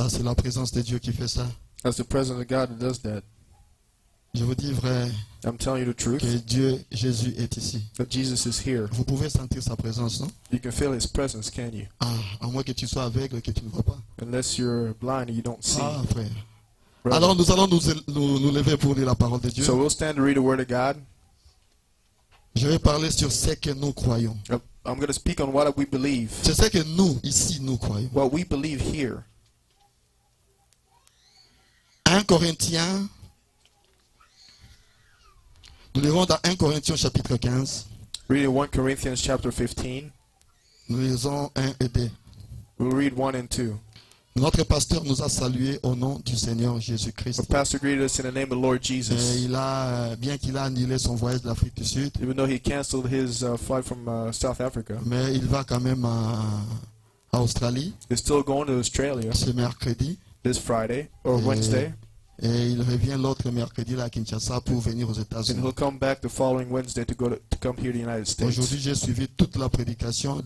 ça, c'est la présence de Dieu qui fait ça. That's the presence of God that does that. Je vous dis vrai I'm telling you the truth. que Dieu, Jésus est ici. That Jesus is here. Vous pouvez sentir sa présence, non? You can feel His presence, can you? Ah, à moins que tu sois aveugle et que tu ne vois pas. Unless you're blind and you don't see. Ah, frère. Brother. Alors nous allons nous lever pour lire la parole de Dieu. So we'll stand to read the Word of God. Je vais parler sur ce que nous croyons. I'm going to speak on what we believe. C'est ce que nous, ici, nous croyons. What we believe here. 1 Corinthiens. Nous lirons dans 1 Corinthiens chapitre 15. Reading 1 Corinthians chapter 15. Nous lisons 1 et 2. We'll read 1 and 2. Notre pasteur nous a salués au nom du Seigneur Jésus-Christ. The pastor greeted us in the name of the Lord Et Jesus. bien qu'il a annulé son voyage de l'Afrique du Sud, Even though he canceled his flight from South Africa, mais il va quand même à Australie he's still going to Australia ce mercredi. this Friday or Et- Wednesday, Et il revient l'autre mercredi là à Kinshasa pour venir aux and États-Unis. he'll come back the following Wednesday to come here to the United States. Aujourd'hui, j'ai suivi toute la prédication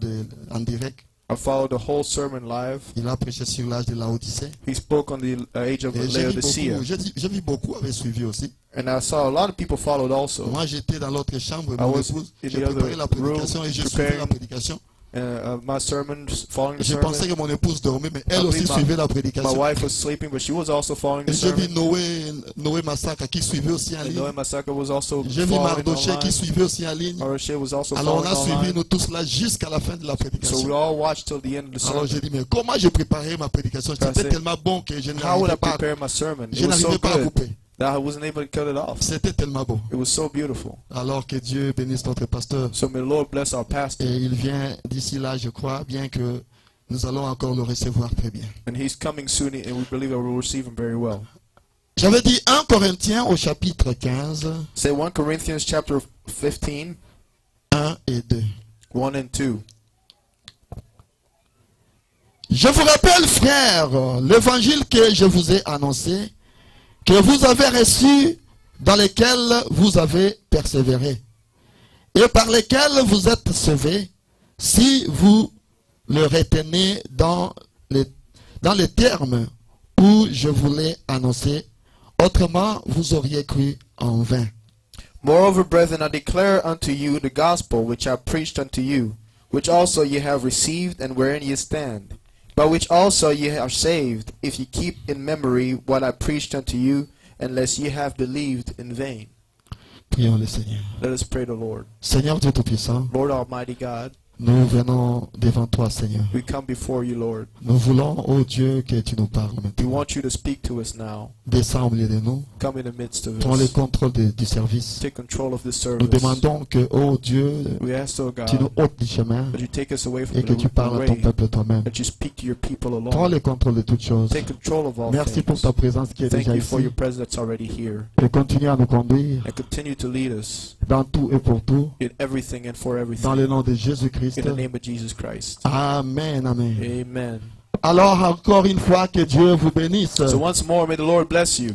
en direct. I followed the whole sermon live. Il a prêché sur l'âge de Laodicée. He spoke on the age of Et Laodicea, j'ai vu beaucoup avaient suivi aussi. and I saw a lot of people followed also. Moi, j'étais dans l'autre chambre, I mon was épouse, in j'ai the other préparé la prédication room et j'ai suivi la preparing prédication. My sermon, following the Je sermon. pensais que mon épouse dormait, mais elle I aussi believe suivait la My prédication. wife was sleeping, but she was also following Et the j'ai vu sermon. Noé Massacre qui suivait aussi en And ligne. Noé Masaka was also J'ai vu following Mardoché qui online. suivait aussi en ligne. Mardoché was also Alors on following a suivi online. nous tous là jusqu'à la fin de la So we prédication. all watched till the end of the Alors sermon. j'ai dit, mais comment j'ai préparé ma prédication? I C'était said, tellement bon que je How would I n'arrivais pas, prepare my sermon? je It was so n'arrivais pas à good couper. that I wasn't able to cut it off. C'était tellement beau. It was so beautiful. Alors que Dieu bénisse notre pasteur. So may the Lord bless our pastor. Et il vient d'ici là, je crois, bien que nous allons encore le recevoir très bien. And he's coming soon, and we believe that we'll receive him very well. J'avais dit 1 Corinthiens au chapitre 15, Say 1 Corinthians chapter 15, 1 et 2. 1 and 2. Je vous rappelle, frères, l'évangile que je vous ai annoncé, que vous avez reçu, dans lequel vous avez persévéré, et par lequel vous êtes sauvés, si vous le retenez dans les termes où je vous l'ai annoncé, autrement vous auriez cru en vain. Moreover, brethren, I declare unto you the gospel which I preached unto you, which also ye have received, and wherein ye stand, by which also ye are saved, if ye keep in memory what I preached unto you, unless ye have believed in vain. Prions le Seigneur. Let us pray the Lord. Seigneur Dieu Tout-Puissant, Lord Almighty God, nous venons devant toi, Seigneur. we come before you, Lord. Nous voulons, ô Dieu, que tu nous parles We maintenant. want you to speak to us now. Descends au milieu de nous. Come in the midst of Prends le us. contrôle du service. Take control of this Nous service. demandons que, ô Dieu, We ask, oh tu nous God, ôtes du chemin that you take us away from et que tu the parles à ton way, peuple toi-même. that you speak to your people Prends alone. le contrôle de toutes choses. Take control of all Merci pour things. ta présence qui est Thank déjà you for ici. your presence that's already here. Et continue à nous conduire And continue to lead us dans tout et pour tout. in everything and for Dans everything. le nom de Jésus-Christ. In the name of Jesus Christ. Amen, amen. Amen. Alors encore une fois, que Dieu vous bénisse. So once more, may the Lord bless you.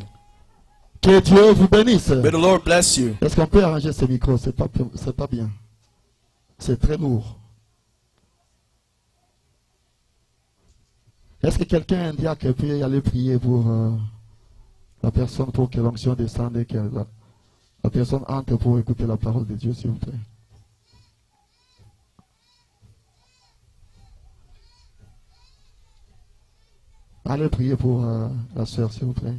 Que Dieu vous bénisse. May the Lord bless you. Est-ce qu'on peut arranger ce micro? C'est pas bien. C'est très lourd. Est-ce que quelqu'un, un diacre, peut aller prier pour la personne, pour que l'onction descende et que la personne entre pour écouter la parole de Dieu, s'il vous plaît? Allez prier pour la sœur, s'il vous plaît.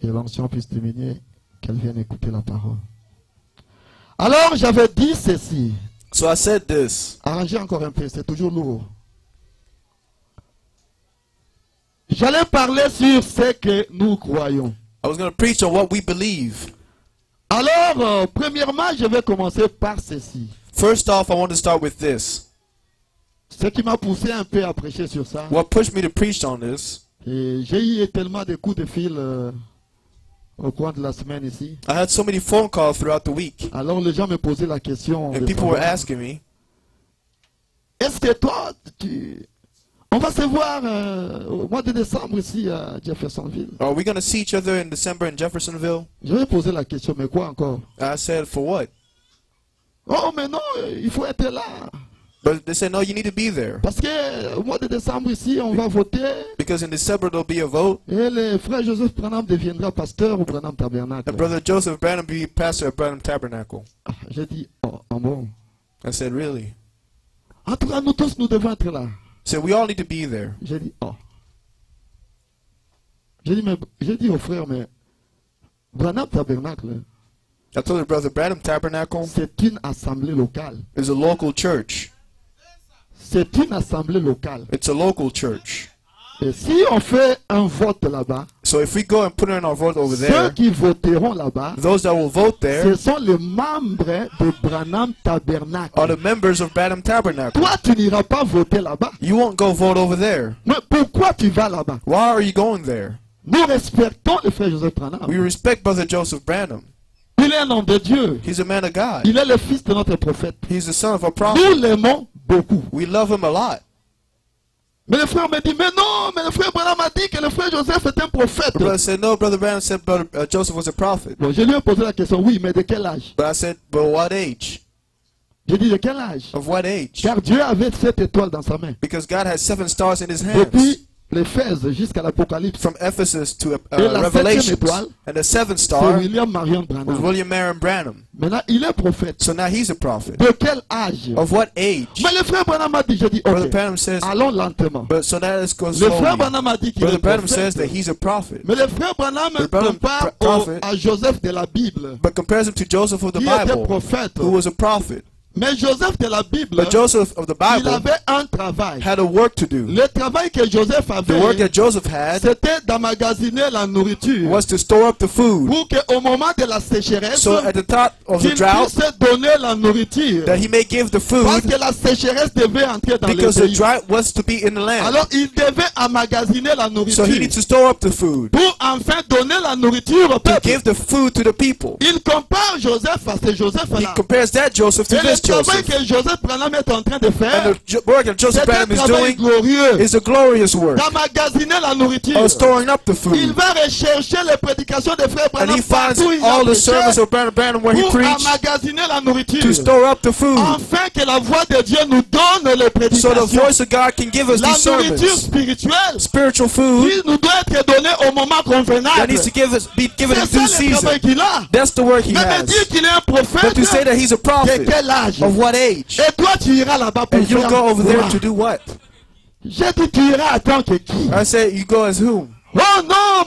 Que l'onction puisse diminuer, qu'elle vienne écouter la parole. Alors, j'avais dit ceci. So I said this. Arrangez encore un peu, c'est toujours lourd. J'allais parler sur ce que nous croyons. I was going to preach on what we believe. Alors, premièrement, je vais commencer par ceci. First off, I want to start with this. Ce qui m'a poussé un peu à prêcher sur ça. What pushed me to preach on this, Et j'ai eu tellement de coups de fil au cours de la semaine ici. I had so many phone calls throughout the week. Alors, les gens me posaient la question. And de people were savoir, asking me, est-ce que toi, on va se voir au mois de décembre ici à Jeffersonville? are we going to see each other in December in Jeffersonville? Je vais poser la question, mais quoi encore? I said, for what? Oh, mais non, il faut être là. But they said, no, you need to be there. Parce que au mois de décembre ici, on va voter. Because in December there'll be a vote. Et le frère Joseph Branham deviendra pasteur au Branham Tabernacle. And Brother Joseph Branham be pastor at Branham Tabernacle. Ah, j'ai dit, oh bon. I said, really? En tout cas, nous tous, nous devons être là. So we all need to be there. J'ai dit, oh. J'ai dit au frère, mais Branham Tabernacle, I told the Brother Branham Tabernacle c'est une assemblée locale. is a local church. C'est une assemblée locale. It's a local church. Et si on fait un vote là-bas, So if we go and put in our vote over ceux there, qui voteront là-bas, those that will vote there ce sont les membres de Branham Tabernacle. are the members of Branham Tabernacle. Toi, tu n'iras pas voter là-bas. You won't go vote over there. Mais pourquoi tu vas là-bas? Why are you going there? Nous respectons le frère Joseph Branham. We respect Brother Joseph Branham. Il est un homme de Dieu. He's a man of God. Il est le fils de notre prophète. He's the son of a Nous prophet. l'aimons beaucoup. We love him a lot. Mais le frère me dit, mais non, mais le frère Branham a dit que le frère Joseph est un prophète. The brother said, no, Brother Branham said Brother Joseph was a prophet. Bon, je lui ai posé la question, oui, mais de quel âge? But I said, but what age? J'ai dit, de quel âge? Of what age? Car Dieu avait 7 étoiles dans sa main. Because God has 7 stars in his hands. Depuis l'Éphèse jusqu'à l'Apocalypse. From Ephesus to Et la Revelation. 7e étoile, And the 7th c'est star William Marion was Branham. William Marion Branham. Maintenant, il est prophète. So now he's a prophet. De quel âge? Of what age? Mais le frère Branham a dit, j'ai dit, Brother ok, Branham says, allons lentement. but so now let's go Le frère slowly. Branham a dit qu'il Brother est Branham says that prophète. he's a prophet. Mais le frère Branham The Branham compare prophet- à Joseph de la Bible, But compares him to Joseph of the qui était Bible, prophète. who was a prophet. Mais Joseph de la Bible, But Joseph of the il Bible avait un travail. had a work to do. Le travail que Joseph The work avait, that Joseph had c'était d'emmagasiner la nourriture was to store up the food. pour qu'au moment de la sécheresse, So at the top of the qu'il drought, puisse donner la nourriture. that he may give the Parce food, que la sécheresse devait entrer dans le because the pays. drought was to be in the land. Alors il devait emmagasiner la So nourriture he needs to store up the food, pour enfin donner la nourriture au to peuple. give the food to the people. Il compare Joseph à ce He Joseph-là. compares that Joseph to Et le this travail Joseph. que Joseph Branham est en train de faire, And the work that Joseph c'est un Branham is travail doing glorieux is a glorious work d'emmagasiner la nourriture. of storing up the Il food. va rechercher les prédications de frère And Branham he finds partout où il a all the prêché sermons of Brother Branham where he pour preached emmagasiner la nourriture. to store up the food, Afin que la voix de Dieu nous donne les so the prédications. voice of God can give us La these nourriture sermons. spirituelle Spiritual food qui nous doit être donnée au moment that convenable. needs to be given in C'est due ça le travail season. qu'il a. That's the work he Mais me has. dire qu'il est un prophète, But to say that he's a de prophet, quel âge? of what age? Et toi tu iras là-bas pour And you'll faire go over there quoi? to do what? J'ai dit tu iras en tant que qui? I said, you go as whom? Oh non,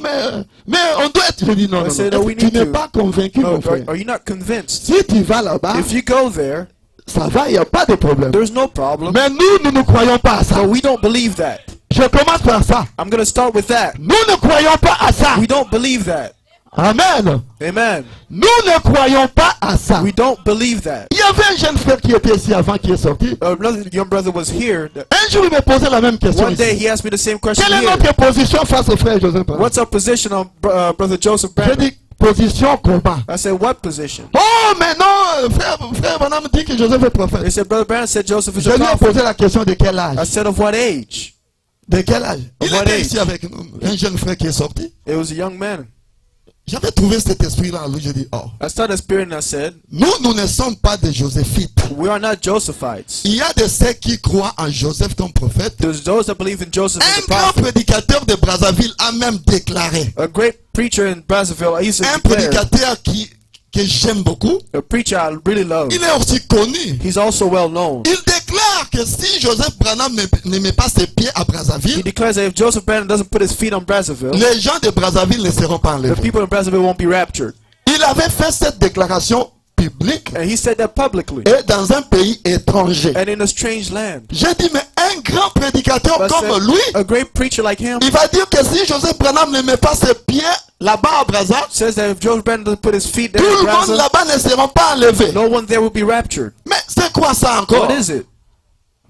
mais on doit être... Je dis non, I non, said, non. no, we Tu need n'es to. pas convaincu, No, mon frère. are you not convinced? Si tu vas là-bas, If you go there, ça va, il n'y a pas de problème. there's no problem. Mais nous ne croyons pas à ça. But we don't believe that. Je commence par ça. I'm going to start with that. Nous ne croyons pas à ça. We don't believe that. Amen. Amen. Nous ne croyons pas à ça. We don't believe that. Il y avait un jeune frère qui était ici avant, qui est sorti. Another young brother was here. Un jour, il me posait la même question. One day ici. he asked me the same question Quelle est here. notre position face au frère Joseph Branham? What's our position on Brother Joseph J'ai Branham? dit position combat. I said, what position? Oh, mais non, frère Branham dit que Joseph est They prophète. said, Brother Branham said Joseph is Je a lui ai prophet. posé la question de quel âge. I said, of what age? De quel âge? Il What était age? ici avec nous, un jeune frère qui est sorti. It was a young man. J'avais trouvé cet esprit-là en lui. J'ai dit, oh, I started spirit and I said, nous ne sommes pas des Joséphites. we are not Josephites. Il y a de ceux qui croient en Joseph comme prophète. There's those that believe in Joseph as Un a grand prophet. prédicateur de Brazzaville a même déclaré. A great preacher in Brazzaville, he used to Un declare, prédicateur que j'aime beaucoup. a preacher I really love. Il est aussi connu. He's also well known. Il déclare que si Joseph Branham ne met pas ses pieds à He Brazzaville, declares that if Joseph Branham doesn't put his feet on Brazzaville, les gens de Brazzaville ne seront pas the enlevés. people in Brazzaville won't be raptured. Il avait fait cette déclaration publique And he said that publicly et dans un pays étranger. and in a strange land. J'ai dit, mais un grand prédicateur But comme said, lui, a great preacher like him il va dire que si Joseph Branham ne met pas ses pieds là-bas à Brazzaville, says that if Joseph Branham doesn't put his feet tout there in le monde Brazzaville, là-bas ne seront pas enlevés. no one there will be raptured. Mais c'est quoi ça encore? What is it?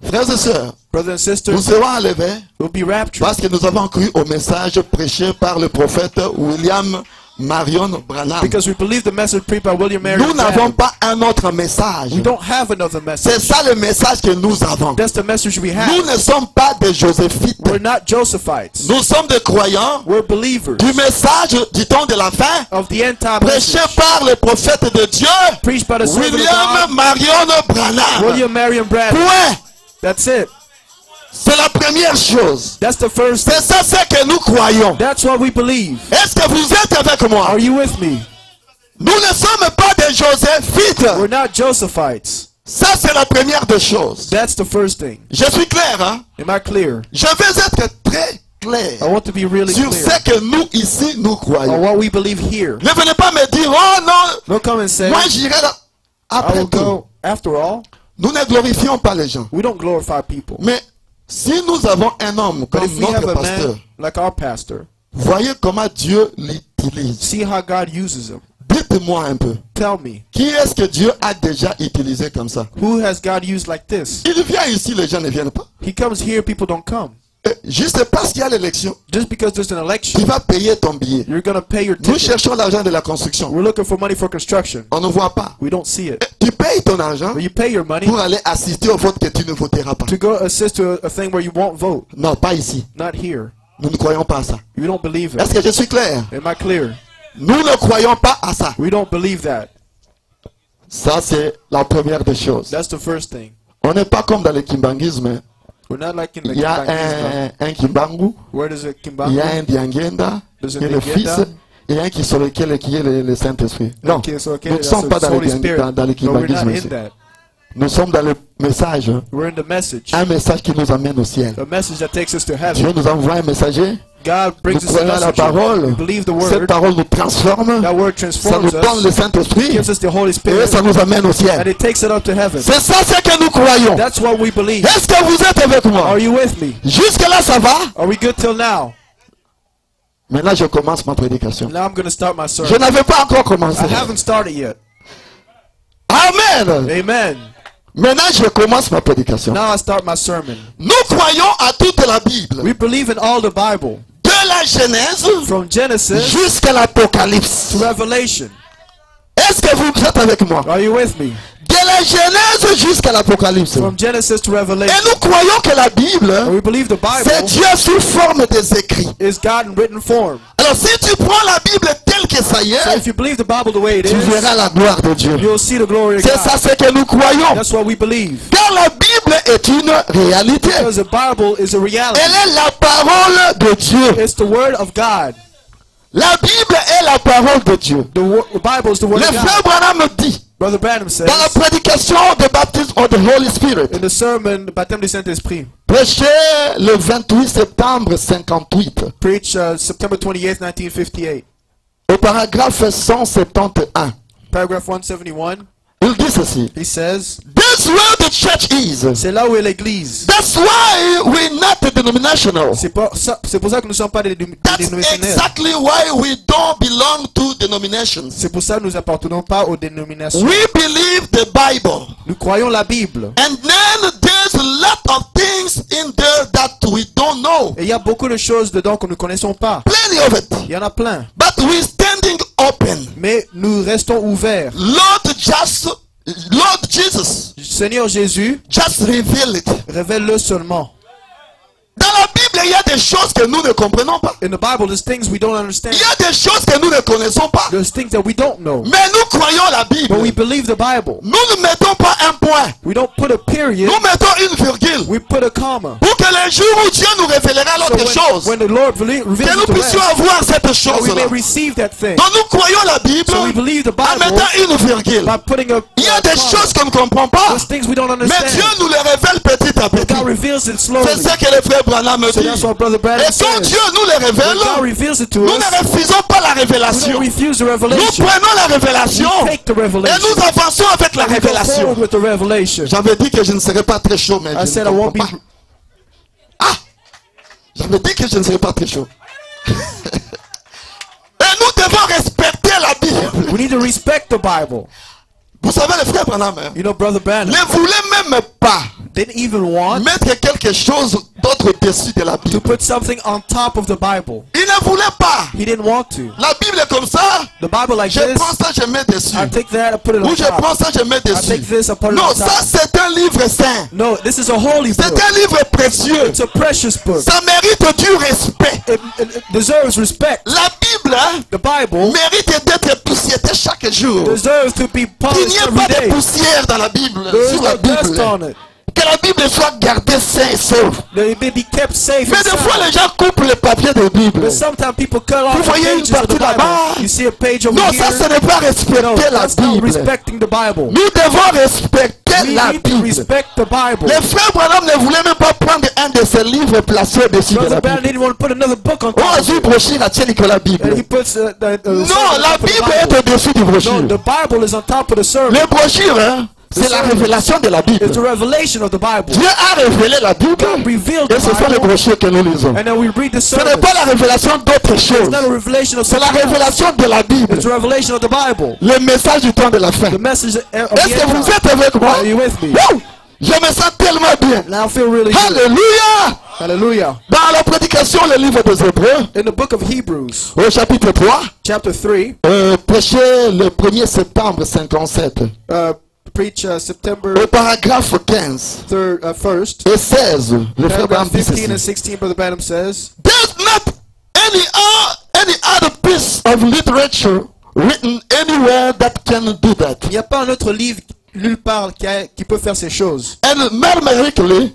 Frères et sœurs, Brothers and nous sisters, serons enlevés will be raptured parce que nous avons cru au message prêché par le prophète William Marion Branham. because we believe the message preached by William Marion Nous n'avons Branham. pas un autre message. We don't have another C'est message. ça le message que nous avons. That's the message we Nous have. ne sommes pas des Joséphites. We're not Josephites. Nous sommes des croyants We're believers du message du temps de la fin of the end time prêché message par le prophète de Dieu preached by the servant of William God, Marion Branham. William Marion Branham. Point. That's it. C'est la première chose. That's the first C'est thing. ça ce que nous croyons. That's what we believe. Est-ce que vous êtes avec moi? Are you with me? Nous ne sommes pas des Joséphites. We're not Josephites. Ça, c'est la première des choses. That's the first thing. Je suis clair, hein? Am I clear? Je vais être très clair I want to be really sur clear ce que nous, ici, nous on croyons. what we believe here. Ne venez pas me dire, oh non, Don't come and say, moi j'irai là. I Après will tout, go. After all, nous ne glorifions pas les gens. we don't glorify people. Mais si nous avons un homme But comme if we have notre a pasteur, man like our pastor, voyez comment Dieu l'utilise. see how God uses him. Dites-moi un peu. Tell me, Qui est-ce que Dieu a déjà utilisé comme ça? who has God used like this? Il vient ici, les gens ne viennent pas. He comes here, people don't come. Juste parce qu'il y a l'élection, Just because there's an tu election, vas payer ton billet. you're going to pay your Nous ticket. cherchons l'argent de la construction. We're looking for money for construction. On ne voit pas. We don't see it. Tu payes ton argent But you pay your money pour aller assister au vote que tu ne voteras pas. to go assist to a thing where you won't vote. Non, pas ici. Not here. Nous ne croyons pas à ça. We don't believe Est-ce it. que je suis clair? Am I clear? Nous ne croyons pas à ça. We don't believe that. Ça, c'est la première des choses. That's the first thing. On n'est pas comme dans le kimbangisme. We're not like in the Il y a Kimbangism. un kimbangu, Where does it il y Kimbangu? a un diangenda, There's a qui est le Diangenda. Fils, et un qui sur lequel qui est le Saint-Esprit. Non, Okay, so okay, nous ne that's sommes pas the dans Holy le, Spirit. dans le But we're not kimbangisme in ici. that. Nous sommes dans le message, We're in the message. un message qui nous amène au ciel. A message that takes us to Dieu heaven. nous envoie un messager, God nous brings us a croyons à la messenger. parole, We believe the cette word. parole nous transforme, That word ça nous transforms donne le us, Saint-Esprit, gives us the Holy et Spirit, ça nous amène au and ciel. it takes it up to heaven. C'est ça ce que nous croyons. That's what we believe. Est-ce que vous êtes avec moi? Are you with me? Jusque là, ça va? Are we good till now? Maintenant, je commence ma prédication. Now I'm going to start my Je sermon. n'avais pas encore commencé. I haven't started yet. Amen. Amen. Maintenant, je commence ma prédication. Now I start my sermon. Nous croyons à toute la Bible. We believe in all the Bible, De la Genèse from Genesis jusqu'à l'Apocalypse. to Revelation. Est-ce que vous êtes avec moi? Are you with me? De la Genèse jusqu'à l'Apocalypse. From Genesis to Et Revelation. nous croyons que la And Bible, we believe the c'est Bible Dieu sous forme des écrits. is God in written form. Alors, si tu prends la Bible telle que ça y So est, if you believe the Bible the way it tu is, verras la gloire de Dieu. you'll see the glory of C'est ça God. ce que nous croyons. That's what we believe. Car la Bible est une réalité. Because the Bible is a reality. Elle est la parole de Dieu. It's the word of God. La Bible est la parole de Dieu. The Bible is the word Le of frère God. Branham dit, Brother Branham says dans la prédication de baptême of the Holy Spirit, in the sermon, Baptême du Saint-Esprit, prêché le 28 septembre 58, preached September 28th, 1958, au paragraphe 171, paragraph 171, il dit ceci. he says, That's where the church is. c'est là où est l'église. That's why we're not denominational. C'est pour ça que nous ne sommes pas des That's dénominationnaires. exactly why we don't belong to denominations. C'est pour ça que nous n'appartenons pas aux dénominations. We believe the Bible. Nous croyons la Bible. And then there's a lot of things in there that we don't know. Et il y a beaucoup de choses dedans que nous ne connaissons pas. Plenty of it. Il y en a plein. But we're standing open. Mais nous restons ouverts. Lord Jesus, Seigneur Jésus, just reveal it. révèle-le seulement. Dans la Bible, il y a des choses que nous ne comprenons pas. In the Bible, there's things we don't understand. Il y a des choses que nous ne connaissons pas. There's things that we don't know. Mais nous croyons la Bible. But we believe the Bible. Nous ne mettons pas un point. We don't put a period. Nous mettons une virgule. We put a comma. Pour que le jour où Dieu nous révélera So l'autre chose, when the Lord reveals que nous it to puissions us, avoir cette that we chose-là. may receive that thing. Donc nous croyons la Bible So we believe the en Bible mettant une virgule. by putting a Il y a des comma. choses qu'on ne comprend pas. There's things we don't Mais Dieu understand. nous les révèle petit à petit. God reveals it slowly. C'est ce que le frère Branham me So dit. that's what Brother Branham Et quand says. Dieu nous les révèle, When God reveals it to nous us, ne refusons pas la we révélation. don't refuse the Nous revelation. prenons la révélation We take the et revelation. nous avançons avec la We go révélation. forward with the revelation. J'avais dit que je ne serais pas très chaud, mais I je said ne I won't comprends be. pas. Ah! J'avais dit que je ne serais pas très chaud. Et nous devons respecter la Bible. We need to respect the Bible. Vous savez, le frère Branham You know, Brother Branham ne voulait même pas didn't even want mettre quelque chose d'autre au-dessus de la to Bible. put something on top of the Bible. Il ne voulait pas. He didn't want to. La Bible est comme ça. The Bible like Je this, prends ça, je mets dessus. I take that, I put it Ou on je top. prends ça, je mets I take dessus. this, I put it Non, on ça top. c'est un livre saint. No, this is a holy C'est book. un livre précieux. It's a precious book. Ça mérite du respect. It deserves respect. La Bible The Bible mérite d'être poussiérée chaque jour. deserves to be Il polished n'y a every pas de day. poussière dans la Bible. There is Sur la no dust Bible. on it. Que la Bible soit gardée saine et sauve. They may be kept safe. Mais des fois, inside. les gens coupent les papiers de Bible. But sometimes people cut off Vous the voyez une pages of the partie là-bas. Bible. You see a page over Non, here. ça, ce n'est pas No, respecter la that's not Bible. respecting the Bible. Nous devons respecter We la need to Bible. respect the Bible. Les frères Branham ne voulaient même pas prendre un de ces livres et placer au-dessus de Brother la Brown Bible. didn't want to put another book on Oh, top of j'ai it. brochure à tiens Nicolas And he Bible. puts Non, la Bible est au-dessus du No, brochure. the Bible is on top of the sermon. Les brochures, hein, c'est la révélation de la Bible. It's the revelation of the Bible. Dieu a révélé la Bible. God revealed Et the ce sont les Bible. brochures que nous lisons. And then we read the Ce n'est sermon. pas la révélation d'autre chose. It's not a revelation of C'est la something else. révélation de la Bible. It's a revelation of the Bible. Le message du temps de la fin. The message of the Est-ce que end vous time. êtes avec moi? Are you with me? Woo! Je me sens tellement bien. Now I feel really good. Alléluia! Hallelujah. Dans la prédication, le livre des Hébreux, In the book of Hebrews, au chapitre 3, chapter 3, prêché le 1er septembre 57, preach September au paragraphe 15 1st. et 16, le frère Branham Paragraph dit 15 and ceci. 16, Brother Branham says, There's not any other piece of literature written anywhere that can do that. il n'y a pas un autre livre nulle part qui peut faire ces choses. And mathematically,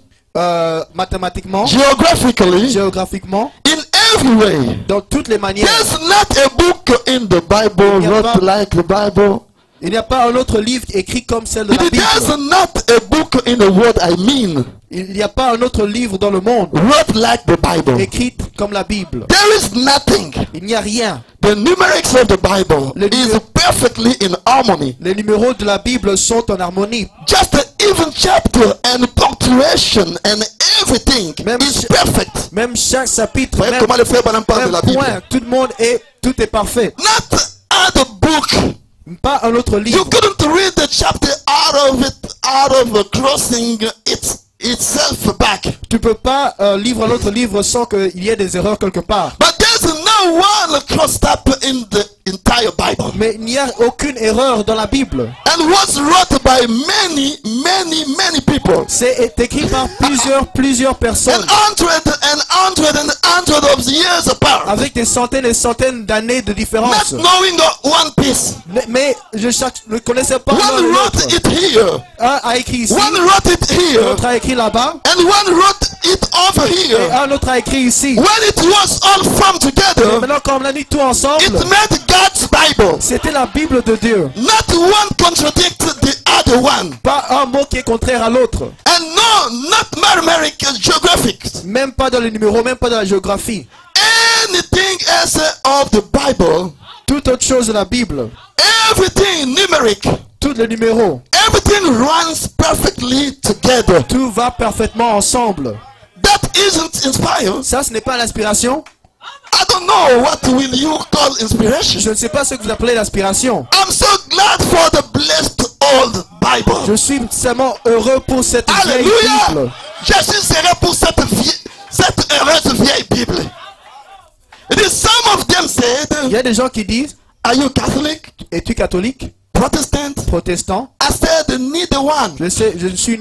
Mathématiquement, geographically, géographiquement, in every way, dans toutes les manières. there's not a book in the Bible Il n'y a wrote pas- like the Bible. Il n'y a pas un autre livre écrit comme celle de la There's Bible. not a book in the world, I mean, Il n'y a pas un autre livre dans le monde wrote like the Bible. écrit comme la Bible. There is nothing. Il n'y a rien. The numerics of the Bible Le is numéro- perfectly in harmony. Les numéros de la Bible sont en harmonie. Just the even chapter and punctuation and everything Même is ch- perfect. Même chaque chapitre, Voyez même, comment le frère Branham parle de même la Bible. point, tout est parfait. Not other book. Pas un autre You livre. couldn't read the chapter out of crossing itself back. Tu peux pas lire un autre livre sans qu'il y ait des erreurs quelque part. But there's no one crossed up in the entire Bible. Mais il n'y a aucune erreur dans la Bible. And was wrote by many people. C'est écrit par plusieurs And personnes hundred of years apart. avec des centaines et centaines d'années de différence. Not knowing one piece. Mais je ne connaissais pas l'un One et wrote l'autre. it here. Un a écrit ici, One wrote it here. l'autre a écrit là-bas, And one wrote it over et here. un autre a écrit ici. When it was all from Et together, maintenant, quand on a mis tout ensemble, it made God's Bible. c'était la Bible de Dieu. Not one contradicts the other one. Pas un mot qui est contraire à l'autre. And no, not mathematical geographics. Même pas dans les numéros, même pas dans la géographie. Anything else of the Bible, Toute autre chose de la Bible, everything numeric, tous les numéros, everything runs perfectly together. tout va parfaitement ensemble. That isn't inspired. Ça, ce n'est pas l'inspiration. I don't know what will you call inspiration. Je ne sais pas ce que vous appelez l'inspiration. I'm so glad for the blessed old Bible. Je suis seulement heureux pour cette vieille Alléluia. Bible. Je suis heureux pour cette heureuse vieille Bible. It is some of them Il said, y a des gens qui disent, are you Catholic, es-tu catholique, Protestant? protestant? I said neither one. Je ne suis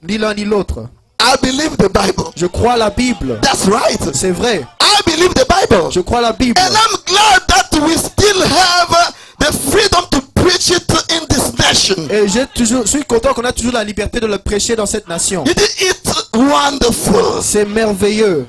ni l'un ni l'autre. I believe the Bible. Je crois la Bible. That's right. C'est vrai. I believe the Bible. Je crois la Bible. And I'm glad that we still have the freedom to preach it in this nation. Et je suis content qu'on a toujours la liberté de le prêcher dans cette nation. It's wonderful. C'est merveilleux.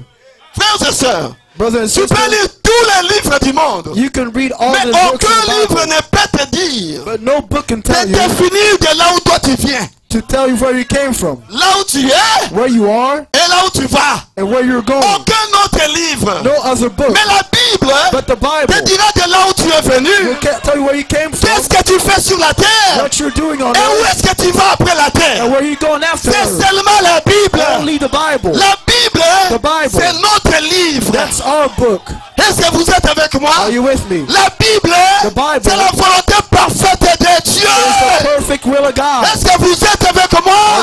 Frères et sœurs, Brothers and tu peux sisters, lire tous les livres du monde, you can read all mais the books aucun of the livre Bible, ne peut te dire but no book can de tell you définir de là où toi tu viens, to tell you where you came from, là où tu es where you are, et là où tu vas. and where you're going. Aucun autre livre. No other book. Mais la Bible But the te Bible dira de là où tu es venu. will tell you where you came from, Qu'est-ce que tu fais sur la terre what you're doing on et où earth, est-ce que tu vas après la and terre. where you're going after. C'est seulement la Bible. Only the Bible. La Bible, The Bible. c'est notre livre. That's our book. Est-ce que vous êtes avec moi? Are you with me? La Bible, The Bible c'est la volonté parfaite de Dieu. It's the perfect will of God. Est-ce que vous êtes avec Are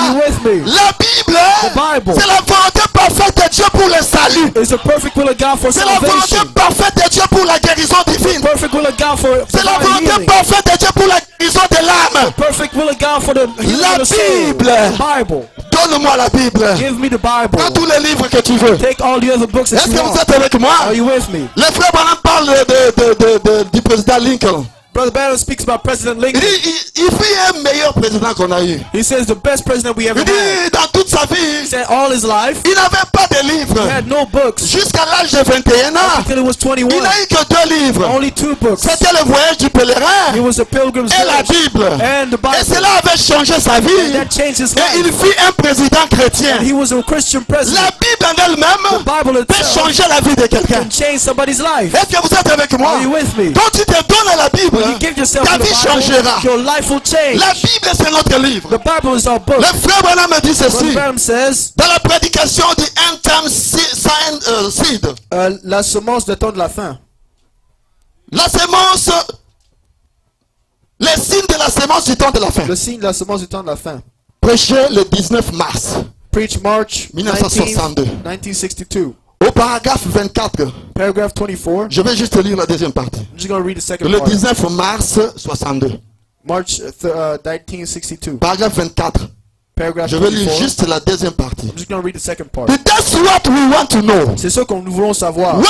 you moi? with me? La Bible, The Bible c'est la volonté parfaite de Dieu pour le salut. It's the perfect will of God for C'est la volonté salvation. parfaite de Dieu pour la guérison divine. Perfect will of God for C'est la divine volonté healing. parfaite de Dieu pour la guérison de l'âme. Perfect will of God for the healing La of the soul. Bible. The Bible. Donne-moi la Bible. Give me the Bible. Prends tous les livres que tu veux. Take all the other books that Est-ce you que vous want. êtes avec moi? Are you with me? Le frère Branham parle du président Lincoln. Brother Branham speaks about President Il Lincoln. dit, il fut un meilleur président qu'on a eu. He says the best president we ever Il had. dit, dans toute sa He vie, said all his life, il n'avait pas de he livres. had no books Jusqu'à l'âge de 21 ans, until he was 21. il n'a eu que 2 livres. Only 2 books. C'était le voyage du It pèlerin was a pilgrim's et la voyage Bible. and the Et Bible. cela avait changé sa And vie. that changed his Et il life. fut un président chrétien. And he was a Christian president. La Bible en elle-même The Bible peut itself changer la vie de quelqu'un. can change somebody's life. Est-ce que vous êtes avec moi? Are you with me? Quand tu te donnes à la Bible, When you give yourself ta to the vie Bible, changera. your life will change. La Bible, c'est notre livre. The Bible is our book. Le frère Branham me dit Brother ceci. Branham says, Dans la prédication du end time seed, la semence des temps de la fin. la sémence, les signes de la sémence du temps de la fin. Le signe de la semence du temps de la fin. Prêché le 19 mars Preach March 1962. 1962. Au paragraphe 24, Paragraph 24. je vais juste lire la deuxième partie. I'm just going to read the second Le part. 19 mars 62, March 1962. paragraphe 24. Paragraph Je vais lire 24. juste la deuxième partie. I'm just going to read the second part. That's what we want to know. C'est ce que nous voulons savoir. Where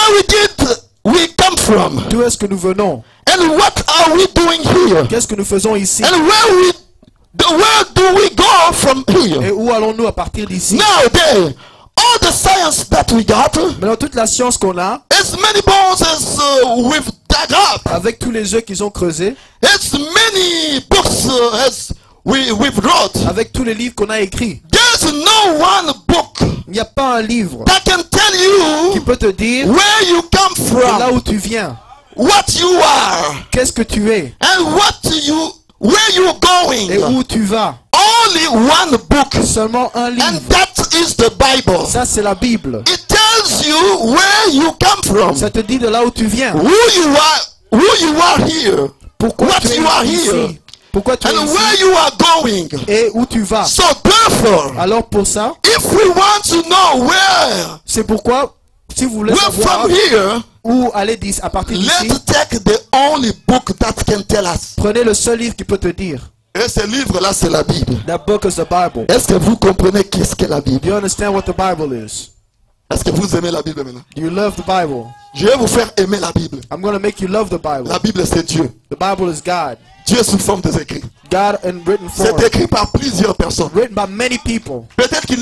we come from, D'où est-ce que nous venons? and what are we doing here, Qu'est-ce que nous faisons ici? and where do we go from here? Et où allons-nous à partir d'ici? Nowadays, all the science that we got Maintenant, toute la science qu'on a, is many bones we've dug up. avec tous les œufs qu'ils ont creusés, It's many books we've wrote. avec tous les livres qu'on a écrits, There's no one book il n'y a pas un livre that can tell qui you peut te dire where you come de là from, où tu viens, what you are, qu'est-ce que tu es and where you're et going. où tu vas. Only one book, Seulement un and livre. that is the Bible. Ça, c'est la Bible. It tells you where you come from, Ça te dit de là où tu viens. who you are here, Pourquoi what tu es you are ici. here, Pourquoi tu es and ici where you are going. et où tu vas. So therefore, Alors pour ça, if we want to know where c'est pourquoi, si vous voulez we're savoir from here, où aller à partir d'ici, let's take the only book that can tell us. prenez le seul livre qui peut te dire. Et ce livre-là, c'est la Bible. That book is the Bible. Est-ce que vous comprenez qu'est-ce qu'est la Do Bible? you understand what the Bible is? Est-ce que vous aimez la Bible maintenant? Do you love the Bible? Je vais vous faire aimer la Bible. I'm going to make you love the Bible. La Bible, c'est Dieu. The Bible is God. Dieu sous forme des écrits. God in written form. C'est écrit par plusieurs personnes. Written by many people. Peut-être que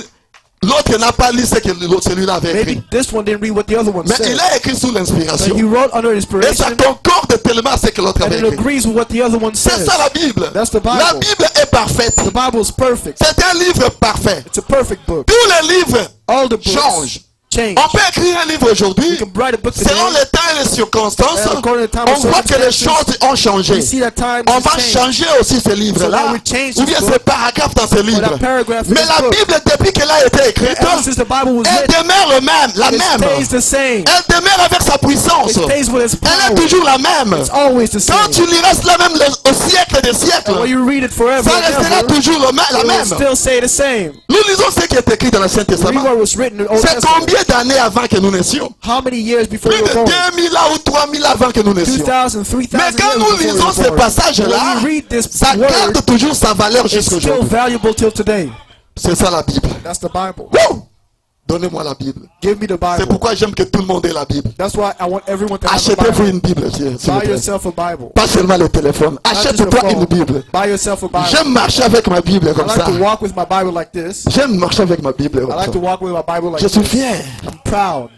l'autre n'a pas lu ce que celui-là avait Maybe écrit. this one didn't read what the other one Mais said. il a écrit sous But l'inspiration. he wrote under Et ça inspiration concorde tellement à ce que l'autre and avait it écrit. agrees with what the other one C'est says. ça la Bible. That's the Bible. La Bible est parfaite. The Bible is perfect. C'est un livre parfait. It's a perfect book. Tous les livres All the books changent. change. On peut écrire un livre aujourd'hui. You can write a book Selon today. les temps et les circonstances, And according to the time on and voit que les circumstances, choses ont changé. We see that times On has va changed. changer aussi ce So livre-là, now we change ou bien this ce book, paragraphe dans ce livre. that paragraph in Mais this la book. Bible, depuis qu'elle a été écrite, Ever since the Bible was elle written, demeure la it même. stays the same. Elle demeure avec sa puissance. It stays with its Elle est power. toujours la même. It's always the Quand same. tu liras cela même au siècle des And when siècles, you read it forever ça and restera ever, toujours la it will même. still say the same. Nous lisons ce qui est écrit dans l'Ancien Read Testament. what was written in the Old C'est Testament. combien d'années avant que nous naissions? How many years before Plus you de were born? 2000 ans ou 3000 avant que nous naissions. 2,000, 3,000 Mais years quand nous before you lisons were ces born. passages-là, When we read this ça word, garde toujours sa valeur it's jusqu'à still aujourd'hui. valuable till today. C'est ça la Bible. That's the Bible. Woo! Donnez-moi la Bible. Give me the C'est Bible. pourquoi j'aime que tout le monde ait la Bible. That's why I want everyone to have a Achetez-vous Bible. une Bible, s'il vous Buy plaît. yourself a Bible. Pas seulement le téléphone. Not just your Achète-toi phone. une Bible. Buy yourself a Bible. J'aime marcher avec ma Bible I comme like ça. to walk with my Bible like this. J'aime marcher avec ma Bible I comme like to ça. walk with my Bible like Je suis this. fier I'm proud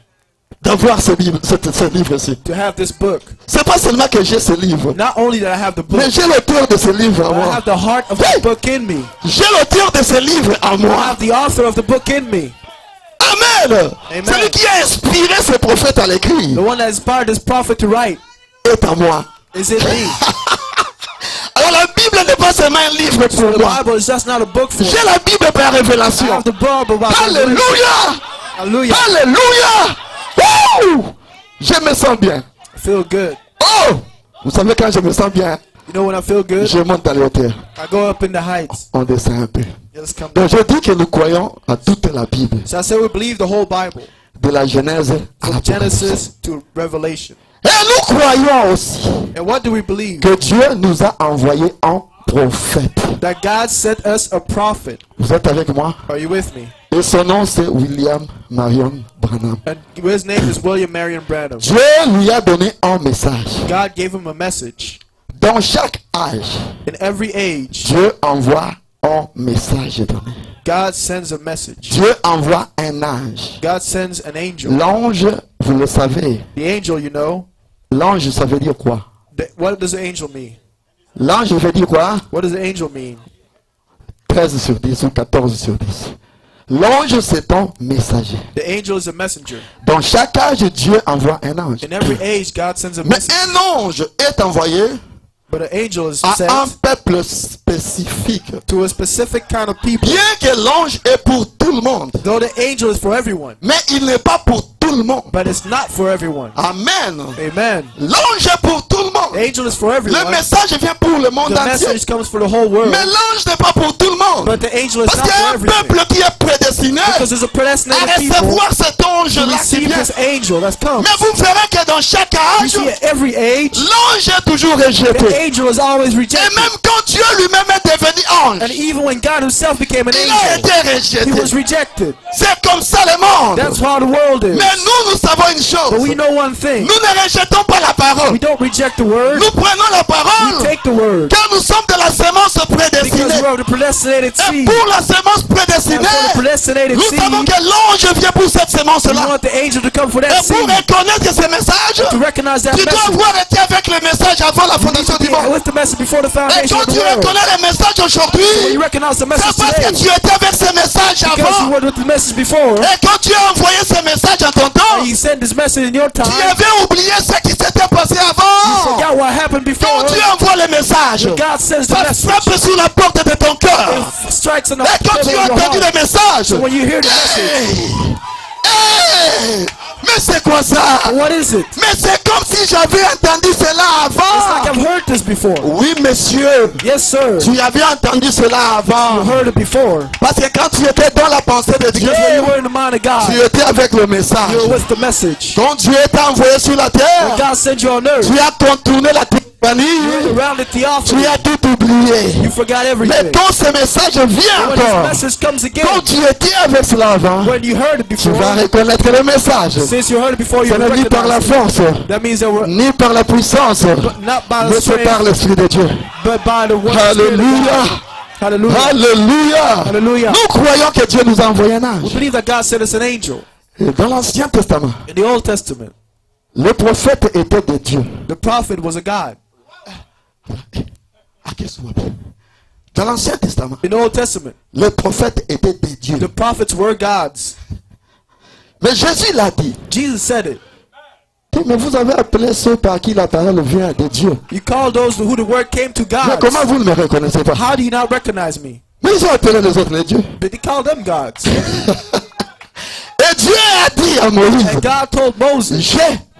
d'avoir ce livre-ci. to have this book. C'est pas seulement que j'ai ce livre, Not only that I have the book, mais j'ai l'auteur de ce livre en but I moi. have the heart of the book in me. J'ai l'auteur de ce livre en I moi. have the author of the book in me. Amen. Amen. Celui qui a inspiré ce prophète à l'écrire The one that inspired this prophet to write est en moi. is in me. Alors la Bible n'est pas seulement un livre So pour the moi. Bible is just not a book for me. J'ai la Bible par I révélation. have the Bible by revelation. Alléluia. Hallelujah. Alléluia. Wouh! Je me sens bien. I feel good. Oh! Vous savez quand je me sens bien, You know when I feel good? je monte à la hauteur. I go up in the heights. On descend un peu. Just come down. Donc je dis que nous croyons à toute la Bible, So I say we believe the whole Bible. de la Genèse à From l'Apocalypse. Genesis to Revelation. Et nous croyons aussi And what do we believe? que Dieu nous a envoyé un prophète. That God sent us a prophet. Vous êtes avec moi? Are you with me? Et son nom c'est William Marion Branham. And his name is William Marion Branham. Dieu lui a donné un message. God gave him a message. Dans chaque âge, In every age, Dieu envoie un message donné. God sends a message. Dieu envoie un ange. God sends an angel. L'ange, vous le savez. The angel, you know, L'ange, ça veut dire quoi? what does the angel mean? L'ange veut dire quoi? What does the angel mean? 13 sur 10 ou 14 sur 10. L'ange, c'est un messager. The angel is a messenger. Dans chaque âge, Dieu envoie un ange. In every age, God sends a Mais message. un ange est envoyé But an angel is à un sent peuple spécifique. to a specific kind of people. Bien que l'ange est pour tout le monde, Though the angel is for everyone, mais il n'est pas pour tout le monde. but it's not for everyone. Amen. Amen. L'ange est pour tout le The monde. angel is for Le everyone. message vient pour le monde The entier. message comes for the whole world. Mais l'ange n'est pas pour tout le monde. But the angel is Parce not qu'il y a for un everything. peuple qui est prédestiné Because there's a à predestinated people recevoir cet to ange-là qui receive vient. this angel that's come. Mais vous verrez que dans chaque You âge, see, at every age, l'ange est toujours the rejeté. angel is always Et rejected. même quand Dieu lui-même est devenu And ange, even when God himself became an il a angel, été he was rejeté. rejected. C'est comme ça le monde. That's how the world is. Mais nous savons une But chose. we know one thing. Nous ne rejetons pas la parole. We don't reject the word. Nous prenons la We parole. take the word. Car nous sommes de la sémence Because prédestinée. we're of the predestinated Et seed. pour la sémence And for the prédestinée, predestinated nous savons seed, que l'ange vient pour cette we sémence-là. want the angel to come for that Et pour seed. reconnaître ce message, To recognize that tu dois message. avoir été avec le message avant la fondation du Yeah, monde. what's the message before the Et foundation quand of the tu world? reconnais le message When aujourd'hui, you recognize the c'est message parce que today, tu étais avec ce message because you avant. were with the message before, Et quand tu as envoyé ce message en ton temps, and you sent this message in your tu time, avais oublié ce qui s'était passé you avant. forgot what happened before. Quand tu envoies le message, God sends the ça message. frappe sur la porte de ton cœur. It strikes on the Et quand tu table as of your entendu heart. le message, So when you hear the message, hey, hey, mais c'est quoi ça? what is it? Mais c'est comme si j'avais entendu cela It's like avant. I've heard this before. Oui, monsieur, Yes, sir. tu avais entendu cela You avant. heard it before. Parce que quand tu étais dans la pensée de Dieu, Because when you were in the mind of tu God, étais avec le message. you were with the message. Quand Dieu t'a envoyé sur la When terre, God sent you on earth, tu as contourné la you tympanie, around the tu theophany, as tout oublié. you forgot Mais everything. quand ce message vient When this encore, message comes again, quand tu étais avec cela avant, when you heard it tu vas before, reconnaître le message. since you heard it before, you Ce n'est ni par la recognize it. force, That means that we're ni par la puissance, not by the mais c'est par strength, l'Esprit de Dieu. but by the word. Alléluia. Hallelujah. Alléluia. Hallelujah. Nous croyons que Dieu nous a envoyé un We ange. believe that God sent us an angel. Et dans l'Ancien Testament, In the Old Testament, les prophètes étaient de Dieu. the prophet was a God. Dans l'Ancien Testament, In the Old Testament, les prophètes étaient de Dieu. the prophets were gods. Mais Jésus l'a dit. Jesus said it. Mais vous avez appelé ceux par qui la parole vient de Dieu. You call those who the word came to Mais gods. comment vous ne me reconnaissez pas? How do you not recognize me? Mais ils ont appelé les autres les dieux. But they call them gods. Et Dieu a dit à Moïse, And God told Moses,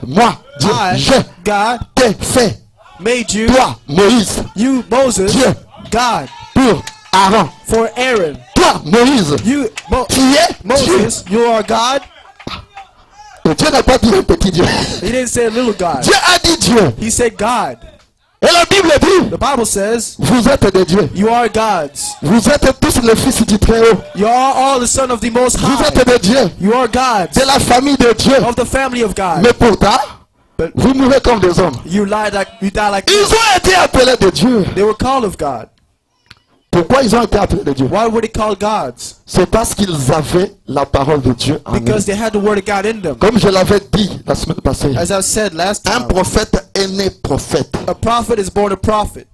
moi, Dieu, I, God, t'ai fait, made you, toi, Moïse, you, Moses, Dieu, God, pour Aaron. for Aaron. Toi, Moïse, You, tu es Dieu. Moses, you are God. Et Dieu n'a pas dit un petit Dieu. He didn't say little God. Dieu a dit Dieu. He said God. Et la Bible dit, The Bible says, vous êtes des dieux. you are gods. Vous êtes tous les fils du Très-Haut. You are all the son of the Most Vous High. êtes des dieux. You are gods De la famille de Dieu. of the family of God. Mais pourtant, But vous mourrez comme des hommes. you die like Ils ont été appelés de Dieu. they were called of God. Pourquoi ils ont été appelés de Dieu? Why were they called gods? C'est parce qu'ils avaient la parole de Dieu en eux. Because they had the word of God in them. Comme je l'avais dit la semaine passée, As I said last un time, prophète est né prophète. a prophet is born a prophet.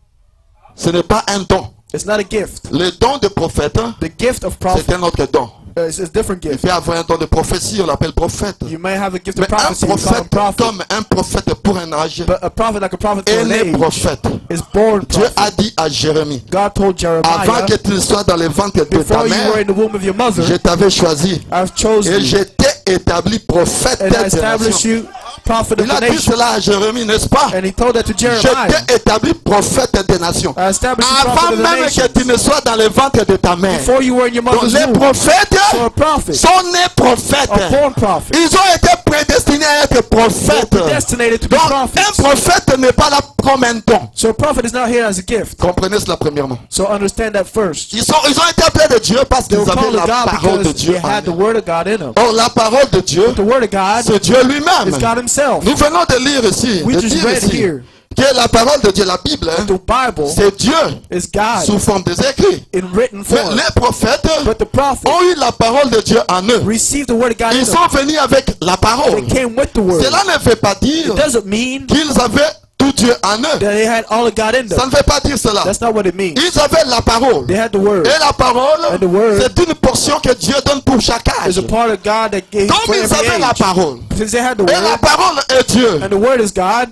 Ce n'est pas un don. It's not a gift. Le don de prophète, The gift of c'est prophet un autre don. is a different Il gift. peut avoir un don de prophétie, on l'appelle prophète. You may have a gift Mais of un prophecy, you call him prophète prophet. comme un prophète pour un âge But a prophet like a prophet for est an né age prophète. is born Dieu prophet. a dit à Jérémie, God told avant Jeremiah, que tu ne sois dans le ventre de ta before you were mère, in the womb of your mother, je t'avais choisi I've chosen et you, je t'ai établi prophète and I des established nations. you prophet of Il a the dit nation. cela à Jérémie, n'est-ce pas? And he told that to Je Jeremiah. t'ai établi prophète des nations. I established you Avant prophet of the même nation. que tu ne sois dans le ventre de ta mère. Before you were in your Donc mother's les womb. prophètes So a prophet, sont nés prophètes. a born prophet, Ils ont été prédestinés à être prophètes. predestinated to be Donc prophets. un prophète n'est pas là comme un don. So a prophet is not here as a gift. Comprenez cela premièrement. So understand that first. Ils ont été appelés de Dieu parce They qu'ils were avaient called la of God parole de because Dieu they en had the eux. word of God in them. Or la parole de Dieu, The word of God c'est Dieu lui-même. is God himself. Nous venons de lire ici, We de just dire read ici here que la parole de Dieu, la Bible, The Bible c'est Dieu is God sous forme des écrits. in written Mais form. les prophètes But the prophets ont eu la parole de Dieu en eux. received the word of God in Ils them. sont venus avec la parole. They came with the word. Cela ne veut pas dire It doesn't mean qu'ils avaient tout Dieu en eux. that they had all of God in Ça them. ne veut pas dire cela. That's not what it means. Ils avaient la parole. They had the word. Et la parole, And the word c'est une portion que Dieu donne pour chaque âge. Is a part of God that gave for Comme ils every avaient la age. parole, Since they had the et la word, parole est Dieu, and the word is God,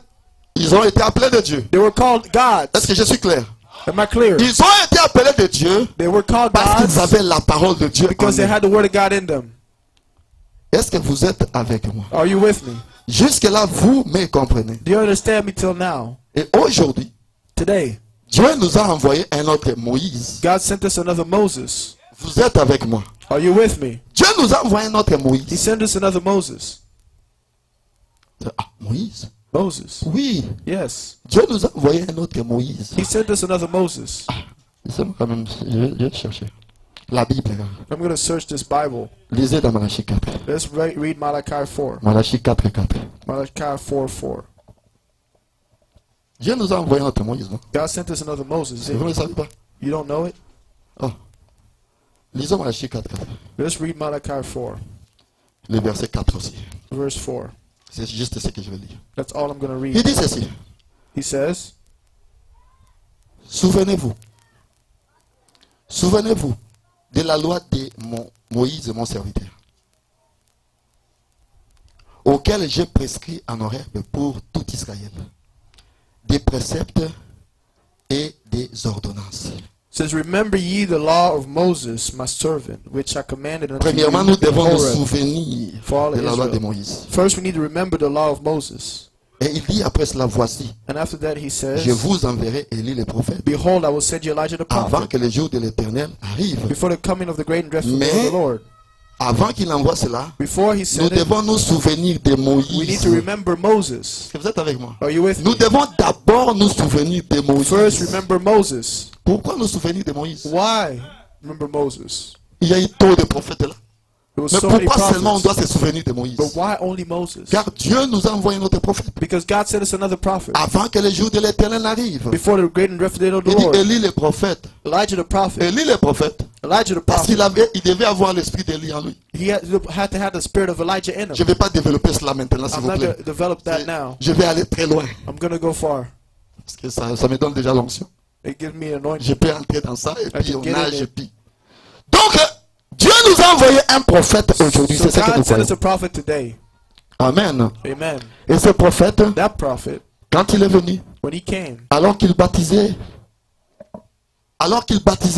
ils ont été appelés de Dieu. they were called gods. Est-ce que je suis clair? Am I clear? Ils ont été appelés de Dieu They were called parce qu'ils gods avaient la parole de Dieu en because they eux. had the word of God in them. Est-ce que vous êtes avec moi? Are you with me? Jusque-là, vous me comprenez. Do you understand me till now? Et aujourd'hui, Today, Dieu nous a envoyé un autre Moïse. God sent us another Moses. Vous êtes avec moi. Are you with me? Dieu nous a envoyé un autre He Moïse. sent us another Moses. Ah, Moïse? Moses. Oui. Yes. Dieu nous a envoyé un autre Moïse. He sent us another Moses. Laissez-moi quand même, je vais chercher. La Bible. Là. I'm going to search this Bible. Lisez dans Malachie 4. Let's read Malachi 4. Malachie 4, 4. Malachi 4:4. Dieu nous a envoyé un autre Moïse, non? God sent us another Moses. Vous ne le savez pas? You don't know it? Oh. Lisons Malachie 4, 4. Let's read Malachi 4, Le verset 4 aussi. verse 4. C'est juste ce que je vais lire. That's all I'm going to Il read. dit ceci. He says, Souvenez-vous. Souvenez-vous de la loi de Moïse, mon serviteur, auquel j'ai prescrit en horaire pour tout Israël des préceptes et des ordonnances. says, Remember ye the law of Moses, my servant, which I commanded unto Premièrement, you nous devons in nous Horeb, souvenir for all de of la loi de Israel. Moïse. First, we need to remember the law of Moses. Et il dit après cela, voici, And after that, he je says, vous enverrai Élie le prophète Behold, I will send you Elijah the avant prophet que le jour de l'Éternel arrive. before the coming of the great and dreadful day Mais of the Lord. Avant qu'il envoie cela, Before he nous said it, devons nous souvenir de we need Moïse. to remember Moses. Est-ce que vous êtes avec moi? Are you with Nous me? devons d'abord nous souvenir de First, Moïse. remember Moses. Pourquoi nous souvenir de Moïse? Why remember Moses? Il y a eu trop de prophètes là. There was Mais so many pourquoi seulement on doit prophets. se souvenir de Moïse? But why only Moses? Car Dieu nous a envoyé notre prophète Because God sent us another prophet. avant que le jour de l'Éternel arrive. Before the great and dreadful day of the Il dit Lord. Élie le prophète. Elijah the prophet. Élie le prophète. Elijah the Parce prophet. il devait avoir l'esprit d'Élie en lui. He had to have the spirit of Elijah in Je ne him. vais pas développer cela maintenant, s'il I'm vous not plaît. going to develop that now. Je vais aller très loin. I'm going to go far. Parce que ça me donne déjà l'onction. It gives me an anointing. Je peux entrer dans ça et puis can on get in nage it. et puis. Donc, Dieu nous a envoyé un prophète aujourd'hui. So C'est ce que nous God sent croyons. us a prophet today. Amen. Amen. Et ce prophète, That prophet, quand il est venu, when he came, alors qu'il baptisait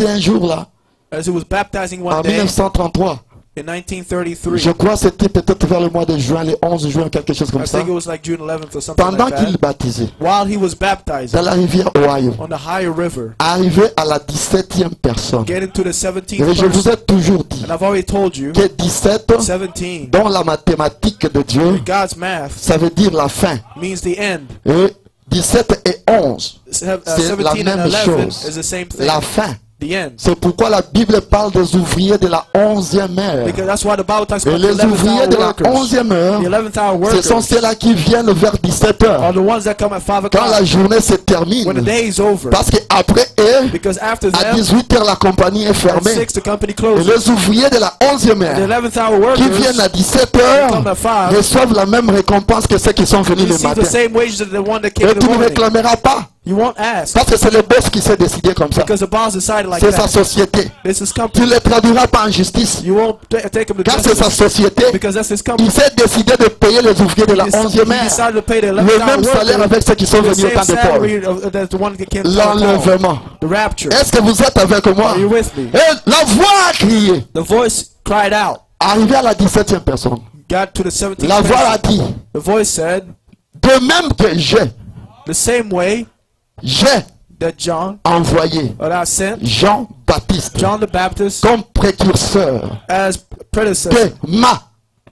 un jour là, as he was baptizing en one day 1933, in 1933, je crois que c'était peut-être vers le mois de juin, le 11 juin, quelque chose comme I ça, think it was like June 11th or something pendant like qu'il that, baptisait while he was baptizing dans la rivière Ohio, on the higher river, arrivé à la 17e personne. getting to the 17th Et je vous person. ai toujours dit And I've already told you, que 17, 17, dans la mathématique de Dieu, God's math ça veut dire la fin. means the end. Et 17 et 11, c'est la 17 and même 11 chose. is the same thing. La fin. The end. C'est pourquoi la Bible parle des ouvriers de la 11e heure. Because that's why the Bible talks Et about the les 11th ouvriers hour de la workers. 11e heure, The 11th hour ce sont workers ceux-là qui viennent vers 17 are heures. the ones that come at 5 Quand la o'clock journée se when the termine. day is over. Parce qu'après eux, Because after à them, 18 heures, la compagnie est at fermée. 6 the company Et closes. les ouvriers de la 11e The heure, 11th hour qui viennent workers à 17 come heures, at 5 reçoivent la même récompense que ceux qui sont venus le receive the matin. same wages as the one that came Et in the tu ne morning. réclameras pas. You won't ask Parce que c'est le boss qui s'est décidé comme ça. because the boss decided like C'est sa that. société. It's his Tu company. ne les traduiras pas en justice. You won't take him to Car c'est sa justice société. because that's his company. Il s'est décidé de payer les ouvriers de la He 11e heure decided to pay the le 11th même hour salaire worker avec ceux qui sont the venus au same temps de Paul. salary that's the one that came to Paul. L'enlèvement. The rapture. Est-ce que vous êtes avec moi? Are you with me? Et la voix a crié. The voice cried out. Arrivé à la 17e personne, Got to the 17th la voix a person. dit, The voice said, de même que j'ai the same way that John, envoyé or that sent Jean-Baptiste John the Baptist comme précurseur as predecessor de ma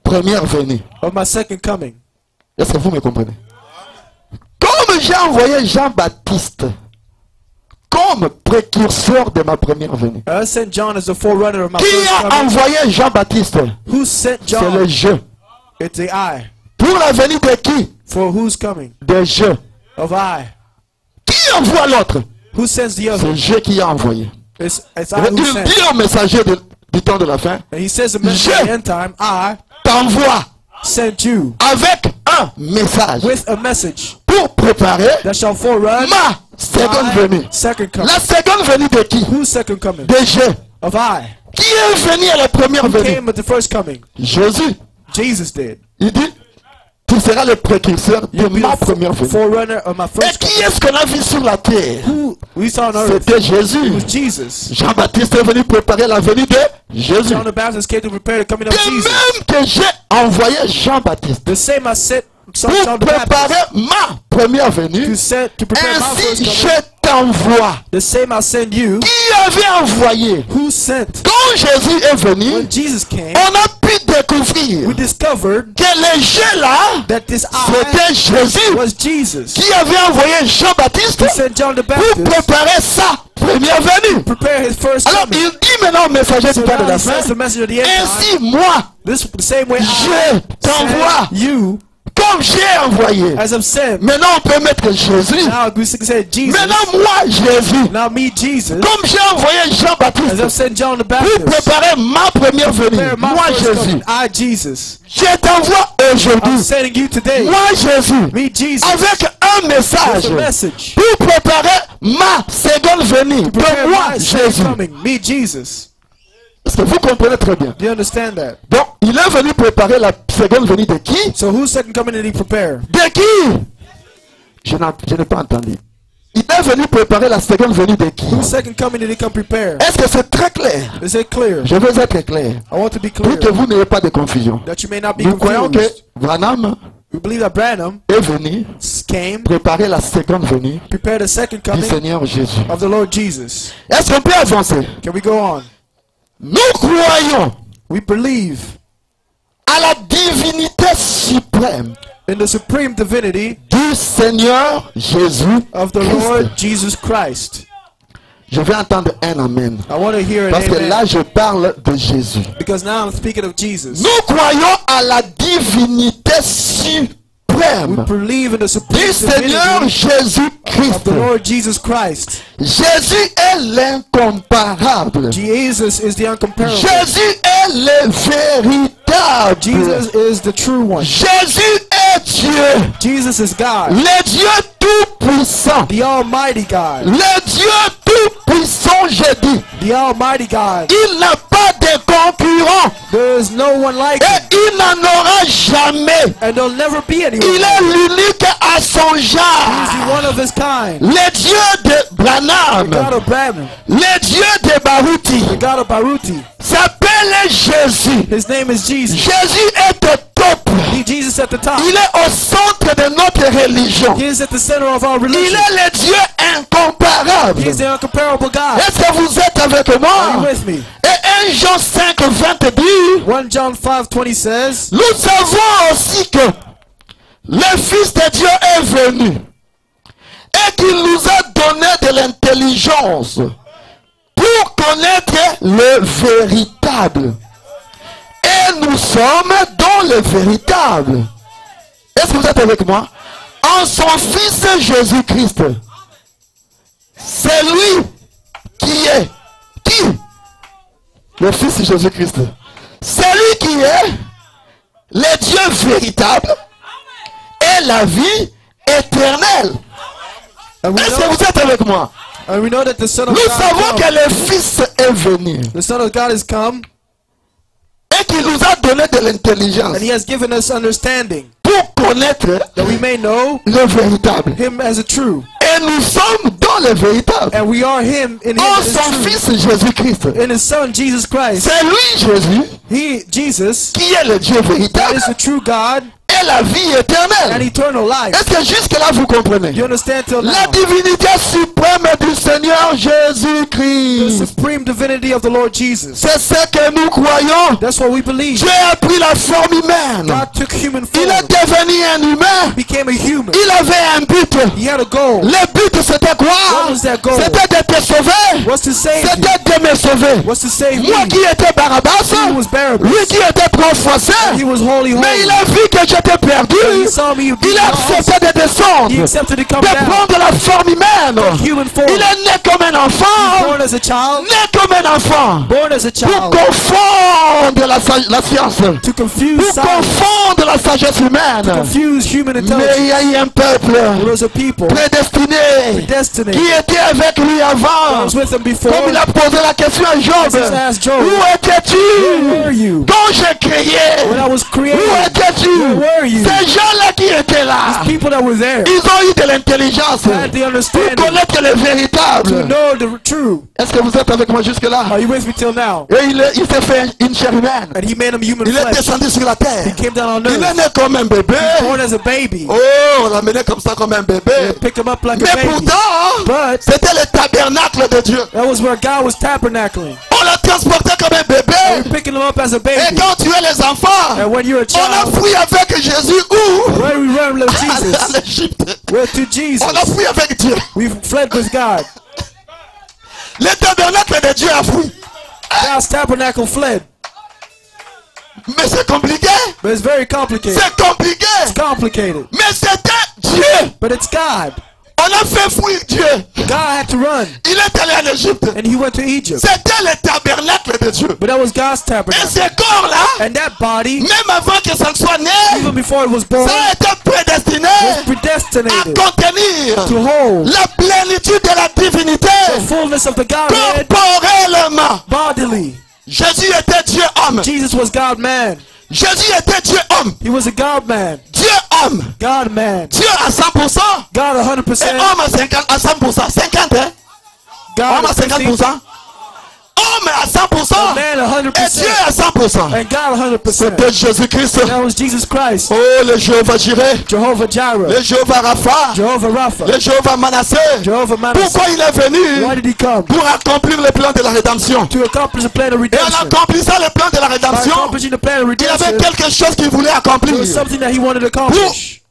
première venue. of my second coming. Est-ce que vous me comprenez? Comme j'ai envoyé Jean-Baptiste comme précurseur de ma première venue. I sent John as the forerunner of my Qui first a coming. envoyé Jean-Baptiste? Who sent C'est le John? jeu. It's the I. Pour la venue de qui? For who's coming? Des jeux. Of I. envoie l'autre? Who sends the other? C'est Dieu qui a envoyé. It's I Il who sent. dit au messager du temps de la fin, And he says the message at the end time, I t'envoie sent you avec un message with a message pour préparer that shall forerun ma seconde venue. my second coming. La seconde venue de qui? Whose second coming? De Dieu. Of I. Qui est venu à la première Who venue? came at the first coming? Jésus. Jesus did. Il dit, tu seras le précurseur de You'll be ma the première venue. forerunner of my Et first qui coming. est-ce qu'on a vu sur la terre? Who we saw on earth? C'était It Jésus. was Jesus. Jean-Baptiste est venu préparer la venue de Jésus. John the Baptist came to prepare the coming of De Jesus. même que j'ai envoyé Jean-Baptiste The same I sent pour John the Baptist préparer ma première venue, to prepare my first ainsi coming. je t'envoie. The same I send you. Qui avait envoyé? Who sent? Quand Jésus est venu, When Jesus came, on a pu découvrir we discovered que les gens là, that this c'était I Jésus was Jesus. qui avait envoyé Jean-Baptiste He sent John the pour Baptist préparer sa première venue. prepare his first Alors coming. il dit maintenant au messager So du temps de now la he fin, says the message of the end time. ainsi moi, This the same way je I t'envoie sent you comme j'ai envoyé. as I'm sent. Maintenant on peut mettre Jésus. Now we say Jesus. Maintenant moi Jésus, Now me Jesus comme j'ai envoyé as I'm Jean-Baptiste sent John the pour Baptist. préparer ma première venue. Prepare my Moi first Jésus, coming. I Jesus. je t'envoie I'm aujourd'hui. sending you today. Moi Jésus, Me Jesus. avec un With message a message. pour préparer ma seconde venue. Prepare De moi my second Jésus. coming. Me Jesus. Est-ce que vous comprenez très bien? Do you understand that? Donc, il est venu préparer la seconde venue de qui? So whose second coming did he prepare? De qui? Je n'ai pas entendu. Il est venu préparer la seconde venue de qui? Whose second coming did he come prepare? Est-ce que c'est très clair? Is it clear? Je veux être clair. I want to be Pour clear que vous n'ayez pas de confusion. that you may not be Nous croyons que confused. Branham We believe that Branham est venu came, préparer la seconde venue prepared the second du coming Seigneur Jésus. of the Lord Jesus. Est-ce qu'on peut avancer? Can we go on? Nous croyons We believe à la divinité suprême in the supreme divinity du Seigneur Jésus of the Christ. Lord Jesus Christ. Je vais entendre un amen. I want to hear an Parce que là, amen je parle de Jésus. because now I'm speaking of Jesus. Nous croyons à la divinité We suprême believe in the du supreme Seigneur divinity of Jésus-Christ. the Lord Jesus Christ. Jésus est l'incomparable. Jesus is the incomparable. Jésus est le véritable. Jesus is the true one. Jésus est Dieu. Jesus is God, Le Dieu tout-puissant. the Almighty God, Le Dieu tout-puissant, j'ai dit. the Almighty God. Il n'a pas de concurrent. There is no one like him, Et il n'en aura jamais. and there'll never be anyone. Il est l'unique à son He's the genre. one of his kind. Le Dieu de The God Branham, of Branham, le Dieu de Baruti, the God of Baruti. s'appelle Jésus. His name is Jesus. Jésus est au top. Jesus at the top. Il est au centre de notre religion. He is at the center of our Il religion. est le Dieu incomparable. He is the incomparable God. Est-ce que vous êtes avec Are you moi? with me? Et 1 Jean 5, 20 dit, 1 John 5:20 says, nous savons aussi que le Fils de Dieu est venu et qu'il nous a donné de l'intelligence pour connaître le véritable. Et nous sommes dans le véritable. Est-ce que vous êtes avec moi? En son Fils Jésus-Christ. C'est lui qui est. Qui? Le Fils Jésus-Christ. C'est lui qui est le Dieu véritable et la vie éternelle. and we Est-ce que know, vous êtes avec moi? that the Son of Nous God savons come. que le Fils est venu The Son of God has come, et qu'il nous a donné de l'intelligence and He has given us understanding pour connaître that we may know le véritable. Him as a true, Et nous sommes dans le véritable. and we are Him in Him En as son true. Fils Jésus-Christ. In His Son Jesus Christ. C'est lui, Jésus, He, Jesus, qui est le Dieu véritable is the true God et la vie and éternelle. eternal life. Est-ce que jusque-là vous comprenez? You understand till La now? divinité suprême du Seigneur The Jésus-Christ. supreme divinity of the Lord Jesus. C'est ce que nous croyons. That's what we believe. Dieu a pris la forme humaine. God took human Il form, est devenu un humain. became a human. Il avait un but. He had a goal. Le le but c'était quoi? What was that goal? C'était de te sauver. Was to save you. C'était de me sauver. Was to save Moi me. qui étais Barabbas, He was Barabbas. lui qui était professé, He was holy, mais il holy. a vu que j'étais perdu. He saw me, Il being a lost. accepté de descendre, He accepted to come de down. prendre la forme humaine. Human form. Il est né comme un enfant, Born as a child. né comme un enfant, Born as a pour child. confondre la science, To confuse pour science. confondre la sagesse humaine. Confuse human Mais intelligence. il y a eu un peuple There was a people. prédestiné Destiny. qui était avec lui I avant. was with them before. Comme il a posé la question à Job, Jesus asked Job, où where étais-tu were you quand j'ai créé? when I was Où created? étais-tu? Where were you? Ces gens-là qui étaient là, People that were there ils ont eu de l'intelligence had the pour understanding connaître le to véritable. know the true. Est-ce que vous êtes avec moi jusque-là? Are you with me till now? Et il s'est fait une chair humaine. And he made him human Il est flesh. descendu sur la terre. He came down on Il est earth. né comme un bébé. Born as a baby. Oh, on l'a mené comme ça, comme un bébé. Pick him up like a Mais baby. pourtant, But c'était le tabernacle de Dieu. that was where God was tabernacling. On l'a transporté comme un bébé. You're picking him up as a Et baby. quand tu es les enfants, And when you're a on a child, fui avec Jésus où? where we run with À Jesus? l'Égypte. We're to Jesus. On a fui avec Dieu. We've fled with God. Le tabernacle de Dieu a fui. God's tabernacle fled. Mais c'est compliqué. But it's very complicated. C'est compliqué. It's complicated. Mais c'était Dieu. But it's God. On a fait fuir Dieu. God had to run. Il est allé en Égypte. And he went to Egypt. C'était le tabernacle de Dieu. But that was God's Et tabernacle. ce corps-là, And that body, même avant que ça ne soit né, even before it was born, ça a été prédestiné was à predestinated contenir to hold la plénitude de la divinité the fullness of the Godhead corporellement. bodily. Jésus était Dieu homme. Jesus was God man. Jésus était Dieu homme. He was a God man. Dieu homme. God man. Dieu à 100%. God Et 100%. homme à 50, à 100%. 50, hein? God Homme à 50%. 50%. Homme à 100%. Man Et Dieu 100%. à 100%. And God 100%. C'était Jésus-Christ. That was Jesus Christ. Oh, le Jéhovah Jireh. Jehovah Jireh. Le Jéhovah Rapha. Jehovah Rapha. Le Jéhovah Manasseh. Jehovah Manasseh. Pourquoi il est venu? Why did he come? Pour accomplir le plan de la rédemption. To accomplish the plan of Et en redemption. accomplissant le plan de la By rédemption, accomplishing the plan of il avait redemption, quelque chose qu'il voulait accomplir. there was something that he wanted to accomplish.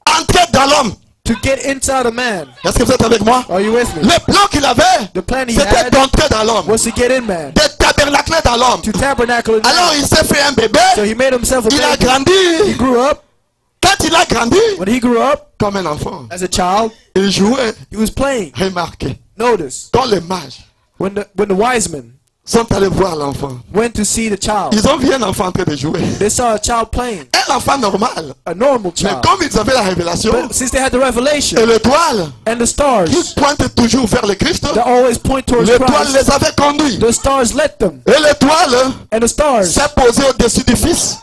Entrer dans l'homme. To get inside a man. Est-ce que vous êtes avec moi? Are you with me? Le plan qu'il avait, The plan he c'était had d'entrer dans l'homme. was to get in man. De tabernacler dans l'homme. To tabernacle in Alors man. il s'est fait un bébé. So he made himself a Il a baby. He grandi. grew up. Quand il a grandi, When he grew up comme un enfant, as a child, il jouait. he was playing. Remarquez. Notice Quand les mages when the wise men sont allés voir l'enfant, went to see the child, ils ont vu un enfant en train de jouer. they saw a child playing, Un enfant normal. a normal Mais child. comme ils avaient la révélation But since they had the et revelation l'étoile and the stars qui pointe toujours vers le Christ, that always point towards l'étoile Christ, les avait conduits. the stars led them, Et l'étoile and the stars s'est posée au-dessus du Fils.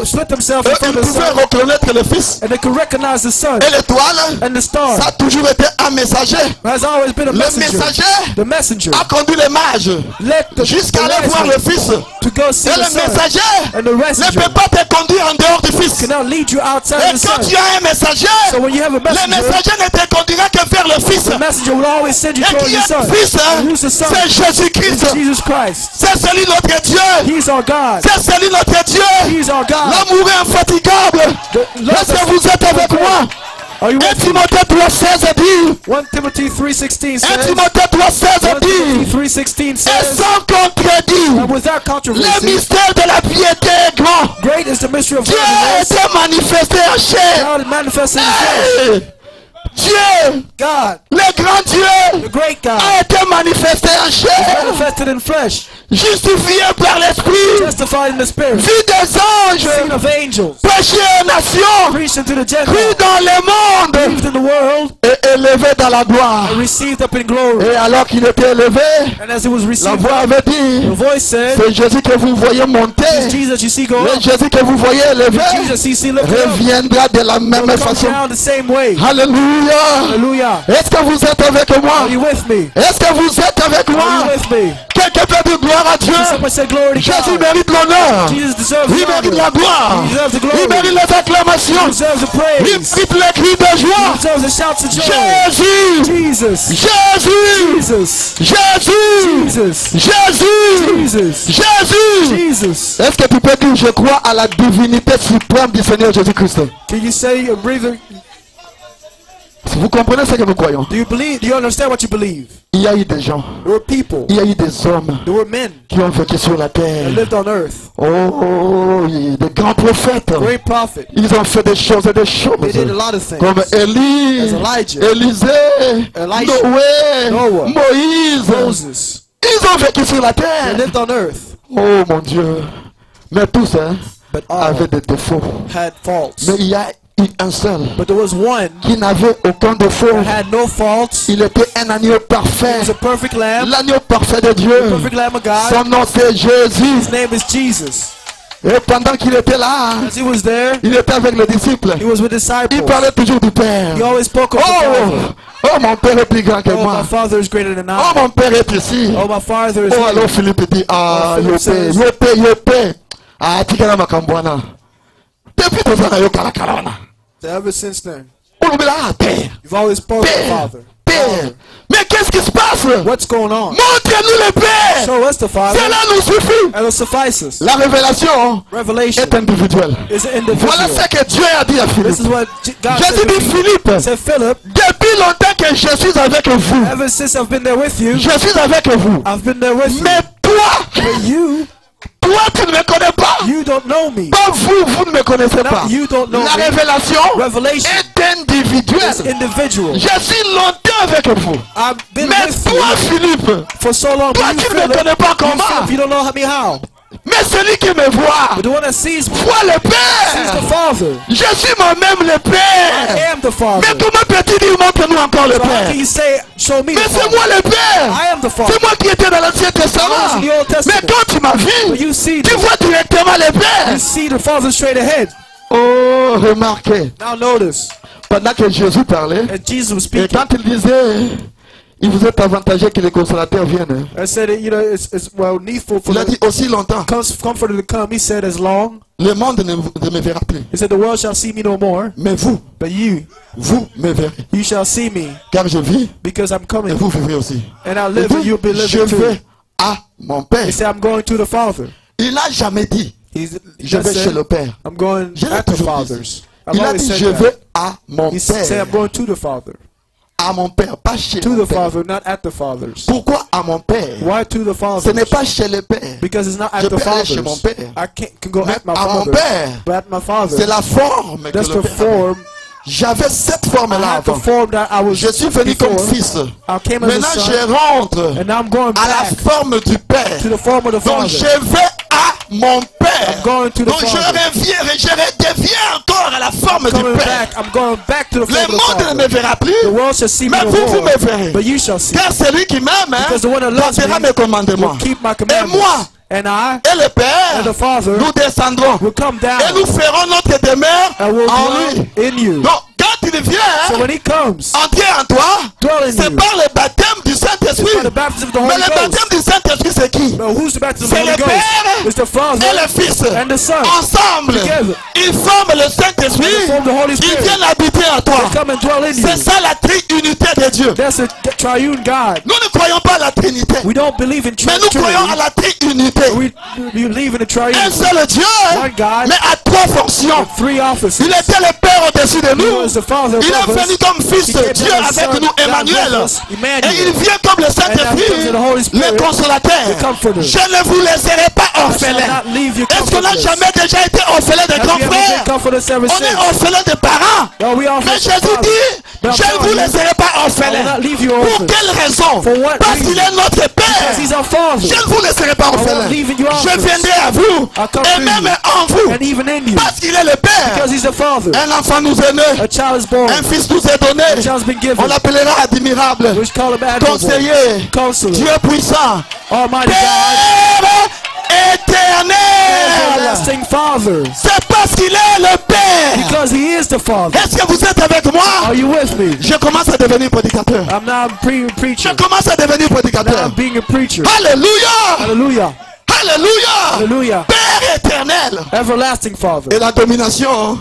split themselves Et in front ils of the pouvaient sun, reconnaître le Fils. and they could recognize the sun Et l'étoile, and the star. ça a toujours été un messager. Has always been a Le messenger. messager The messenger a conduit les mages led the jusqu'à aller wise voir men le Fils. to go see Et the le sun, messager and the ne messenger peut pas te conduire en dehors du Fils. cannot lead you outside Et of the quand sun. tu as un messager, So when you have a le messenger, messager ne te conduira que vers le Fils. the messenger will always send you Et towards qui the est sun. le Fils? And who's the son? C'est Jésus-Christ. It's Jesus Christ. C'est celui notre Dieu. He's our God. C'est celui notre Dieu. He's our God. L'amour est infatigable. The love Est-ce que vous êtes avec moi? Are you 1 with me? Timothée 3,16 dit. 1 Timothy 3:16 1 says. Timothée 3,16 1 Timothy dit. 3:16 Et says. sans contredit, And without le controversy, mystère de la piété est grand. great is the mystery of Dieu a godliness. été manifesté en chair. God manifested in flesh. Hey! Dieu, God, le grand the Dieu, great God, a été manifesté en chair, manifested in flesh, justifié par l'Esprit, justified in the Spirit, vu des seen anges, of angels, péché aux nations, preached unto the cru Gentiles, dans le monde believed in the world, et élevé dans la gloire. and received up in glory. Et alors qu'il était élevé, And as it was la received, voix avait the dit, voice said, c'est Jésus que vous voyez monter, "This Jesus you see go le up, Jésus que vous voyez élevé, Jesus you see lifted up, reviendra de la même will come façon. down the same way." Alléluia. Hallelujah. Est-ce que vous êtes avec moi? Are you with me? Est-ce que vous êtes avec Are moi? you with me? Quelqu'un peut dire gloire à Dieu. Someone said glory to Jésus God. mérite l'honneur. Jesus deserves Il the mérite honor. la gloire. He deserves the glory. Il mérite les acclamations. He deserves the Il praise. mérite les cris de He joie. deserves the shouts of joy. Jésus. Jesus. Jésus. Jesus. Jésus. Jesus. Jésus. Jesus. Jésus. Jesus. Est-ce que tu peux dire je crois à la divinité suprême du Seigneur Jésus-Christ? Can you say, breathe? Si vous comprenez ce que nous croyons, Do you believe? Do you understand what you believe? il y a eu des gens, There were people. il y a eu des hommes There were men qui ont vécu sur la that terre. lived on earth. Oh, des grands prophètes. Great prophets. Ils ont fait des choses et des choses. They did a lot of things. Comme Élie, As Elijah, Élisée, Elisha, Noé, Noah, Moïse. Moses. Ils ont vécu sur la They terre. lived on earth, Oh mon Dieu. Mais tous but all avaient des défauts. had faults. Mais il y a eu un seul But there was one qui n'avait aucun défaut. that had no faults. Il était un agneau parfait. He was a perfect lamb, L'agneau parfait de Dieu. the perfect lamb of God. Son nom c'est Jésus. His name is Jesus. Et pendant qu'il était là, As he was there, il était avec les disciples. he was with Il disciples. parlait toujours du Père. He always spoke of the Father. Oh, mon Père est plus grand que Oh, moi. my Father is greater than Oh, I. mon Père est ici. Oh, my Father is Oh, alors here. Philippe dit, ah, Oh, Philippe says- yope. Ah, tikana makambwana. Depuis tout ça, yo kalakalana. So ever since then, On là, Père, you've always spoken of the Père, Father. Père. Mais qu'est-ce qui se passe? What's going on? Montre-nous le Père. Show us the Father, Cela nous suffit. and it'll suffice us. La révélation Revelation est individuelle. is an Voilà individual. ce que Dieu a dit à This Philippe. is what God Jésus said to dit, Philippe, He said, Philip, depuis longtemps que je suis avec vous. ever since I've been there with you, Je suis avec vous. I've been there with you. Mais toi, But toi tu ne me connais pas. you don't know me. Pas vous, vous ne me connaissez pas. Now you don't know La me. révélation Revelation est is individuelle. individual. Je suis longtemps avec vous. I've been Mais with toi, you Philippe, for so long. toi But you, tu ne me Philip, connais pas comment. you don't know me how. Mais celui qui me voit, But the one that sees me voit le is the Père. Father. Je suis moi-même le I Père. am the Father. Mais comment peux-tu dire, montre-nous encore le So how Père? can you say, show me Mais the c'est Father? moi le Père. I am the Father. C'est moi qui étais dans l'Ancien I was Testament. in the Old Mais Testament. quand tu m'as But vu, you see, tu vois directement le you Père. see the Father straight ahead. Oh, remarquez, Now notice, pendant que Jésus parlait, as Jesus was et speaking, quand il disait, il vous est avantagé que les consolateurs viennent. I said, it's well needful for Il a dit the aussi longtemps, comforter to come. He said, as long. le monde ne me verra plus. He said, the world shall see me no more, Mais vous, but vous me verrez. you shall see me, Car je vis because I'm et coming. vous vivrez aussi. And I Et live vous, and you'll be je living too. vais à mon Père. He said, I'm going to the Father. Il n'a jamais dit, He je vais chez le Père. I'm going Je l'ai at the toujours Father's. dit. I've Il a always dit, said je that. vais à mon He said, Père. I'm going to the Father. À mon Père, pas chez To mon the Père. Father, not at the Father's. Pourquoi à mon Père? Why to the Ce n'est Father's? pas chez le Père. Because it's not Je at the peux aller chez mon Father's. Père. I can go Mais at my à mon Father's. Père, But at my c'est Father's. la forme que That's le the Père avait. form. J'avais cette I forme-là had the avant. form that I was Je suis venu before. comme fils. I came as Maintenant, a son. je rentre And now I'm going à la back forme du Père. to the form of the Donc, Father. je vais à mon Père. I'm going to the Donc, je Father. reviens et je redeviens encore à la forme du Coming Père. back, I'm going back to the Le form of the monde ne Father. me verra plus. The world shall see me Mais no vous, vous more, me verrez. but you shall see. Car celui qui m'aime, Because the one that loves gardera me mes commandements. will keep my Et commandments. moi, And I et le Père, and the Father nous descendrons. will come down Et nous ferons notre demeure and will en lui. dwell in you. Donc, quand il vient, So when he comes, entrer en toi, dwell in c'est you. par le baptême du It's by Saint-Esprit. the baptism of the Mais Holy le Ghost. baptême du Saint-Esprit, c'est qui? But who's the baptism of the C'est Holy le Ghost? Père It's the Father et le Fils. and the Son. Ensemble, Together. ils forment le Saint-Esprit. They form the Holy Ils Spirit. viennent habiter en toi. They come and dwell in you. C'est ça la triunité de Dieu. That's a triune God. Nous ne croyons pas à la Trinité, We don't believe in mais nous croyons à Trinity. la triunité. We believe in a Un triune. seul Dieu, One God. mais à trois fonctions. Three offices. Il était le Père au-dessus de He nous. was the Father Il est above venu us. comme Fils He de came Dieu as avec Son, nous, God Emmanuel. with us, Emmanuel. Et il vient comme le And now comes Saint-Esprit, the Holy Spirit, le consolateur. the Comforter. Je ne vous laisserai pas I shall orphelins. not leave you Est-ce qu'on n'a comfortless. jamais déjà été orphelin de Have grands you ever been frères? comfortless ever On est since? orphelin de parents. No, we are Mais from Jésus the Father. dit, But I'm je ne vous telling you, laisserai pas I will orphelins. not leave you Pour orphan. quelle raison? For what Parce qu'il reason? est notre Père. Because he's our Father. Je ne vous laisserai pas orphelins. won't leave you Je orphans. viendrai à vous I'll come et to même you. en vous. And even in you. Parce qu'il est le Père. Because he's the Father. Un enfant nous est né. A child is born. Un fils nous est donné. A child's been given. On l'appellera admirable. Which call him admirable. Conseiller. Counselor. Dieu puissant. Almighty God. Père éternel. Everlasting Father. C'est parce qu'il est le Père. Because he is the Father. Est-ce que vous êtes avec moi? Are you with me? Je commence à devenir prédicateur. I'm now preacher. Je commence à devenir Now prédicateur. I'm being a preacher. Alléluia. Hallelujah. Alléluia. Hallelujah. Père éternel. Everlasting Father. Et la domination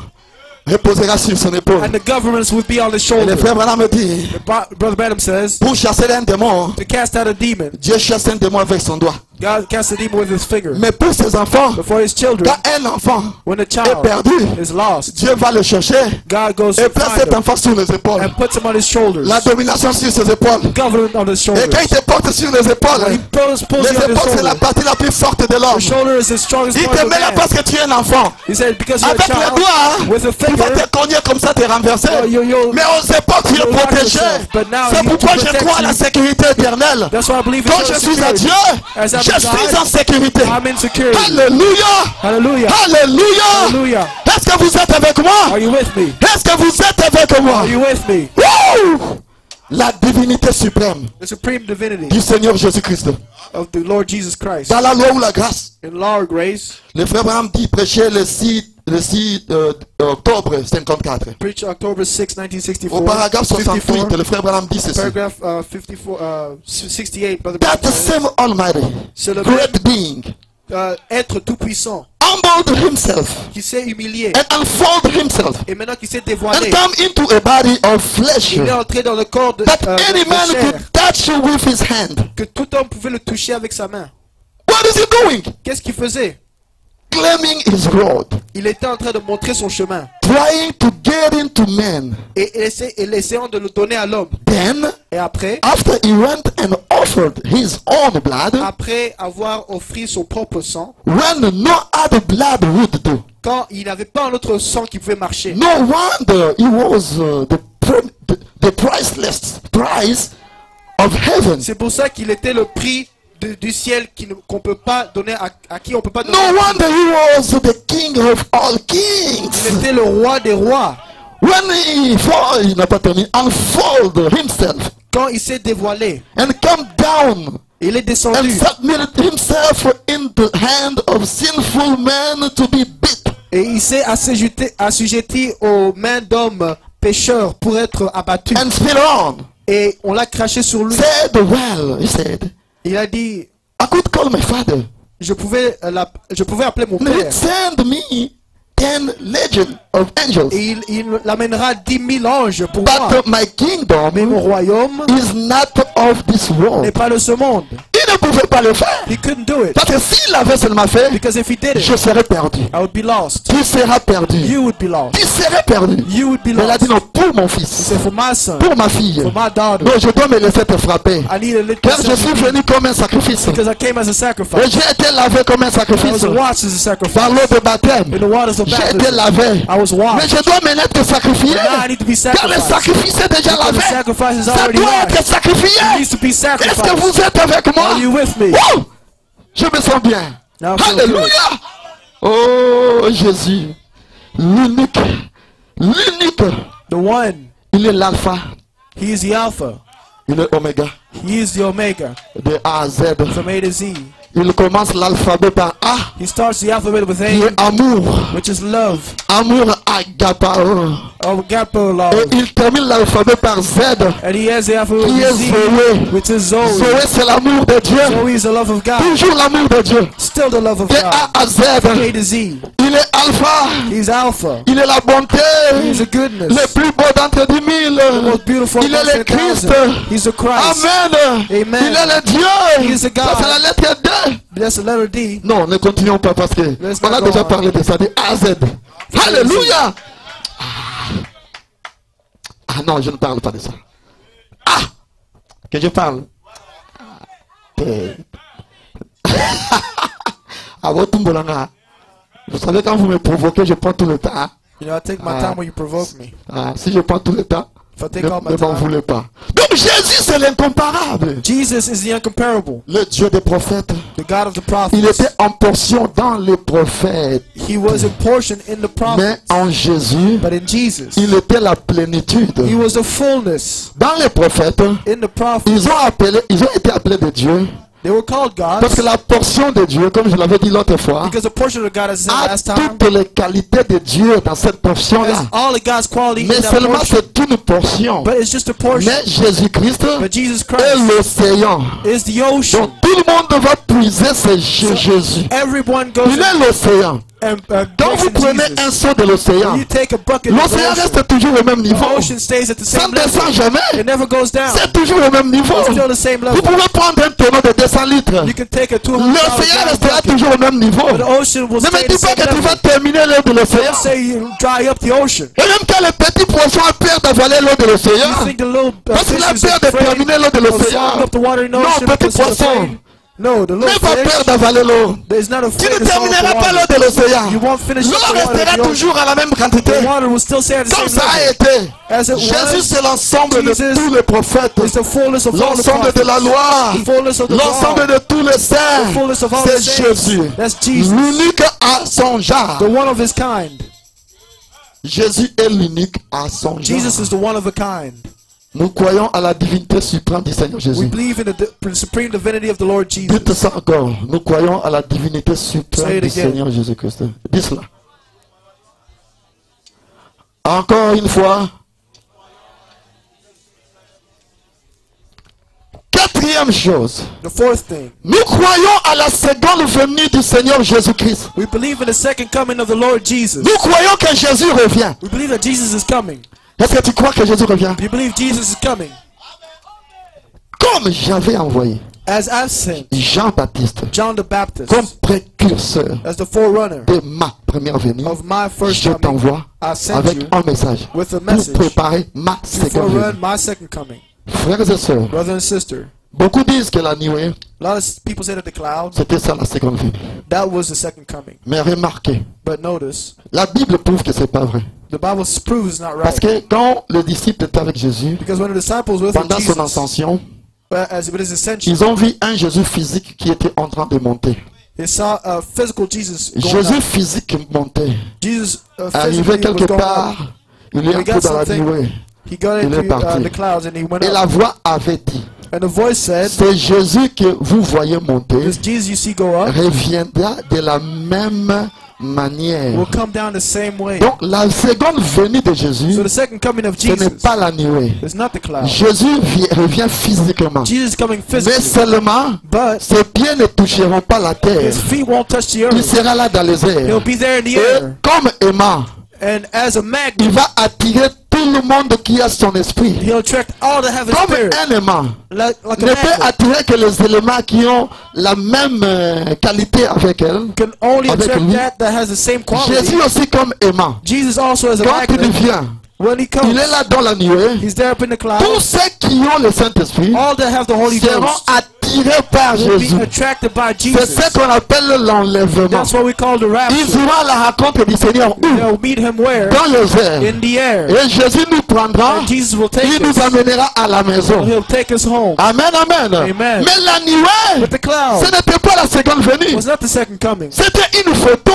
reposera sur son épaule. And the governments would be on his Et shoulder. le frère Branham me dit, Brother Branham says, pour chasser un démon, to cast out a demon, Dieu chasse un démon avec son doigt. God cast a demon with his finger. Mais pour ses enfants, But for his children, quand un enfant when a est child perdu, is lost, Dieu va le chercher God goes et to place find cet him enfant sur les épaules. and puts him on his shoulders. La domination sur ses épaules. Government on his Et shoulders. quand il te porte sur les épaules, When he pulls les you on his épaules c'est la shoulders, partie la plus forte de l'homme. the shoulder is the strongest Il part te of met là man. parce que tu es un enfant. He said, because you're a Avec les child, doigts, with a il va finger, te cogner comme ça, te renverser. you'll Mais aux épaules, tu es you'll rock protégé. yourself. But now C'est he pourquoi je protects crois à la you. sécurité éternelle. That's why I believe in Quand je suis à security. Dieu, As I'm je God, suis en sécurité. I'm in security. Alléluia. Hallelujah. Alléluia. Hallelujah. Est-ce que vous êtes avec moi? Are you with me? Est-ce que vous êtes avec moi? Are you with me? Wouh! La divinité suprême The supreme divinity du Seigneur Jésus-Christ. of the Lord Jesus Christ. Dans la loi ou la grâce, In law or grace, le frère Abraham dit prêcher le 6 octobre 54. preached October 6, 1964. Au paragraphe 68, 54, le frère Abraham dit ceci. paragraph 68, Brother That the Branham said, same Almighty, c'est le great being, être tout-puissant humbled himself qui s'est humilié and unfolded himself et maintenant qui s'est and dévoilé. come into a body of flesh Il est entré dans le corps de, that de any man chair, could touch with his hand. que tout homme pouvait le toucher avec sa main. What is he doing? Qu'est-ce qu'il faisait? Claiming his road, Il était en train de montrer son chemin trying to get into man. et essayant de le donner à l'homme. Then, Et après after he went and offered his own blood, après avoir offert son propre sang, when no other blood would do, quand il n'avait pas un autre sang qui pouvait marcher, no wonder he was the priceless price of heaven. c'est pour ça qu'il était le prix du ciel qu'on peut pas donner à qui on peut pas donner. No wonder he was the king of all Il kings. était le roi des rois. When il n'a pas terminé, unfold himself Quand il s'est dévoilé, and come down il est and descendu submitted himself in the hand of sinful men to be beat. et il s'est assujetti aux mains d'hommes pécheurs pour être abattu. And spit on. Et on l'a craché sur lui. Said, well, he said, Il a dit, I could call my father. je pouvais appeler mon And he'd père. send me 10 legion of angels. Et il l'amènera 10 000 anges pour moi. But my Mais mon kingdom royaume is not of this n'est world. pas de ce monde. Il ne pouvait pas le faire. He couldn't do it. Parce que s'il l'avait seulement fait, Because if he did je it, serais perdu. I would be lost. Tu seras perdu. You would be lost. Tu serais perdu. You would be Mais il a lost. dit non, pour mon fils, C'est for my son, pour ma fille. for my daughter. Non, je dois me laisser te frapper. I need a little Car je suis venu comme un sacrifice. because I came as a Et sacrifice. j'ai été lavé comme un I sacrifice. was washed as a sacrifice. Dans l'eau de baptême. In the waters of J'ai été baptism, lavé. I was Mais washed. je dois maintenant te sacrifier. But now I need to be Car le sacrificed. sacrifice est déjà Because the lavé. sacrifice is Ça already doit washed. être sacrifié. It needs to be Est-ce que sacrificed. vous êtes avec moi? Are you with me? Woo! Je me sens bien. Now I feel Alléluia. good. Oh Jésus. L'unique. L'unique. The one, Il est l'alpha. he is the Alpha. Il est oméga. He is the Omega, De A à Z. from A to Z. Il commence l'alphabet par A. He starts the alphabet with Qui A, est amour. which is love. Amour agapao. Agape love. Et il termine l'alphabet par Z. And he has the alphabet Qui est with Z, Zoé. which is Zoe. Zoé, c'est l'amour de Dieu. Zoe is the love of God. Toujours l'amour de Dieu. Still the love of De God. A à Z. A to Z. Il est alpha. He's Alpha. Il est la bonté. He's the goodness. Le plus beau d'entre 10 000. The most beautiful Il est amongst le 10,000. Christ. He's the Christ. Amen. Amen. Il est le Dieu. He is the God. Ça, c'est la lettre D. That's the letter D. Non, ne continuons pas parce que Let's on a not déjà go on. parlé de ça. De A à Z. Alléluia. Ah non, je ne parle pas de ça. Ah, que je parle. Ah, votre Mbolanga. Vous savez, quand vous me provoquez, je prends tout le temps. You know, I take my Ah. time when you provoke me. Ah, si je prends tout le temps, If I take all my ne m'en time. voulez pas. Donc Jésus, c'est l'incomparable. Jesus is the incomparable, Le Dieu des prophètes. the God of the prophets. Il était en portion dans les prophètes. He was a portion in the Mais prophets, en Jésus, but in Jesus, il était la plénitude. he was the fullness. Dans les prophètes, In the prophets, ils ont été appelés de Dieu. they were called Parce gods que la portion de Dieu, comme je l'avais dit l'autre fois, because the portion of God, as I said a last time, toutes les qualités de Dieu dans cette portion-là. has all of God's quality in Mais that seulement portion. c'est une portion. But it's just a portion. Mais Jésus-Christ But Jesus est Christ l'océan. is the ocean. Donc tout le monde va puiser c'est Jésus. Everyone goes. Il est l'océan. and Quand grace vous in prenez Jesus. un seau de l'océan, When you take a bucket of the l'océan ocean, reste toujours au même the niveau. ocean stays at the Ça same ne descend level. jamais. It never goes down. C'est toujours au même niveau. It's still the same Vous level. pouvez prendre un tonneau de 200 litres. You can take a 200 L'océan restera bucket, toujours au même niveau. but the ocean will Ne stay me at the dis pas same que tu vas level. terminer l'eau de l'océan. Don't say you dry up the ocean. Et même quand les petits poissons ont peur d'avaler l'eau de You l'océan, think the little parce qu'il a fish is peur de afraid terminer l'eau de of l'océan. swallowing up the water in the Non, ocean petit because he's poisson, afraid? No, the little n'aie pas peur fish d'avaler l'eau. is not Tu afraid ne to swallow termineras the pas l'eau water. de l'océan. You won't finish L'eau up the water restera of the ocean. toujours à la même quantité. The water will still stay at the Comme same ça a level. été. As it Jésus, was, c'est l'ensemble de Jesus tous les prophètes. is the fullness of all the L'ensemble de la prophets. loi. The fullness of the L'ensemble law. de tous les saints. The fullness of all the C'est saints. Jésus. That's Jesus. L'unique à son genre. The one of his kind. Jésus est l'unique à son genre. Jesus is the one of a kind. Nous croyons à la divinité suprême du Seigneur We Jésus. believe in the supreme divinity of the Lord Jesus. Dites ça encore. Nous croyons à la divinité Say suprême it du again. Seigneur Jésus-Christ. Dis cela. Encore une fois. Quatrième chose. The fourth thing, Nous croyons à la seconde venue du Seigneur Jésus-Christ. we believe in the second coming of the Lord Jesus. Nous croyons que Jésus revient. We believe that Jesus is coming. Est-ce que tu crois que Jésus revient? You believe Jesus is coming. Comme j'avais envoyé As I've sent Jean-Baptiste John the Baptist comme précurseur as the forerunner de ma première venue, of my first je coming, t'envoie I sent avec you un message with a pour message préparer ma to seconde forerun venue. my second coming. Frères et sœurs, Brother and sister, beaucoup disent que la nuée, a lot of people say that the clouds, c'était ça la seconde venue. that was the second coming. Mais remarquez, But notice, la Bible prouve que c'est pas vrai. the Bible proves it's not Parce right. que quand le disciple était avec Jésus, Because when the disciples were with pendant son Jesus, ascension, as it is ascension, ils ont vu un Jésus physique qui était en train de monter. they saw a physical Jesus going Jésus up. physique montait. Jesus Arrivé physically quelque was going part, up. il est He entré got dans la something. nuée. He got Il est into parti. the clouds and he went Et la up. voix avait dit, And the voice said, c'est Jésus que vous voyez monter, this Jesus you see go up reviendra de la même manière. will come down the same way. Donc la seconde venue de Jésus, So the second coming of ce n'est Jesus pas la nuée. is not the cloud. Jésus revient physiquement. Jesus is coming Mais physically, seulement, but ses pieds ne toucheront pas la terre. his feet won't touch the Il earth. sera là dans les He'll airs. be there in the Et air. comme aimant, And as a il magnet, va attirer tout le monde qui a son esprit. he'll attract all that have his Comme spirit. un aimant Like a ne peut magnet attirer que les éléments qui ont la même qualité avec elle. can only avec attract lui. that has the same quality. Jésus aussi comme aimant. Jesus also has a Quand il magnet. vient, When he il comes, est là dans la nuée. he's there up in the Tous clouds. ceux qui ont le Saint-Esprit All that have the Holy seront Ghost attirés par will Jésus. be attracted by C'est Jesus. ce qu'on appelle l'enlèvement. That's what we call the Ils rapture. iront à la rencontre du Seigneur où? They'll meet him where? Dans les airs. In the air. Et Jésus nous prendra, And Jesus will take il nous us. amènera à la maison. He'll take us home. Amen, amen. Amen. Mais la nuée, But the cloud ce n'était pas la seconde venue. was not the second coming. C'était une photo.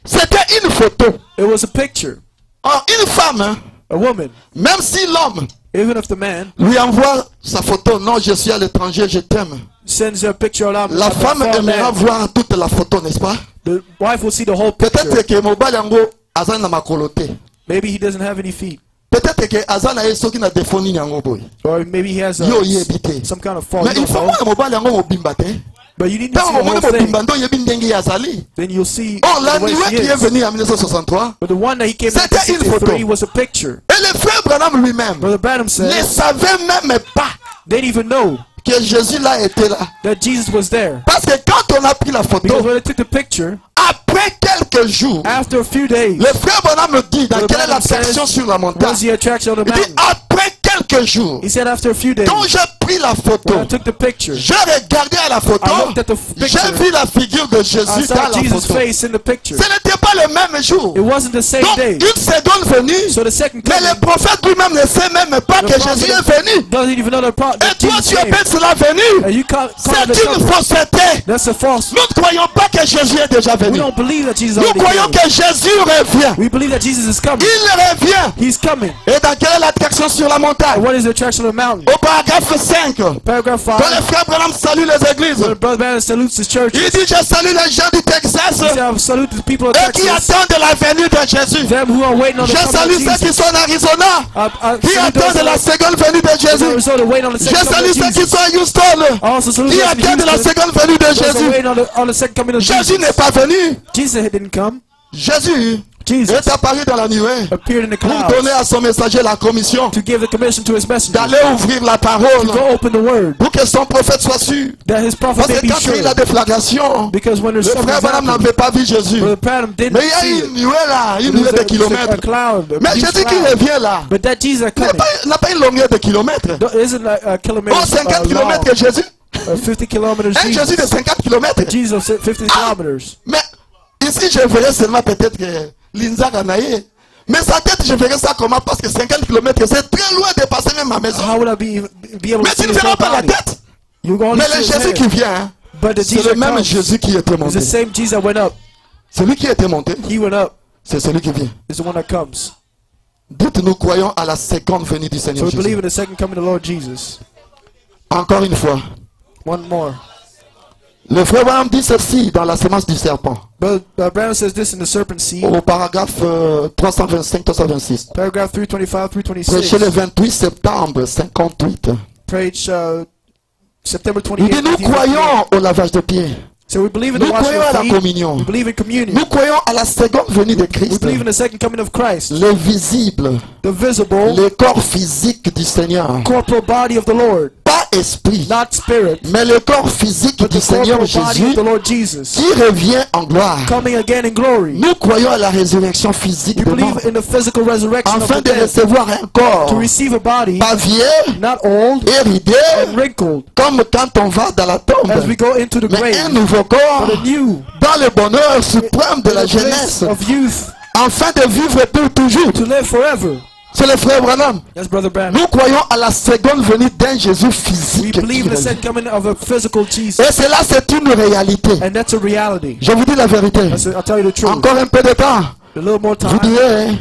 C'était une photo. It was a picture. Oh, une femme, hein, A woman. même si l'homme Even if the man lui envoie sa photo, non, je suis à l'étranger, je t'aime. sends you a picture of La femme aimera voir toute la photo, n'est-ce pas? the wife will see the whole picture. Peut-être que mobile yango aza na makolo te. Maybe he doesn't have any feet. Peut-être que aza na ye soki na défaut nini yango boy. Or maybe he has Yo yebi te. some kind of fault. Mais You il faut don't know. mona mobile yango mobimba te. But you need to see Ntango the momoni whole thing. mobimba ndo yebi ndenge ye azali. Then you'll see Oh, la the way nuée she qui est is. venue en 1963. But the one that he came in C'était une photo. 1963 was a picture. Et le frère Branham lui-même Brother Branham ne said savait même pas they didn't even know que Jésus là était là. that Jesus was there. Parce que quand on a pris la Because photo, when they took the picture, après quelques jours, after a few days, le frère Branham me dit dans Le quelle est Branham l'attraction says, sur la montagne. was the attraction on the Il dit mountain? après quelques jours, He said after a few days, quand j'ai pris la photo, when I took the picture, j'ai regardé à la photo, I looked at the j'ai picture, vu la figure de I Jésus dans saw la Jesus' photo. face in the picture. Ce n'était pas le même jour. It wasn't the same Donc day. une seconde venue, So the second mais coming, le prophète lui-même ne sait même pas the que Jésus est venu. doesn't even know that Et toi Jesus tu came. appelles cela venu. And you call it C'est the une coming. fausseté. That's a false. Nous ne croyons pas que Jésus est déjà We venu. don't believe believe that Jesus Nous already croyons came. que Jésus revient. We believe that Jesus is coming. Il revient. He's coming. Et dans quelle est l'attraction sur la montagne? And what is the attraction of the mountain? Au paragraphe 5, Paragraph quand 5. le frère Branham salue les églises, When Brother Branham salutes his church, il dit je salue les gens du Texas, he said, I salute the people of eux qui Texas, attendent la venue de Jésus. them who are waiting on the Je coming salue of ceux qui Jesus. sont en Arizona, I qui salute those attendent la who seconde venue de are in Jésus. Arizona waiting on the Je second coming salue of ceux qui Jesus. sont à Houston, I also salute qui those in attendent la Houston, seconde venue de those who are Jésus. waiting on the second coming of Jésus Jesus. n'est pas venu. Jesus didn't come. Jésus Jesus est apparu dans la nuée appeared in the pour clouds donner à son messager la commission to give the commission to his messenger d'aller ouvrir la parole go open the word pour que son prophète soit sûr. that his prophet Parce may que be quand il y a eu sure. la déflagration, Because when le there's frère something Branham happening, n'avait pas vu Jésus. Brother Branham didn't Mais il y see a it. une nuée là, une There nuée was de a kilomètres. cloud, a Mais huge Jésus qui cloud. revient là, But that Jesus n'a coming n'a pas une longueur de kilomètres. isn't like a kilometer Oh, 50 long, kilomètres que Jésus. 50 kilometers Un Jésus de Jesus. 50 kilomètres. Jesus of 50 kilometers. Mais ici, je verrais seulement peut-être que Linza Ganaye. Mais sa tête, je verrais ça comment? Parce que 50 km, c'est très loin de passer même ma maison. How would I be able Mais to tu see ne his verras whole pas la body? tête. You go only Mais see le his Jésus head. qui vient, hein, But the c'est Jesus le même comes. Jésus qui était It's monté. the same Jesus that went up. Celui qui était monté, He went up. c'est celui qui vient. Is the one that comes. Dites, nous croyons à la seconde venue du So Seigneur we believe Jésus. in the second coming of the Lord Jesus. Encore une fois, One more. le frère Branham dit ceci dans la sémence du serpent, But Branham says this in the serpent seed. au paragraphe 325-326. Paragraph 325, Prêché le 326. 28 septembre 58. Preach September Il 28. dit, nous croyons au lavage de pieds. So we believe in Nous the washing croyons à of la feet. communion. We believe in communion. Nous croyons à la seconde venue de We Christ. believe in the second coming of Christ. Le visible, The visible, le corps physique du Seigneur. corporal body of the Lord. Pas esprit, Not spirit, mais le corps physique but du the Seigneur corporal body Jésus of the Lord Jesus. qui revient en gloire. Coming again in glory. Nous croyons à la résurrection physique We de mort, believe in the physical resurrection of afin the de dead. recevoir un corps To receive a body pas vieux, not old héridé, and wrinkled comme quand on va dans la tombe, as we go into the mais grave. un nouveau corps But a new dans le bonheur suprême de la in the bliss jeunesse, of youth afin de vivre pour toujours. to live forever. C'est le frère Branham. That's Brother Branham. Nous croyons à la seconde venue d'un Jésus We physique. qui believe in the revient. second coming of a physical Jesus. Et cela, c'est une réalité. And that's a reality. Je vous dis la vérité. I'll tell you the truth. Encore un peu de temps. A little more Vous time. direz, hein,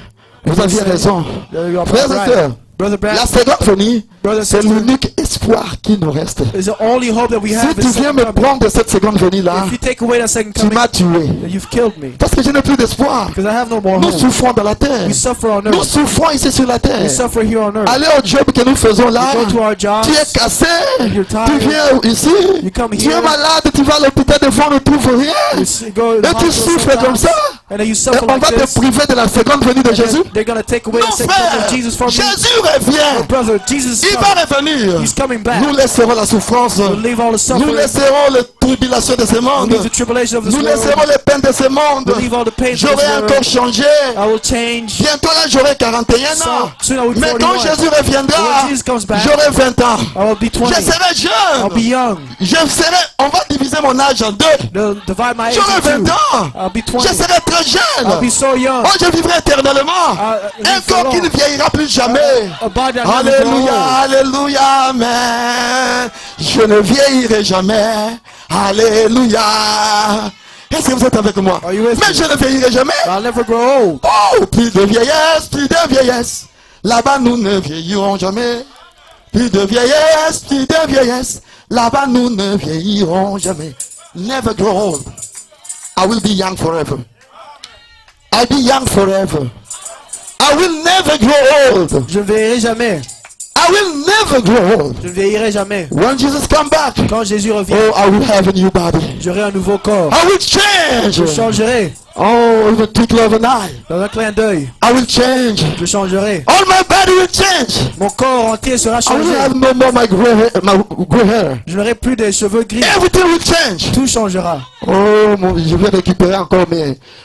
vous aviez raison. You are Frères et right. sœurs, Brother la Branham seconde venue, Brother and c'est sister, l'unique espoir qui nous reste. is the only hope that we Si have. tu Is viens second me coming. prendre de cette seconde venue-là, If you take away that second tu coming, m'as tué. then you've killed me. Parce que je n'ai plus d'espoir. Because I have no more Nous hope. souffrons dans la terre. We suffer on Nous earth. souffrons ici sur la terre. We suffer here on earth. Allez au job que nous faisons là. You go to our jobs. Tu es cassé. You're Tu tired. viens ici. You come Tu es here. malade. Tu vas à l'hôpital de fois, on ne trouve You rien. go to the Et tu hospital souffres comme sometimes, ça. and then you Et suffer on va like te this. priver de la seconde venue de And then Jésus. they're going to take away Non, the second coming frère. of Jesus from me. Jésus revient. Brother, Jesus is Il coming. va revenir. He's coming back. Nous laisserons la souffrance. We'll leave all the Nous suffering. laisserons les tribulations de ce We'll monde. leave the tribulation of this Nous world. laisserons les peines de ce monde. We'll leave all the pain of this J'aurai world. encore changé. I will change. Bientôt là, j'aurai 41 ans. Soon I will be Mais quand 41. Jésus reviendra, When Jesus comes back, j'aurai 20 ans. I will be 20. Je serai I'll be jeune. young. On va diviser mon âge en deux. They'll divide my age J'aurai in 20 two. ans. I'll be Je 20. serai très jeune. I'll be so young. Oh, je vivrai éternellement. live Un for corps qui long. ne vieillira plus jamais. A body that never Alléluia, grows. alléluia, amen. Je ne vieillirai jamais. Alléluia. Est-ce que vous êtes avec moi? Are you with Mais me? je ne vieillirai jamais. I'll never grow old. Oh, plus de vieillesse, plus de vieillesse. Là-bas, nous ne vieillirons jamais. Plus de vieillesse, plus de vieillesse. Là-bas, nous ne vieillirons jamais. Never grow old. I will be young forever. I'll be young forever. I will never grow old. Je ne vieillirai jamais. I will never grow old. Je ne vieillirai jamais. When Jesus come back, Quand Jésus revient, oh, I will have a new body. j'aurai un nouveau corps. I will change. Je changerai. Oh, in the twinkle of an eye. Dans un clin d'œil, I will change. je changerai. All my body will change. Mon corps entier sera I will changé. have no more my gray hair. Je n'aurai plus de cheveux gris. Everything will change. Tout changera. Oh, je vais récupérer encore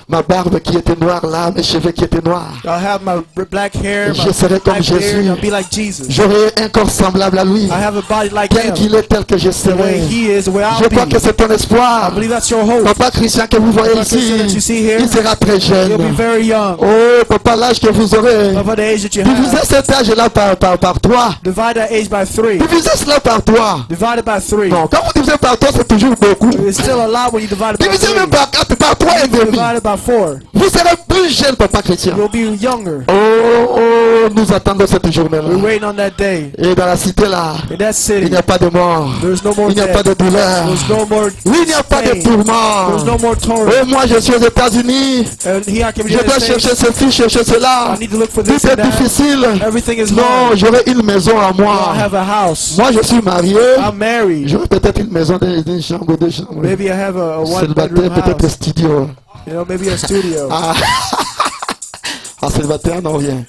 ma barbe qui était noire là, mes cheveux qui étaient noirs. I'll have my black hair, Je my serai comme black beard. Jésus. I'll be like Jesus. J'aurai un corps semblable à lui. I have a body like Tel him. qu'il est, tel que je The way serai. he is, the way Je I'll crois be. que c'est ton I espoir. believe that's your hope. Papa Christian que vous voyez Papa Christian that you ici, see here, il sera très You'll be jeune. very young. Oh, papa, l'âge que vous aurez, About the age that you il vous est have, cet âge-là par 3. Divide that age by 3. Divisez cela par 3. Divide it by 3. Non, quand vous divisez par 3, c'est toujours beaucoup. It's still a lot when you divide it by Divisez 3. même par 4, par 3 et demi. Divide it by 4. Vous serez plus jeune, papa chrétien. You'll be younger. Oh, nous attendons cette We're journée-là. waiting on that day. Et dans la cité là, In that il city, n'y a pas de mort. there's no more Il n'y a pas death. de douleur. There's no more Oui, il n'y a pas de pain. tourment. There's no more torment. Oh, moi je suis aux États-Unis. And here I can be Je in dois the States. chercher ceci, chercher cela. I need to look for Tout this est and that. difficile. Everything is Non, hard. j'aurai une maison à I moi. have a house. Moi je suis marié. I'm married. J'aurai peut-être une maison d'une chambre, deux chambres. Maybe I have a Célibataire, one-bedroom peut-être house. studio. You know, maybe a studio. Ah, ah célibataire, non, rien.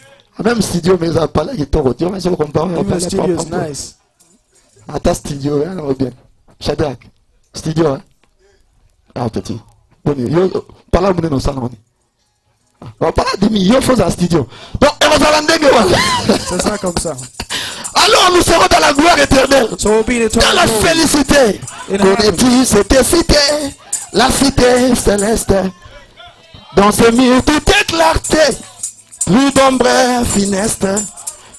Même studio, mais ça pas là, il est trop dur, mais je comprends. Even the studio is nice. Ah, ta studio, hein, non, bien. Shadrach, studio, hein. Ah, petit. Bon, yo, par là, on est dans le salon. On parle de millions de choses à studio. Donc, Ça sera comme ça. alors nous serons dans la gloire éternelle, So we'll be in dans la eternal glory. félicité. In Connais-tu cette cité, la cité céleste, dans ce mur tout est clarté, plus d'ombre funeste,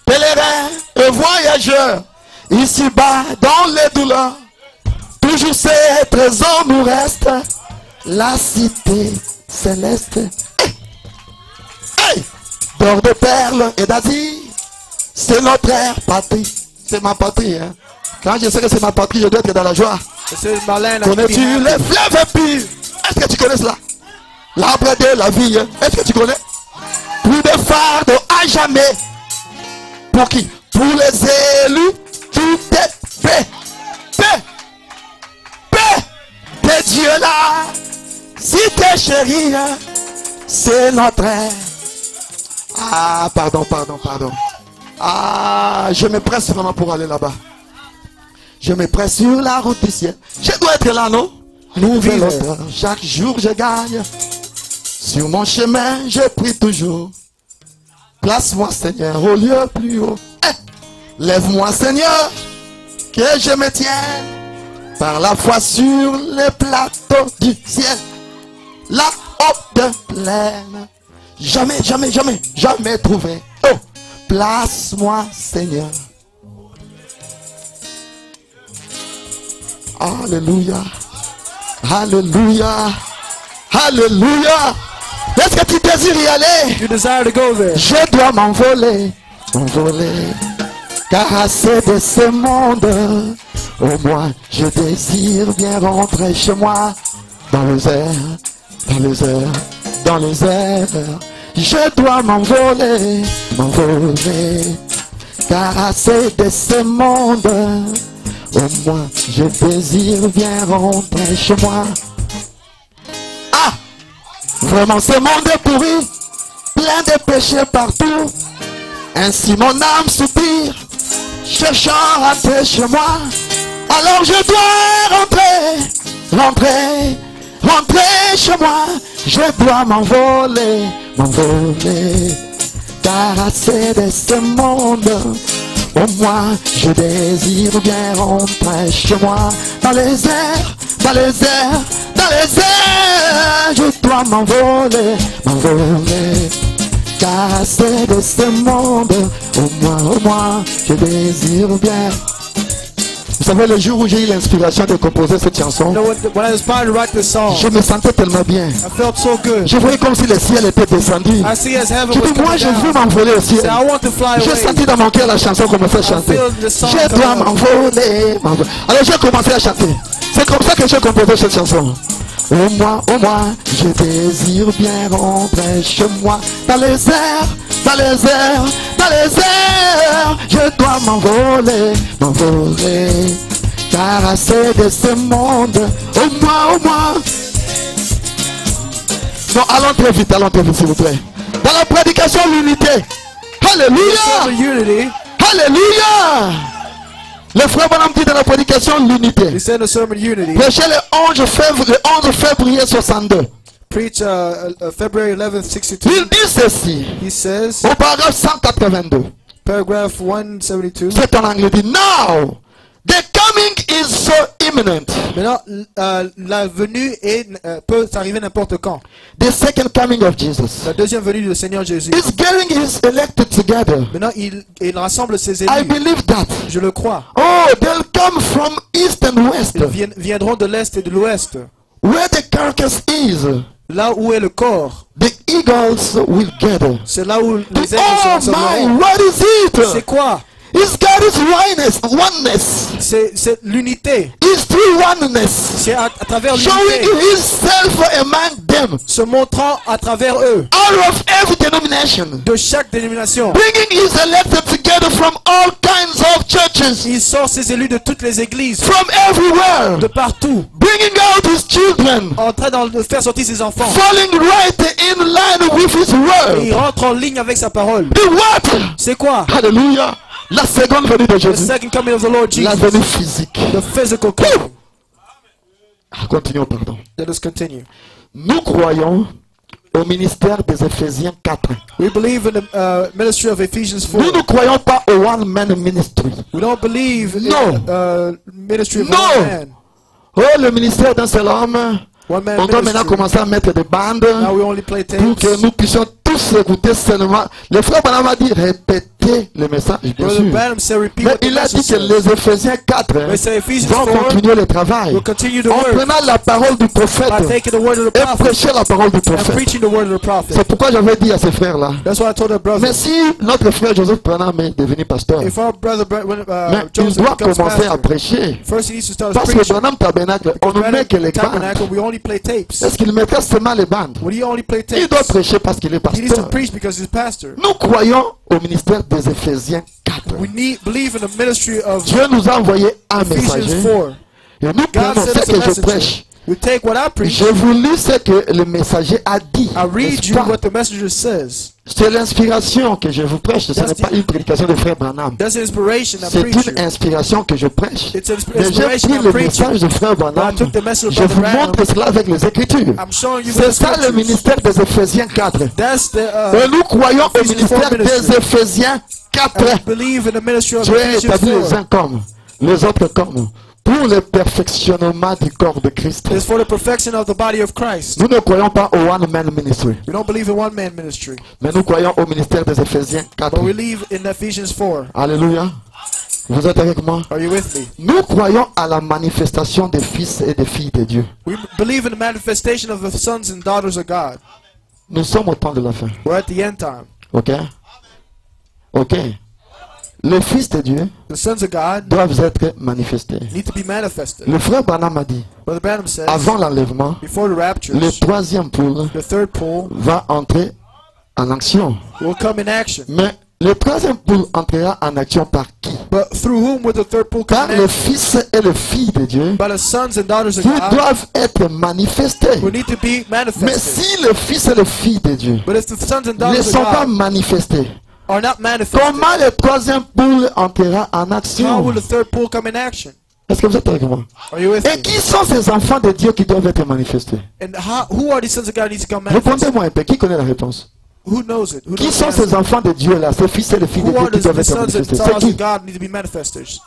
pèlerins et voyageurs, ici-bas dans les douleurs, toujours ces trésors nous restent, la cité céleste. Hey! D'or de perles et d'Asie, c'est notre patrie. C'est ma patrie, hein. Quand je sais que c'est ma patrie, je dois être dans la joie. This is my land. I can be Connais-tu happy. les fleuves purs? Est-ce que tu connais cela? L'arbre de la vie, hein? Est-ce que tu connais? Plus de fardeau à jamais. Pour qui? Pour les élus, tout est paix. Paix. Paix. Tes dieux là, si t'es chéri, hein, c'est notre air. Ah, pardon. Ah, je me presse vraiment pour aller là-bas. Je me presse sur la route du ciel. Je dois être là, non? Nouvelle heure. Chaque jour je gagne. Sur mon chemin, je prie toujours. Place-moi, Seigneur, au lieu plus haut. Eh, lève-moi, Seigneur, que je me tienne par la foi sur les plateaux du ciel. La haute plaine. Jamais trouvé. Oh, place-moi, Seigneur. Alléluia. Alléluia. Alléluia. Est-ce que tu désires y aller? You desire to go there. Je dois m'envoler. Car assez de ce monde, au moins je désire bien rentrer chez moi. Dans les airs. Je dois m'envoler. Car assez de ce monde, au moins je désire bien rentrer chez moi. Ah! Vraiment ce monde est pourri, plein de péchés partout. Ainsi mon âme soupire, cherchant à rentrer chez moi. Alors je dois rentrer chez moi. Je dois m'envoler. Car assez de ce monde, au moins je désire bien rentrer chez moi. Dans les airs, je dois m'envoler. Car assez de ce monde, au moins je désire bien. Vous savez, le jour où j'ai eu l'inspiration de composer cette chanson, You know, when I was inspired to write this song, je me sentais tellement bien. I felt so good. Je voyais comme si le ciel était descendu. I see as heaven Je was dis, moi coming je veux down. m'envoler au ciel. Say, I want to fly J'ai away. senti dans mon cœur la chanson qu'on me fait chanter. feel the song Je dois come out. m'envoler. Alors j'ai commencé à chanter. C'est comme ça que j'ai composé cette chanson. Au moins, je désire bien rentrer chez moi. Dans les airs, je dois m'envoler. Car assez de ce monde, au moins. Non, allons très vite, s'il vous plaît. Dans la prédication, l'unité. Alléluia. Sermon unity. Alléluia. Le frère Branham dit dans la prédication, l'unité. He said in the sermon unity. Prêchez le 11 février 62. Preach February 11th, 62. Il dit ceci. He says, Au paragraphe 182. paragraph 172. C'est en anglais. Il dit, now The coming is so imminent. Maintenant, la venue peut arriver n'importe quand. The second coming of Jesus La deuxième venue du Seigneur Jésus. is getting his elected together. Maintenant, il rassemble ses I élus. believe that. Je le crois. Oh, they'll come from east and west. Ils viendront de l'Est et de l'Ouest. Where the carcass is, Là où est le corps, the eagles will gather. c'est là où les aigles se Oh my, rassembleront. what is C'est it? quoi? It's God is oneness. C'est l'unité. It's through oneness. C'est à travers Showing l'unité. himself among them. Se montrant à travers eux. Out of every denomination. De chaque dénomination. Bringing his elected together from all kinds of churches. Il sort ses élus de toutes les églises. From everywhere. De partout. Bringing out his children. En train de faire sortir ses enfants. Falling right in line with his Et il word. rentre en ligne avec sa parole. The what? C'est quoi? Hallelujah. La seconde venue de The Jésus. second coming of the Lord La Jesus. venue physique. The physical coming. Continuons, pardon. Let us continue. Nous croyons au ministère des Éphésiens 4. We believe in the ministry of Ephesians 4. Nous ne croyons pas au one-man ministry. We don't believe in No. the ministry of No. one man. Oh, le ministère d'un seul homme. One man On doit maintenant ministry. commencer à mettre des bandes Now we only play pour tapes. que nous puissions tous écouter seulement. Le frère Branham a dit répéter le message, bien Brother sûr. Branham said repeat Mais what the il a dit message que says. les Éphésiens 4 But say Ephesians vont 4 continuer le travail will continue the en work prenant la parole du prophète by taking the word of the et prophet prêcher la parole du and prophète. preaching the word of the prophet. C'est pourquoi j'avais dit à ces frères-là, That's why I told our brother. mais si notre frère Joseph Branham est devenu pasteur, If our brother mais il Joseph doit becomes commencer à pastor, prêcher. first he needs to start Parce que preaching. Branham Tabernacle, on ne met que les bandes. Tabernacle, we only play tapes. Est-ce qu'il mettrait seulement les bandes? Would he only play Il doit tapes? prêcher parce qu'il est He needs to pasteur. preach because he's pastor. Nous croyons au ministère des Éphésiens 4. We believe in the ministry of Dieu nous a envoyé un messager Ephesians 4. et nous God prenons sent ce us a que je messenger. prêche. We take what I preach. Je vous lis ce que le messager a dit. I read n'est-ce you pas? what the messenger says. C'est l'inspiration que je vous prêche. Ce That's n'est pas the- une prédication de frère Branham. That's the inspiration I C'est preach une you. inspiration que je prêche. It's an Mais j'ai inspiration pris I le preach you. message de frère Branham. I took the message Je of vous Branham. montre cela avec les Écritures. I'm showing you C'est the ça le scriptures. ministère des Éphésiens 4. That's the Et nous croyons au Ephesians ministère 4 ministry. des Éphésiens 4. and we believe in the ministry of Dieu a Ephesians établi les 4. uns comme, les autres comme, pour le perfectionnement du corps de Christ. It's for the perfection of the body of Christ. Nous ne croyons pas au one-man ministry, We don't believe in one man ministry, mais nous croyons au ministère des Éphésiens 4. but we believe in Ephesians 4. Alléluia. Vous êtes avec moi? Are you with me? Nous croyons à la manifestation des fils et des filles de Dieu. We believe in the manifestation of the sons and daughters of God. Nous sommes au temps de la fin. We're at the end time. Ok? Ok. Les fils de Dieu The sons of God doivent être manifestés. need to be manifested. Le frère Branham a dit, Brother Branham says, avant l'enlèvement, before the rapture, le troisième poule the third pool va entrer en action. will come in action. Mais le troisième poule entrera en action par qui? But through whom will the third pool Car come in les action? fils et les filles de Dieu By the sons and daughters of qui God doivent être manifestés. will need to be Mais manifested. si les fils et les filles de Dieu But if the sons and ne daughters of sont pas God manifestés, are not manifested, comment le troisième poule entrera en how action? will the third pool come in action? Est-ce que vous êtes avec moi? Are you with Et me? qui sont ces enfants de Dieu qui doivent être manifestés? And who are these sons of God needs to come manifest? Répondez-moi un peu. Qui connaît la réponse? Who knows it? Who Qui knows the sont answer? ces enfants de Dieu là, ces fils et les filles de Who Dieu are qui doivent the être sons and manifestés? C'est daughters qui? of God need to be manifestors?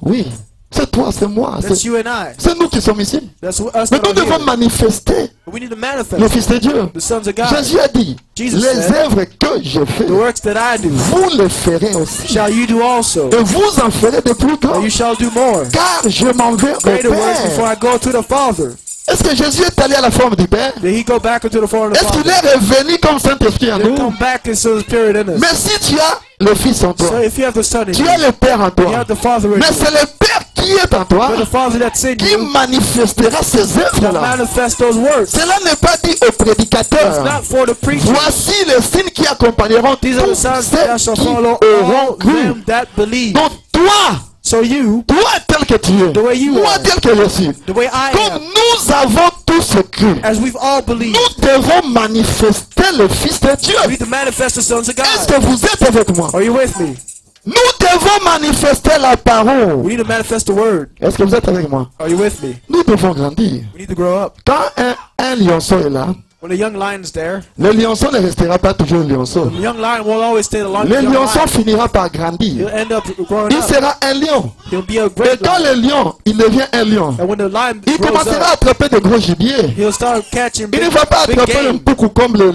Oui, c'est toi, c'est moi. That's C'est you and I. c'est nous qui sommes ici. That's us Mais that nous are devons here. manifester We need to le manifest Fils de Dieu. the sons of God. Jésus a dit, Jesus les said, œuvres que je fais, The works that I do vous les ferez aussi. shall you do also, Et vous en ferez de plus and grands. you shall do more. Car je m'en vais au Greater works before Père. I go to the Father. Est-ce que Jésus est allé à la forme du Père? Did he go back into the form of the Est-ce qu'il Father? est revenu comme Saint-Esprit en Did he nous? come back into the Spirit in us? Mais si tu as le Fils en toi, So if you have the Son in tu you, as le Père en you toi, have the Father in mais you, c'est le Père qui est en toi but the Father that's in qui you manifestera ces shall œuvres-là. manifest those works. Cela n'est pas dit aux It's prédicateurs. not for the preacher. Voici les signes qui accompagneront These are tous the signs that ceux shall qui follow auront all cru. them that believe. Donc toi, So you, toi tel que tu es, The way you moi are. tel que je suis, the way I comme am, nous avons tous cru, as we've all believed, nous devons manifester le Fils de Dieu. we need to manifest the sons of Est-ce God. que vous êtes avec moi? Are you with me? Nous devons manifester la parole. We need to manifest the word. Est-ce que vous êtes avec moi? Are you with me? Nous devons grandir. We need to grow up. Quand un lionceau est là, When the young lion's there, le lionceau ne restera pas toujours un lionceau. the young lion won't always stay the Le young lionceau lion. finira par He'll grandir. end up growing Il up. sera un lion. He'll be a Et great quand lion. le lion, il devient un lion, And when the lion il grows commencera à up, attraper de gros gibiers. he'll start catching Il ne big, va pas big attraper un game. poucou comme le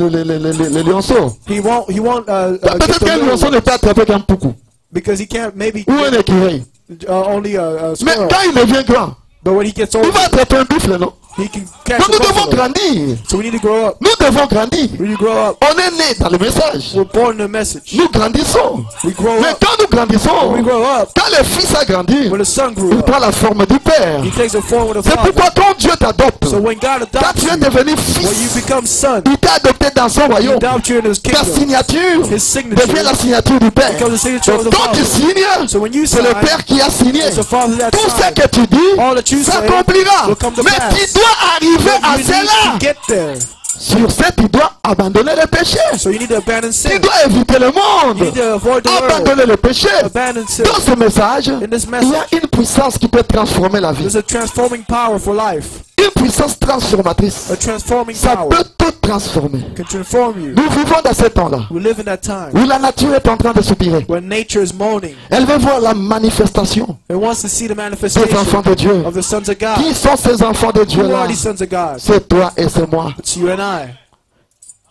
lionceau. He won't get Peut-être the qu'un little lionceau one ne peut attraper qu'un poucou because he can't maybe ou un écureuil. only a Mais squirrel. quand il devient grand, But when he gets il older, va attraper un buffle, non? he can catch Donc a nous devons buffalo. grandir. So we need to grow up. Nous devons grandir. We need to grow up. On est né dans le message. We're born in the message. Nous grandissons. We grow Mais up. quand nous grandissons, We grow up. quand le fils a grandi, When the son grew il up, prend la forme du Père. he takes the form of the C'est father. pourquoi quand Dieu t'adopte, So when God quand adopts tu es you, devenu when you fils, become son, il t'a adopté dans son he royaume. adopts you in his Ta kingdom. signature His signature devient la signature du Père. becomes the signature of Donc the quand tu father. signes, So when you c'est le sign, Père qui a signé. it's the father that Tout ce signed. que tu dis All that you say s'accomplira. will come to Mais pass. tu dois arriver à You need cela. to get there. Sur ce, tu dois abandonner le péché. So you need to abandon Tu sin. dois éviter le You monde. need to avoid the world. Abandonner le péché. Abandon sin. Dans ce message, In this il y a message, une puissance qui peut transformer la vie. there's a transforming power for life. Une puissance transformatrice. A transforming Ça power peut tout transformer. can transform you. Nous vivons dans ce temps-là We live in that time où la nature est en train de soupirer. when nature is moaning. Elle veut voir la manifestation It wants to see the des enfants manifestation de Dieu. of the sons of God. Qui sont ces enfants de Who Dieu-là? are these sons of God? C'est toi et c'est moi. It's you and I.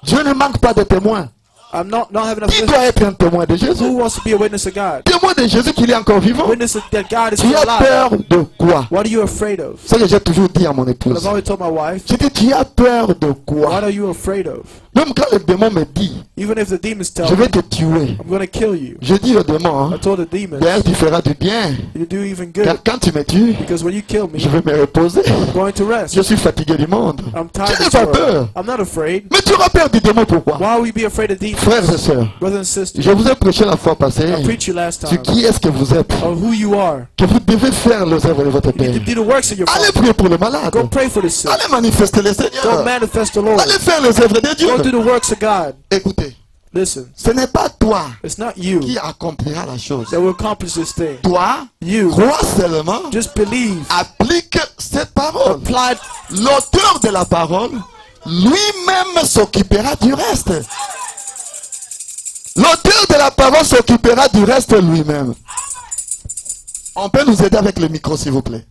Dieu ne manque pas de témoins. I'm not having a Qui witness. doit être un témoin de Jésus? Who wants to be a witness of God? Témoin de Jésus qu'il est encore vivant. Witness that God is Tu still as alive. peur de quoi? What are you afraid of? C'est ce que j'ai toujours dit à mon I've épouse. always told my wife, J'ai dit, tu as peur de what quoi? are you afraid of? Même quand le démon me dit, Even if the demons tell je vais me, te tuer. I'm going to kill you. Je dis au démon, I told the demons, d'ailleurs tu feras du bien. you do even Car good. quand tu me tues, Because when you kill me, je vais me reposer. I'm going to rest. Je suis fatigué du monde. I'm Tu tired n'as of pas this world. peur. I'm not afraid. Mais tu auras peur du démon, pourquoi? Why would we be afraid of demons? Frères et sœurs, Brothers and sisters, je vous ai prêché la fois passée I preached you last sur time qui est-ce que vous êtes. of who you are. Que vous devez faire les œuvres de votre You Père. need to do the works of your Allez Father. prier pour le malade. Go pray for the sick. Allez manifester le Go Seigneur. manifest the Lord. Allez faire les œuvres de Dieu. Go do the works of God. Écoutez, Listen, ce n'est pas toi it's not you qui accomplira la chose. that will accomplish this thing. Toi, You crois seulement, just believe. applique cette parole. Apply. L'auteur de la parole lui-même s'occupera du reste. L'auteur de la parole s'occupera du reste lui-même. On peut nous aider avec le micro, s'il vous plaît.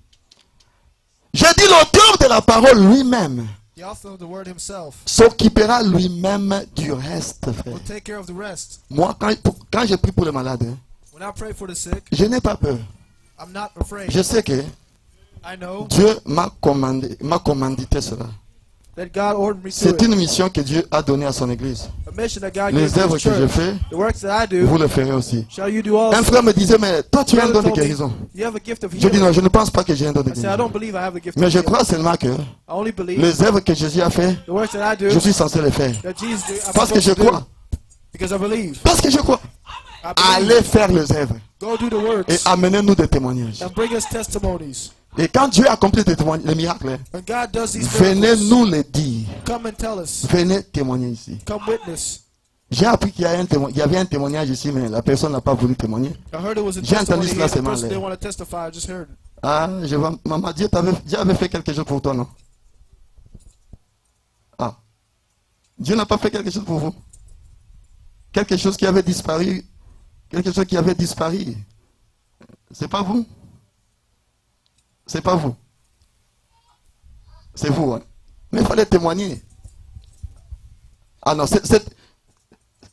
J'ai dit l'auteur de la parole lui-même The author of the word himself s'occupera lui-même du reste, frère. will take care of the rest. Moi, quand j'ai pris pour le malade, hein, When I pray for the sick, je n'ai pas peur. I'm not afraid. Je sais que I know Dieu m'a commandité cela. that God ordered me to C'est it. une mission que Dieu a donnée à son église. A mission that God gave Les to œuvres his que je church. fais, The works that I do, vous le ferez aussi. shall you do Un also. frère me disait, mais toi tu as un Brother don de told me, guérison. you have a gift of Je dis non, healing. je ne pense pas que j'ai un don de I said, I guérison. don't believe I have a gift Mais of je healing. crois seulement que I only believe les œuvres que Jésus a fait, the works that I do, je suis censé les faire. that Jesus did, I'm Parce que je supposed to do. crois. Because I believe. Parce que je crois. I believe. Allez faire les œuvres Go do the et works amenez-nous des témoignages. and bring us testimonies. Et quand Dieu accomplit les miracles, hein, When God does these venez miracles, nous les dire. come and tell us. Venez témoigner ici. Come witness. J'ai appris qu'il y avait un témoignage ici, mais la personne n'a pas voulu témoigner. I heard it was a J'ai entendu testimony cela here. The seulement person là. didn't want to testify. I just heard it. Ah, je vois, maman, Dieu avait fait quelque chose pour toi, non? Ah. Dieu n'a pas fait quelque chose pour vous. Quelque chose qui avait disparu. Quelque chose qui avait disparu. C'est pas vous. C'est pas vous. C'est vous, hein. Mais il fallait témoigner. Ah non,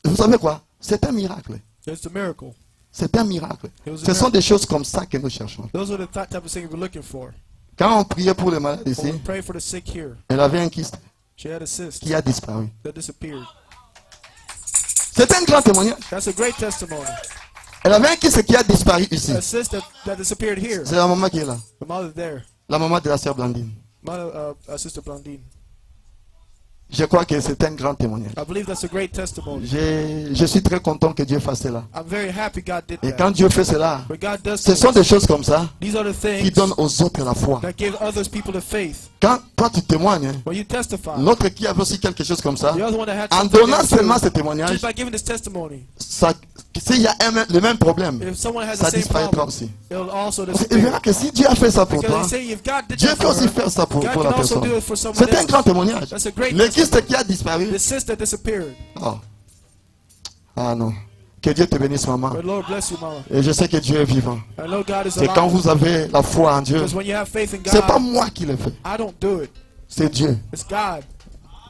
vous savez quoi? C'est un miracle. It's a miracle. C'est un miracle. It was a Ce sont miracle. des choses comme ça que nous cherchons. Those are the type of things we're looking for. Quand on priait pour les malades When ici, we pray for the sick here, elle avait un kyste she had a cyst qui a disparu. that disappeared. C'est un grand témoignage. That's a great testimony. Elle avait un kyste qui a disparu ici. A cyst that disappeared here. C'est la maman qui est là. The mother there. La maman de la sœur Blandine. Mother, Sister Blondine. Je crois que c'est un grand témoignage. I believe that's a great testimony. Je suis très content que Dieu fasse cela. I'm very happy God did Et that. quand Dieu fait cela, When God does ce sont things, des choses comme ça these are the qui things donnent aux autres la foi. that give others people the faith. Quand toi tu témoignes, hein, When you testify, l'autre qui avait aussi quelque chose comme ça, the other one that had en something donnant there too, seulement ce témoignage, just by giving this testimony, ça s'il y a le même problème, if someone has ça the same disparaîtra problem, aussi. it'll also Il disappear. verra que si Dieu a fait ça pour toi, Because they say if God did Dieu that peut for aussi her, faire ça pour God la can also personne. do it for someone C'est un else. grand témoignage. That's a great Le Christ qui a disparu. The sister disappeared. Oh. Ah non. Que Dieu te bénisse, maman. But Lord bless you, Mama. Et je sais que Dieu est vivant. I know God is C'est quand alive. vous avez la foi en Dieu. Because when you have faith in C'est pas God, moi qui le fais. I don't do it. C'est Dieu. It's God,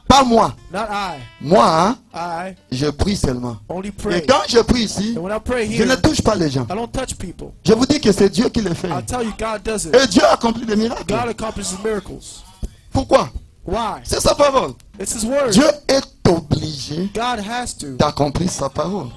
Pas moi. not I. Moi, hein, I je prie seulement. only Et pray. quand je prie ici, And when I pray je here, ne touche pas les gens. I don't touch people. Je vous dis que c'est Dieu qui le fait. I'll tell you, God does it. Et Dieu accomplit des miracles. God accomplishes miracles. Pourquoi? Why? C'est sa parole. It's His word. Dieu est obligé God has to d'accomplir sa parole.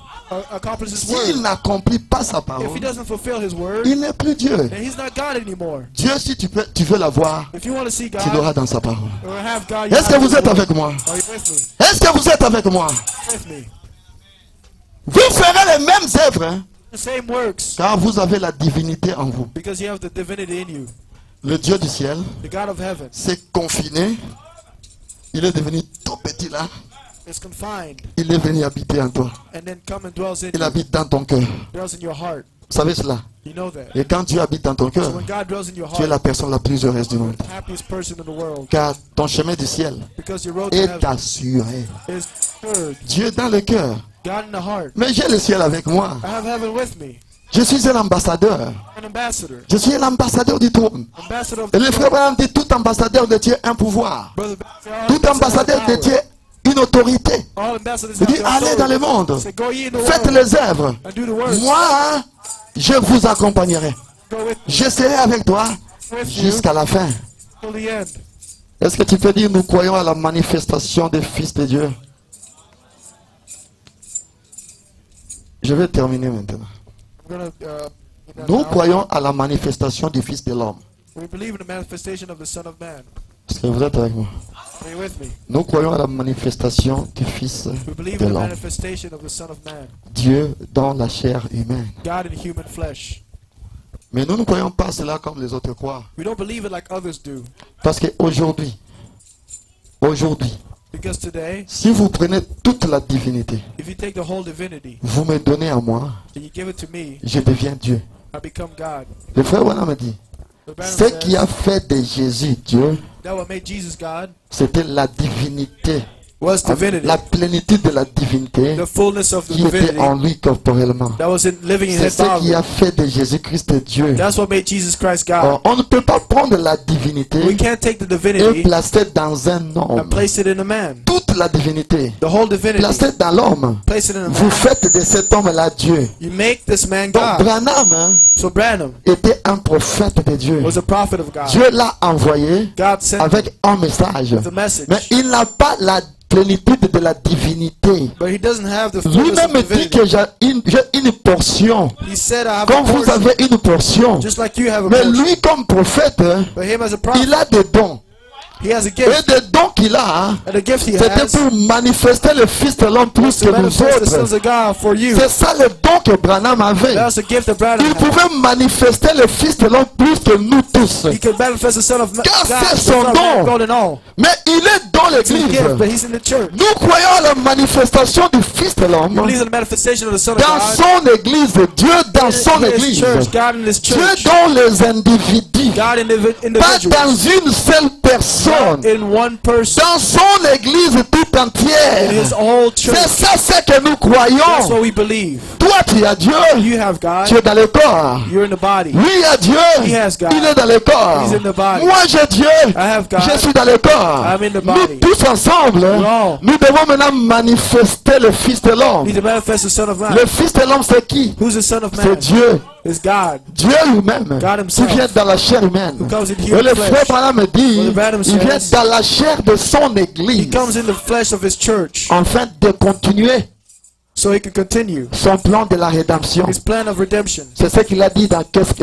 accomplish His S'il word. n'accomplit pas sa If parole, He doesn't fulfill His word, il n'est plus Dieu. then He's not God anymore. Dieu, si tu veux l'avoir, If you want to see tu God l'auras dans sa parole. or have God, you Est-ce que have vous His êtes word. avec moi? Are you with me? Est-ce que vous êtes avec moi? With me. Vous ferez les mêmes œuvres, hein, The same works car vous avez la divinité en vous. because you have the divinity in you. Le Dieu du ciel The God of heaven s'est confiné. Il est devenu tout petit là. is confined Il est venu habiter en toi. and then come and dwells in Il you, habite dans ton cœur. dwells in your heart. Vous savez cela? You know that. Et quand Dieu habite dans ton So cœur, when God dwells in your tu es la heart, personne la plus heureuse du monde. you're the happiest person in the world Car ton chemin du ciel because your road to est heaven assuré. is good. Dieu dans le cœur. God in the heart. Mais j'ai le ciel avec moi. I have heaven with me. Je suis un ambassadeur. An ambassador. Je suis l'ambassadeur du trône. Ambassador of Et the le frère Abraham dit tout ambassadeur de Dieu a un pouvoir. Brother, Tout ambassadeur de Dieu une autorité. all ambassadors Il have dit the allez dans le authority. monde. Say, go ye in the Faites world les œuvres. and do the works. Moi, hein, je vous accompagnerai. Go with me. Je serai avec toi With you jusqu'à la fin. till the end. Est-ce que tu peux dire nous croyons à la manifestation des fils de Dieu? Je vais terminer maintenant. I'm gonna, get that Nous now. croyons à la manifestation du Fils de l'homme. We believe in the manifestation of the Son of Man. Est-ce que vous êtes avec moi? Are you with me? Nous croyons à la manifestation du Fils We believe de in the l'homme. manifestation of the Son of Man. Dieu dans la chair humaine. God in human flesh. Mais nous ne croyons pas cela comme les autres croient. We don't believe it like others do. Parce qu'aujourd'hui, Because today, si vous prenez toute la divinité, if you take the whole divinity vous me donnez à moi, and you give it to me, je deviens Dieu. I become God. Le frère Wana me dit, The Branham ce qui says a fait de Jésus Dieu, that what made Jesus God c'était la divinité, was divinity. la plénitude de la divinité The fullness of the qui était divinity en lui corporellement. that was in living in C'est his ce qui body. a fait de Jésus-Christ Dieu. That's what made Jesus Christ God. Or, on ne peut pas prendre la divinité We can't take the et divinity placer dans un homme. and place it in a man. Toute la divinité The whole divinity, placée dans l'homme. place it in a Vous man. faites de cet homme-là Dieu. You make this man Donc God. Branham hein, So Branham était un prophète de Dieu. was a prophet of God. Dieu l'a envoyé God sent avec un message. the message, Mais il n'a pas la plénitude de la divinité. but he doesn't have the fullness of Lui-même dit divinity. que j'ai une portion. He said, I have Comme a vous portion, avez une portion. just like you have a Mais portion. lui, comme prophète, hein, But him as a prophet, il a des dons. he has a Et gift. des dons qu'il a, hein, And the gift he c'était has pour manifester le Fils de l'homme plus to que nous manifest the sons autres. of God for you. C'est ça le don que Branham avait. That's the gift that Branham Il had. pouvait manifester le Fils de l'homme plus que nous tous. He could manifest the Son of God, Car c'est the son Son of Man, don. gold and all. Mais il est dans It's his gift, but l'église. he's in the church. Nous croyons à la manifestation du Fils de He l'homme believes in the manifestation of the Son of dans God. son église. Dieu dans son In his église. church, God in his Dieu church. dans les individus. God in Pas individuals. dans une seule personne. In one person. Dans son église tout In his entière. whole church. C'est ça ce que nous That's what croyons. we believe. Toi tu as Dieu. You have God. Tu es dans le corps. You're in the body. Lui a Dieu. He has God. Il est dans le corps. He's in the body. Moi j'ai Dieu. I have God. Je suis dans le corps. I'm in the Nous body. tous ensemble, all. nous devons maintenant manifester le Fils de l'homme. Need to manifest the Son of Man. Le Fils de l'homme c'est qui? Who's the Son of C'est Man? Dieu. It's God. Dieu lui-même God qui himself. vient dans la chair humaine. Who comes in Et human le frère flesh. Branham me dit, Brother Branham il vient says- dans la chair de son He église comes in the flesh of his church afin de continuer so he can continue son plan de la rédemption. his plan of redemption. C'est ce qu'il a dit dans qu'est-ce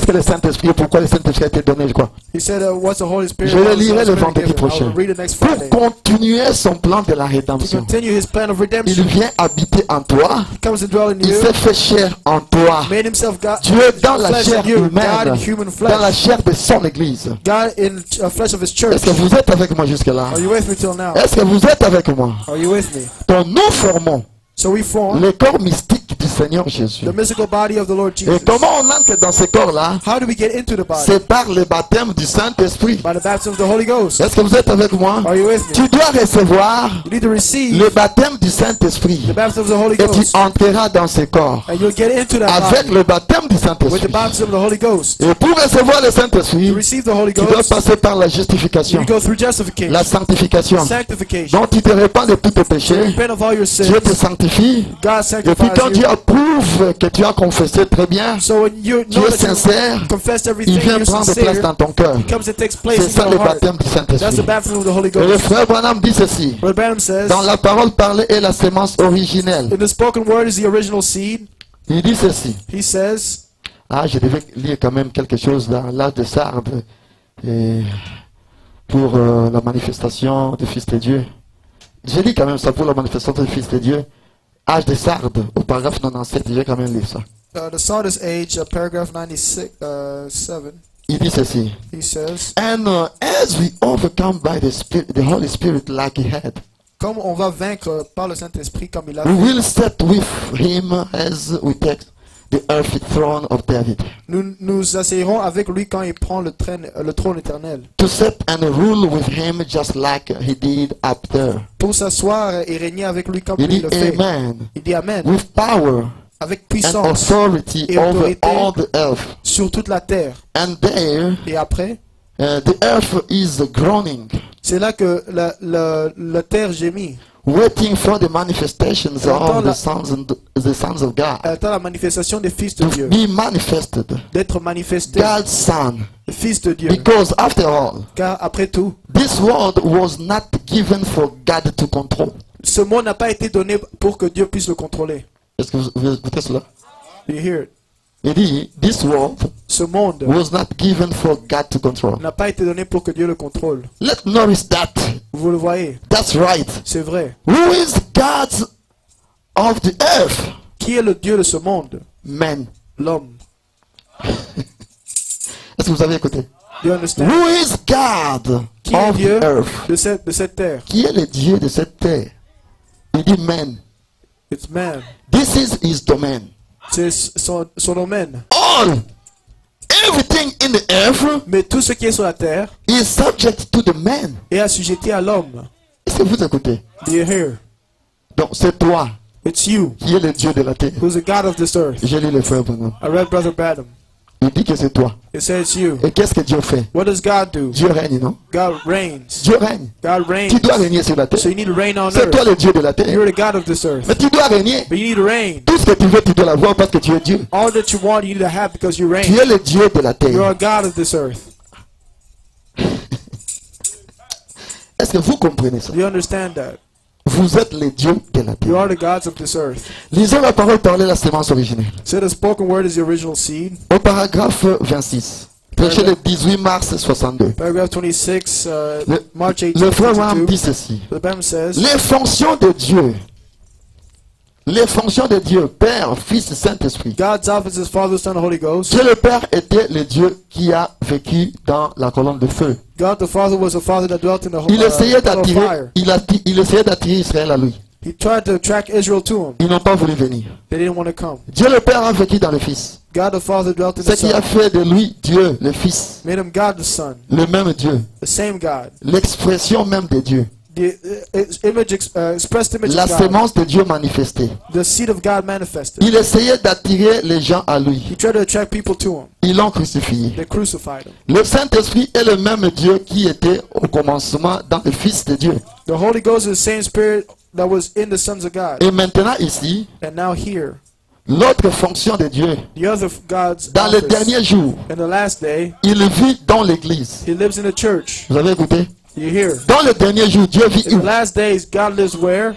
que le Saint-Esprit, pourquoi le Saint-Esprit a été donné, je crois. He said, what's the Holy Spirit? Je le What's the lirai Holy le Spirit vendredi given? I prochain. will read it next Pour Friday. continuer son plan de la To rédemption. continue his plan of Il redemption. vient habiter en toi. He comes to dwell in Il you. s'est fait chair en toi. Made himself God. Dieu dans la flesh chair in you. God humaine, in human dans la flesh. chair de son église. God in flesh of his church. Est-ce que vous êtes avec moi jusque-là? Are you with me till now? Est-ce que vous êtes avec moi? Are you with me? Donc nous formons So we form le corps mystique du Seigneur Jésus. the mystical body of the Lord Et Jesus. comment on entre dans ce corps-là? How do we get into the body? C'est par le baptême du Saint-Esprit. By the baptism of the Holy Ghost. Est-ce que vous êtes avec moi? Are you with me? Tu dois recevoir You need to receive le baptême du Saint-Esprit. the baptism of the Holy Et tu Ghost. entreras dans ce corps And you'll get into that avec body le baptême du with the Saint-Esprit. baptism of the Holy Ghost. Et pour recevoir le To Saint-Esprit, receive the Holy tu dois Ghost, passer par la justification, you go through justification, la sanctification. sanctification. Donc tu te répands de tous tes péchés, Repent of all your sins. Dieu te sanctifie. God Et puis sanctifies quand Dieu you. approuve que tu as confessé très bien, So when you tu know es that you sincère, confessed il everything, vient you're prendre place sincere, dans ton cœur. it comes and takes place C'est in ça le your heart. baptême du That's the Saint-Esprit. baptism of the Holy Et le Ghost. frère Branham dit ceci: Brother Branham says, dans la parole parlée est la sémence originelle. in the spoken word is the original seed. Il dit ceci. He says, Ah, je devais lire quand même quelque chose dans l'âge de Sardes et pour la manifestation du Fils de Dieu. J'ai lu quand même ça pour la manifestation du Fils de Dieu. Âge de Sardes, au paragraphe 97, j'ai quand même lu ça. the Sardis age, paragraph 96, 7, Il dit ceci. he says, And as we overcome by the Spirit, the Holy Spirit like he had, comme on va vaincre par le Saint-Esprit comme il a we fait, will set with him as we take the earthly throne of David, nous nous asseyerons avec lui quand il prend le trône éternel, to set and rule with him just like he did up there. pour s'asseoir et régner avec lui comme Il il dit le fait. Amen. Il dit Amen, With power avec and puissance authority et over autorité all the earth. sur toute la terre. And there, Et après, the earth is groaning, c'est là que la terre gémit. waiting for the manifestations Attends of la- the sons of God Elle attend la manifestation des fils de to Dieu, be manifested. d'être manifesté, God's Son. le fils de Dieu. Because after all, Car après tout, this world was not given for God to control. ce monde n'a pas été donné pour que Dieu puisse le contrôler. Est-ce que vous écoutez cela? You hear it? Il dit, this world Ce monde was not given for God to control. n'a pas été donné pour que Dieu le contrôle. Let's notice that. Vous le voyez, That's right. c'est vrai. Who is God of the earth? Qui est le Dieu de ce monde? Man. L'homme. Est-ce que vous avez écouté? You understand? Who is God Qui est of Dieu the earth? de cette terre? Qui est le Dieu de cette terre? Il dit man. It's man. This is his domain. C'est son domaine. All, everything in the earth Mais tout ce qui est sur la terre is subject to the man. est assujetti à l'homme. Est-ce que vous écoutez? Do you hear? Donc c'est toi It's you qui es le Dieu de la terre. who's the God of this earth. J'ai lu le frère Branham. I read Brother Branham. Il dit que c'est toi. It says you. Et qu'est-ce que Dieu fait? What does God do? Dieu règne, non? God reigns. Dieu règne. God reigns. Tu dois régner sur la terre. So you need to reign on C'est toi earth. le Dieu de la terre. You're the God of this earth. Mais tu dois régner. But you need to reign. Tout ce que tu veux, tu dois l'avoir parce que tu es Dieu. All that you want, you need to have because you Tu reign. es le Dieu de la You're a terre. God of this earth. Est-ce que vous comprenez ça? Do you understand that? Vous êtes les dieux de la You terre. are the gods of this earth. Lisons la parole parlée, la sémence originelle. So the spoken word is the original seed. Au paragraphe 26. Prêché le 18 mars 62. Paragraph 26, March Le frère Branham 1852. dit ceci. The Bible says, Les fonctions de Dieu. Les fonctions de Dieu, Père, Fils, Saint-Esprit. God's office is Father, Son, and Holy Ghost. Dieu le Père était le Dieu qui a vécu dans la colonne de feu. God the Father was a Father that dwelt in the Il essayait pillar of d'attirer, fire. il essayait d'attirer Israël à lui. He tried to attract Israel to him. Ils n'ont pas voulu venir. They didn't want to come. Dieu le Père a vécu dans le Fils. God the Father dwelt in Ce the qui a Son. fait de lui Dieu, le Fils, Made him God the Son. le même Dieu, The same God. l'expression même de Dieu, The expressed image la of God. sémence de Dieu manifestée. The seed of God manifested. Il essayait d'attirer les gens à lui. He tried to attract people to him. Ils l'ont crucifié. They crucified him. Le Saint-Esprit est le même Dieu qui était au commencement dans le Fils de Dieu. The Holy Ghost is the same Spirit that was in the sons of God. Et maintenant ici, And now here, l'autre fonction de Dieu, the other God's dans les office. derniers jours, In the last day, il vit dans l'Église. he lives in the church. Vous avez écouté? You hear? Dans les derniers jours, Dieu vit In où? the last days, God lives where?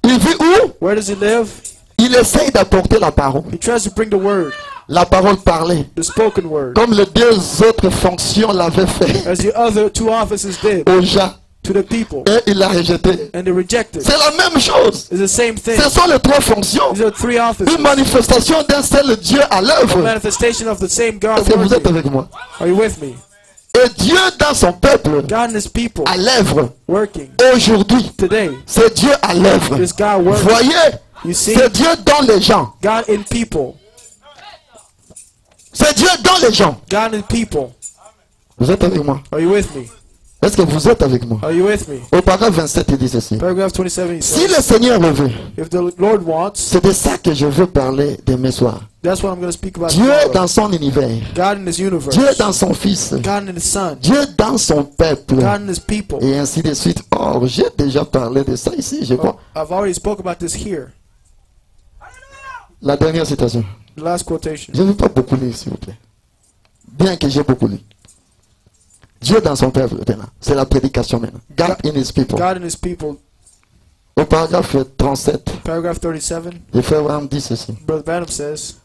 Il vit où? Where does he live? Il essaye d'apporter la parole. He tries to bring the word, La parole parlée. the spoken word, Comme les deux autres fonctions l'avaient fait as the other two offices did aux gens. to the people, Et il l'a rejeté. and they rejected. C'est la même chose. It's the same thing. Ce sont les trois fonctions. These are three offices. Une manifestation d'un seul Dieu à A l'œuvre. manifestation of the same God Est-ce que vous êtes working. avec moi? Are you with me? Et Dieu dans son peuple God and his people à l'œuvre. working Aujourd'hui, today. c'est Dieu à l'œuvre. Is God working? Voyez You see, C'est Dieu dans les gens. God in people. C'est Dieu dans les gens. God in people. Vous êtes avec moi? Are you with me? Est-ce que vous êtes avec moi? Are you with me? Au paragraphe 27, il dit ceci. Paragraph 27, he Si says, le Seigneur le veut, if the Lord wants, c'est de ça que je veux parler demain soir. that's what I'm going to speak about Dieu tomorrow. dans son univers. God in his universe. Dieu dans son Fils. God in his Son. Dieu dans son peuple. God in his people. Et ainsi de suite. Oh, j'ai déjà parlé de ça ici. Je vois. I've already spoke about this here. La dernière citation. The last quotation. Je ne veux pas beaucoup lire, s'il vous plaît. Bien que j'ai beaucoup lu. Dieu dans son peuple, maintenant. C'est la prédication maintenant. God in his people. God in his people. Au paragraphe 37, Paragraph 37. le frère Branham dit ceci. Brother Branham says,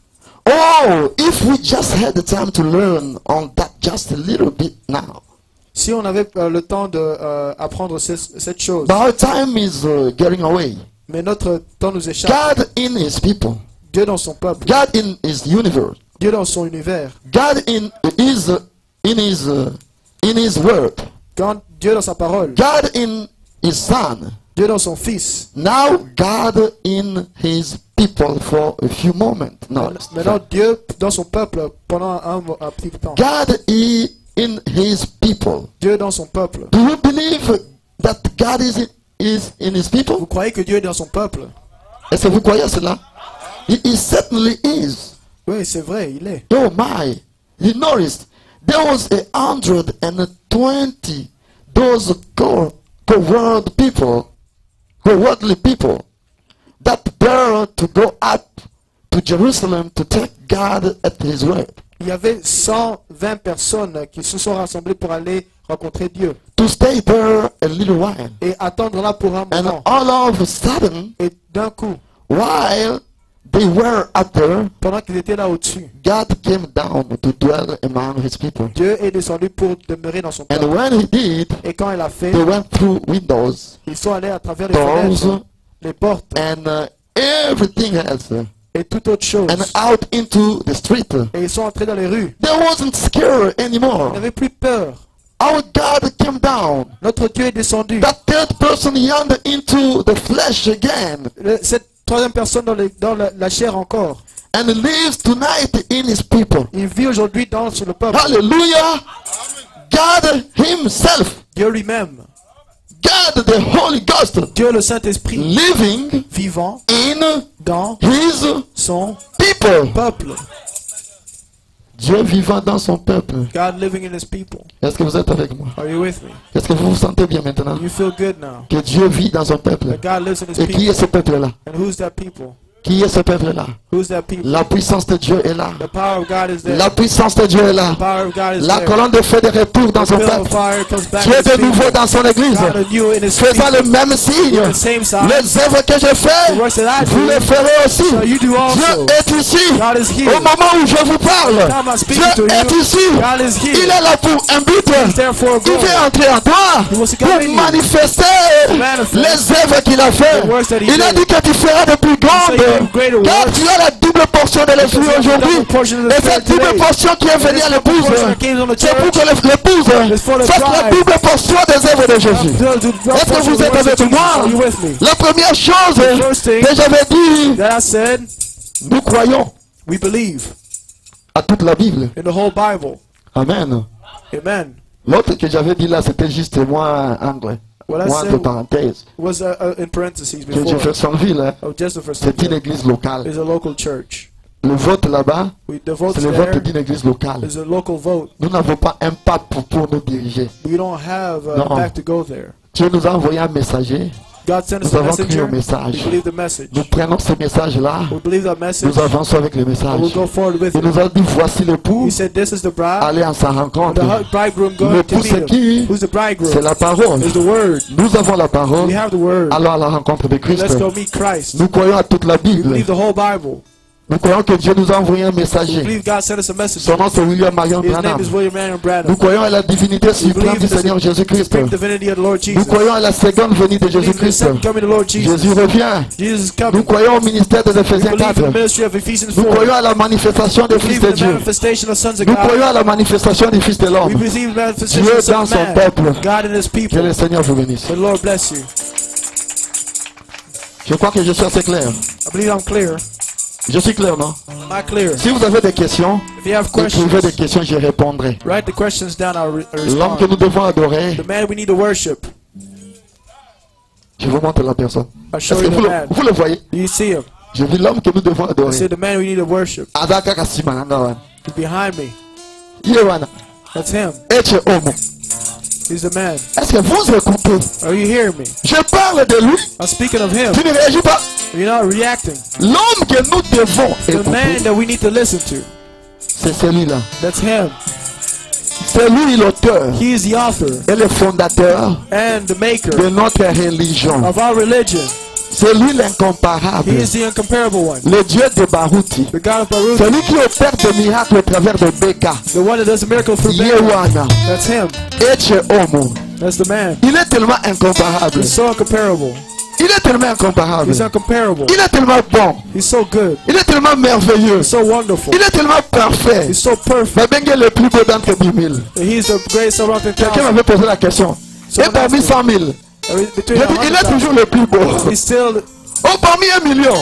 Oh, if we just had the time to learn on that just a little bit now. si on avait le temps de apprendre cette chose, But our time is getting away. mais notre temps nous échappe. God in his people. Dieu dans son peuple. God in his universe. Dieu dans son univers. God in his word. Dieu dans sa parole. God in his son. Dieu dans son fils. Now God in his people for a few moments. No. Maintenant Dieu dans son peuple pendant un petit temps. God in his people. Dieu dans son peuple. Do you believe that God is in his people? Vous croyez que Dieu est dans son peuple? Est-ce que vous croyez à cela? He certainly is. Oui, c'est vrai, il est. Oh my. You noticed there was 120 those cowardly people that dare to go up to Jerusalem to take God at his word. Il y avait 120 personnes qui se sont rassemblées pour aller rencontrer Dieu. To stay there a little while. Et attendre là pour un And moment. all of a sudden, Et d'un coup, while they were up there, pendant qu'ils étaient là au-dessus, God came down to dwell among his people. Dieu est descendu pour demeurer dans son And peuple. when he did, Et quand il a fait, they went through windows, ils sont allés à travers les doors, fenêtres, les portes and everything else, et toute autre chose. and out into the street. Et ils sont entrés dans les rues. They wasn't scared Ils anymore. n'avaient plus peur. Our God came down. Notre Dieu est descendu. That third person yonder into the flesh again, Cette troisième personne dans la chair encore. and lives tonight in his people. Il vit aujourd'hui dans le peuple. Hallelujah. God himself, Dieu lui-même. God the Holy Ghost, Dieu le Saint-Esprit. living Vivant in dans his son people. peuple. Dieu vivant dans son peuple. God living in his people. Est-ce que vous êtes avec moi? Are you with me? Est-ce que vous vous sentez bien maintenant? You feel good now. Que Dieu vit dans son peuple. That God lives in his Et qui est people. ce peuple-là? And who's that people? Qui est ce peuple-là? Who's that people? La puissance de Dieu est là. The power of God is there. La puissance de Dieu est là. The power of God is La there. colonne de feu de retour dans The son pillar of peuple. fire comes back Dieu in his de nouveau people. dans son église. God anew in his Faisant people. le même signe. The same sign. Les œuvres que je fais, The works that I vous do, les ferez aussi. so you do also. Dieu est ici. God is here. Au moment où je vous parle, Time I speak Dieu to est you, ici. God is here. Il est là pour un but. He's there for a Il goal. veut entrer en toi He wants to pour come in you. manifester Manifest les œuvres qu'il a fait. the works that he Il a did. dit que tu feras de plus He said you grandes. do greater Car works. tu as la double portion de l'esprit Because you have the aujourd'hui. double portion of the Et Spirit cette double today. portion qui est venue à this l'épouse, double portion that came on the c'est pour church que l'épouse is for the fasse la bride. double portion des œuvres de Jésus. Est-ce que vous êtes avec moi? Are you with me? La première chose first thing que j'avais dit, That I said, nous croyons we believe à toute la Bible. in the whole Bible. Amen. Amen. L'autre que j'avais dit là, c'était juste moi anglais. What I Moi said entre parenthèses. was in parentheses Que before. Jeffersonville, hein, Oh, just the first c'est une thing. église locale. Is a local church. Le vote là-bas, The vote c'est le vote there d'une église locale. is a local vote. Nous n'avons pas un pape pour nous diriger. We don't have No. a back to go there. Dieu nous a envoyé un messager. God sent us Nous a avons cru messenger. au message. We believe the message. Nous prenons ce message-là. We believe that message. Nous avançons avec le And message. we'll go forward with Il it. nous a dit, voici l'époux. He said, "This is the bride." Allez en sa And rencontre. the bridegroom going to L'époux, meet c'est him. qui? Who's the bridegroom? C'est la parole. Is the word. Nous avons la parole. We have the word. Allons à la rencontre de Christ. Let's go meet Christ. Nous croyons à toute la We Bible. believe the whole Bible. Nous croyons que Dieu nous a envoyé un We messager. believe God sent us a message. Son nom c'est William Marion His name Branham. is William Marion Branham. Nous croyons à la divinité suprême du Seigneur Jésus-Christ. Supreme divinity of the Lord Nous Jesus. croyons à la seconde venue de We believe in the Jésus-Christ. second coming of the Lord Jesus. Jésus revient. Jesus is Nous coming. croyons au ministère des We Éphésiens believe in 4. the ministry of Ephesians Nous 4. croyons à la manifestation des We fils believe de in the Dieu. manifestation of sons of Nous God. croyons à la manifestation des fils de We l'homme. believe in the manifestation Dieu of the Son dans of son Man. peuple. God and His Que people. le Seigneur vous bénisse. The Lord bless you. Je crois que je suis assez clair. I believe I'm clear. Je suis clair, non? Am I clear? Si vous avez des questions, If you have écrivez questions, des questions, je répondrai. write the questions down. I'll L'homme que respond. nous devons adorer, The man we need to worship. je vous montre la personne. I'll Est-ce show que you the vous man. le voyez? Do you see him? Je dis l'homme que nous devons I adorer. say the man we need to worship. Adaka Kasimananga wana. He's behind me. Yewana. That's him. Eche Homo. He's the man. Est-ce que vous écoutez? Are you hearing me? Je parle de lui. I'm speaking of him. Tu ne réagis pas? You're not reacting. L'homme que nous devons The man écouter, that we need to listen to. c'est celui-là. That's him. C'est lui l'auteur He is the author et le fondateur and the maker de notre religion. of our religion. C'est lui l'incomparable. He is the incomparable one. Le Dieu de Baruti. The God of Baruch. Celui qui opère des miracles au travers de Beka. The one that does a miracle through man. Yewana. That's him. Eche Homo. That's the man. Il est tellement incomparable. He's so incomparable. Il est tellement incomparable. He's incomparable. Il est tellement bon. He's so good. Il est tellement merveilleux. He's so wonderful. Il est tellement parfait. He's so perfect. Babengue est le plus beau d'entre 10 000. He's the greatest around the Quelqu'un thousand. m'avait posé la question. Et parmi 100 000, Between j'ai dit, il est 100,000. toujours le plus beau. He's still Oh, parmi 1 million,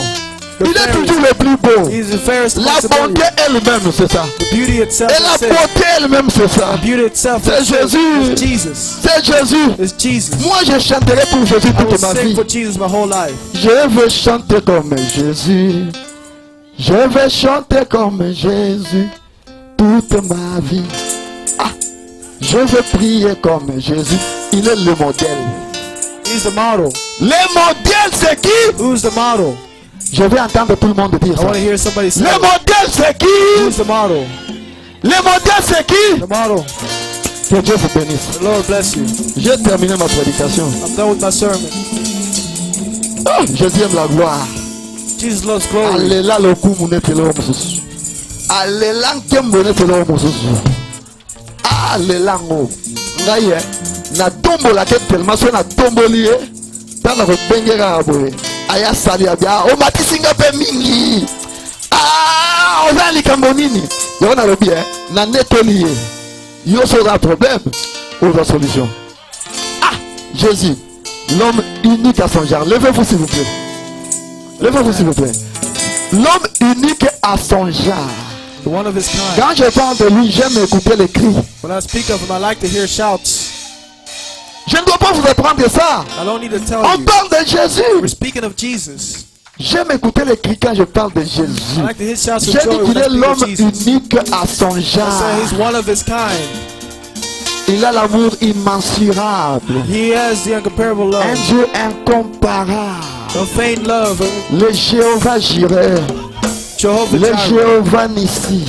il est toujours le plus beau. he's the fairest La possibility. bonté elle-même, c'est ça. The beauty itself Et la is sin. beauté elle-même, c'est ça. The beauty itself C'est is sin. Jésus. It's Jesus. C'est Jésus. It's Jesus. Moi, je chanterai pour Jésus I will toute ma sing vie. for Jesus my whole life. Je veux chanter comme Jésus. Je vais chanter comme Jésus toute ma vie. Ah, je veux prier comme Jésus. Il est le modèle. He's the model. Le modèle, c'est qui? Who's the model? Je vais entendre tout le monde dire I ça. want to hear somebody say Le it. modèle, c'est qui? Who's the model? Le modèle, c'est qui? The model. Que Dieu vous bénisse. The Lord bless you. J'ai terminé ma prédication. I'm done with my sermon. Oh, Jésus aime la gloire. Jesus loves glory. Alléluia le coup mon épée le mususu. Alléluia que mon épée le mususu. Alléluia ngo. Ngaye na tombo la tête tellement sur na tombo lié. Dans la bengera aboye. Aya sali abia. O matisinga pe mingi. Ah, on a les cambonini. Yo na le bien. Na netolié. Yo sera problème ou la solution. Ah, Jésus, l'homme unique à son genre. Levez-vous s'il vous plaît. Levez-vous s'il vous plaît. L'homme unique à son genre. The one of his kind. Quand je parle de lui, j'aime écouter les cris. When I speak of him, I like to hear shouts. Je ne dois pas vous apprendre ça. I don't need to tell On you. parle de We're Jésus. speaking of Jesus. J'aime écouter les cris quand je parle de I Jésus. like to hear shouts of J'ai joy dit when qu'il I est speak of l'homme Jesus. unique à son I say he's genre. one of his kind. Il a l'amour immensurable. He has the incomparable Un love. Dieu incomparable. The faint love. Le Jéhovah Jireh. Jehovah Le Jireh. Jéhovah Nissi.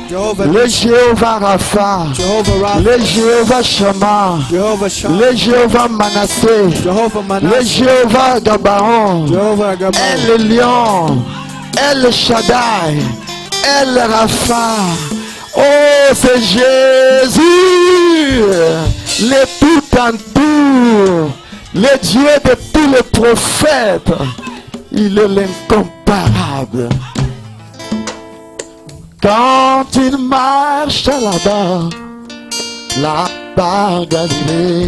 Jehovah Le Nissi. Jéhovah Rapha. Jehovah Rapha. Le Jéhovah Shammah. Jehovah Shammah. Le Jéhovah Manassé. Jehovah Le Manasseh. Jéhovah Gabaon. Jehovah Gabon. El Lion. El Shaddai. El Rapha. Oh, c'est Jésus. Le tout en tout. Le Dieu de tous les prophètes. Il est l'incomparable. Quand il marche là-bas, là-bas Galilée,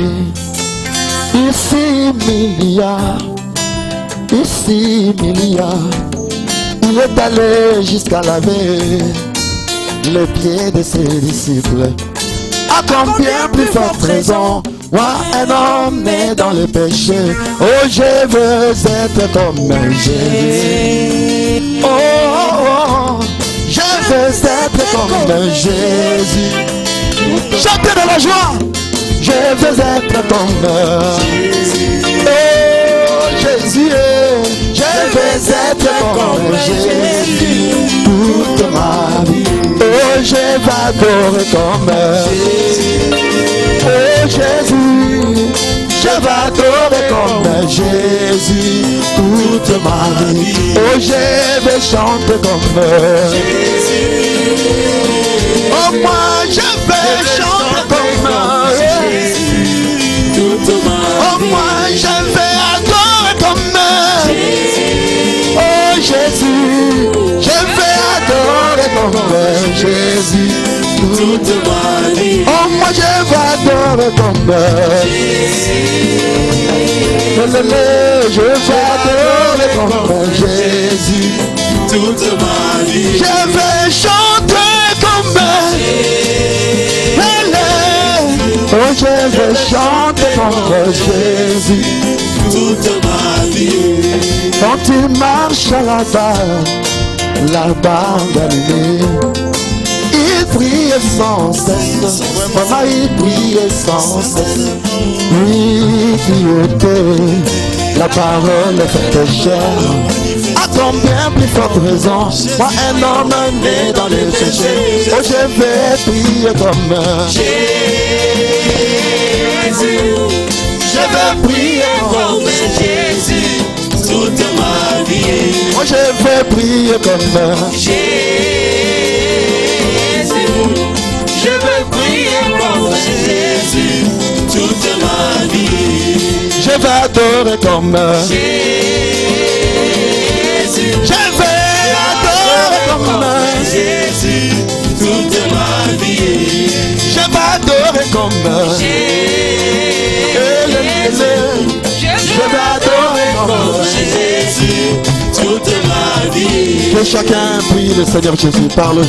ici milliards, il est allé jusqu'à laver les pieds de ses disciples. À combien plus forte raison, moi un homme né dans le péché, oh je veux être comme Jésus. Oh, oh, oh. Je veux être comme Jésus. Chantez dans la joie. Je veux être comme Jésus. Oh Jésus, je veux être comme Jésus toute ma vie. Oh je vais adorer comme Jésus. Oh Jésus, je vais adorer comme Jésus toute ma vie. Oh je vais chanter comme Jésus. Oh moi je vais chanter comme Jésus toute ma vie. Oh moi je vais adorer comme Jésus. Oh Jésus, je vais adorer comme Jésus toute ma vie. Oh moi je vais adorer comme Jésus. Je vais adorer comme Jésus toute ma vie. Je vais chanter comme oh, je vais chanter comme Jésus Toute ma vie. quand tu marches là-bas Galilée. Il priait sans cesse, maman, il priait sans cesse. Lui qui était la parole faite chair, à ton bien plus forte raison, moi un homme né dans les péchés, oh je vais prier comme Jésus, je vais prier comme Jésus toute ma vie. oh je vais prier comme Jésus, je veux prier comme Jésus toute ma vie. je vais adorer comme Jésus, je vais adorer comme Jésus toute ma vie. je vais adorer comme je vais adorer comme Jésus toute ma vie. que chacun prie le Seigneur Jésus, parle.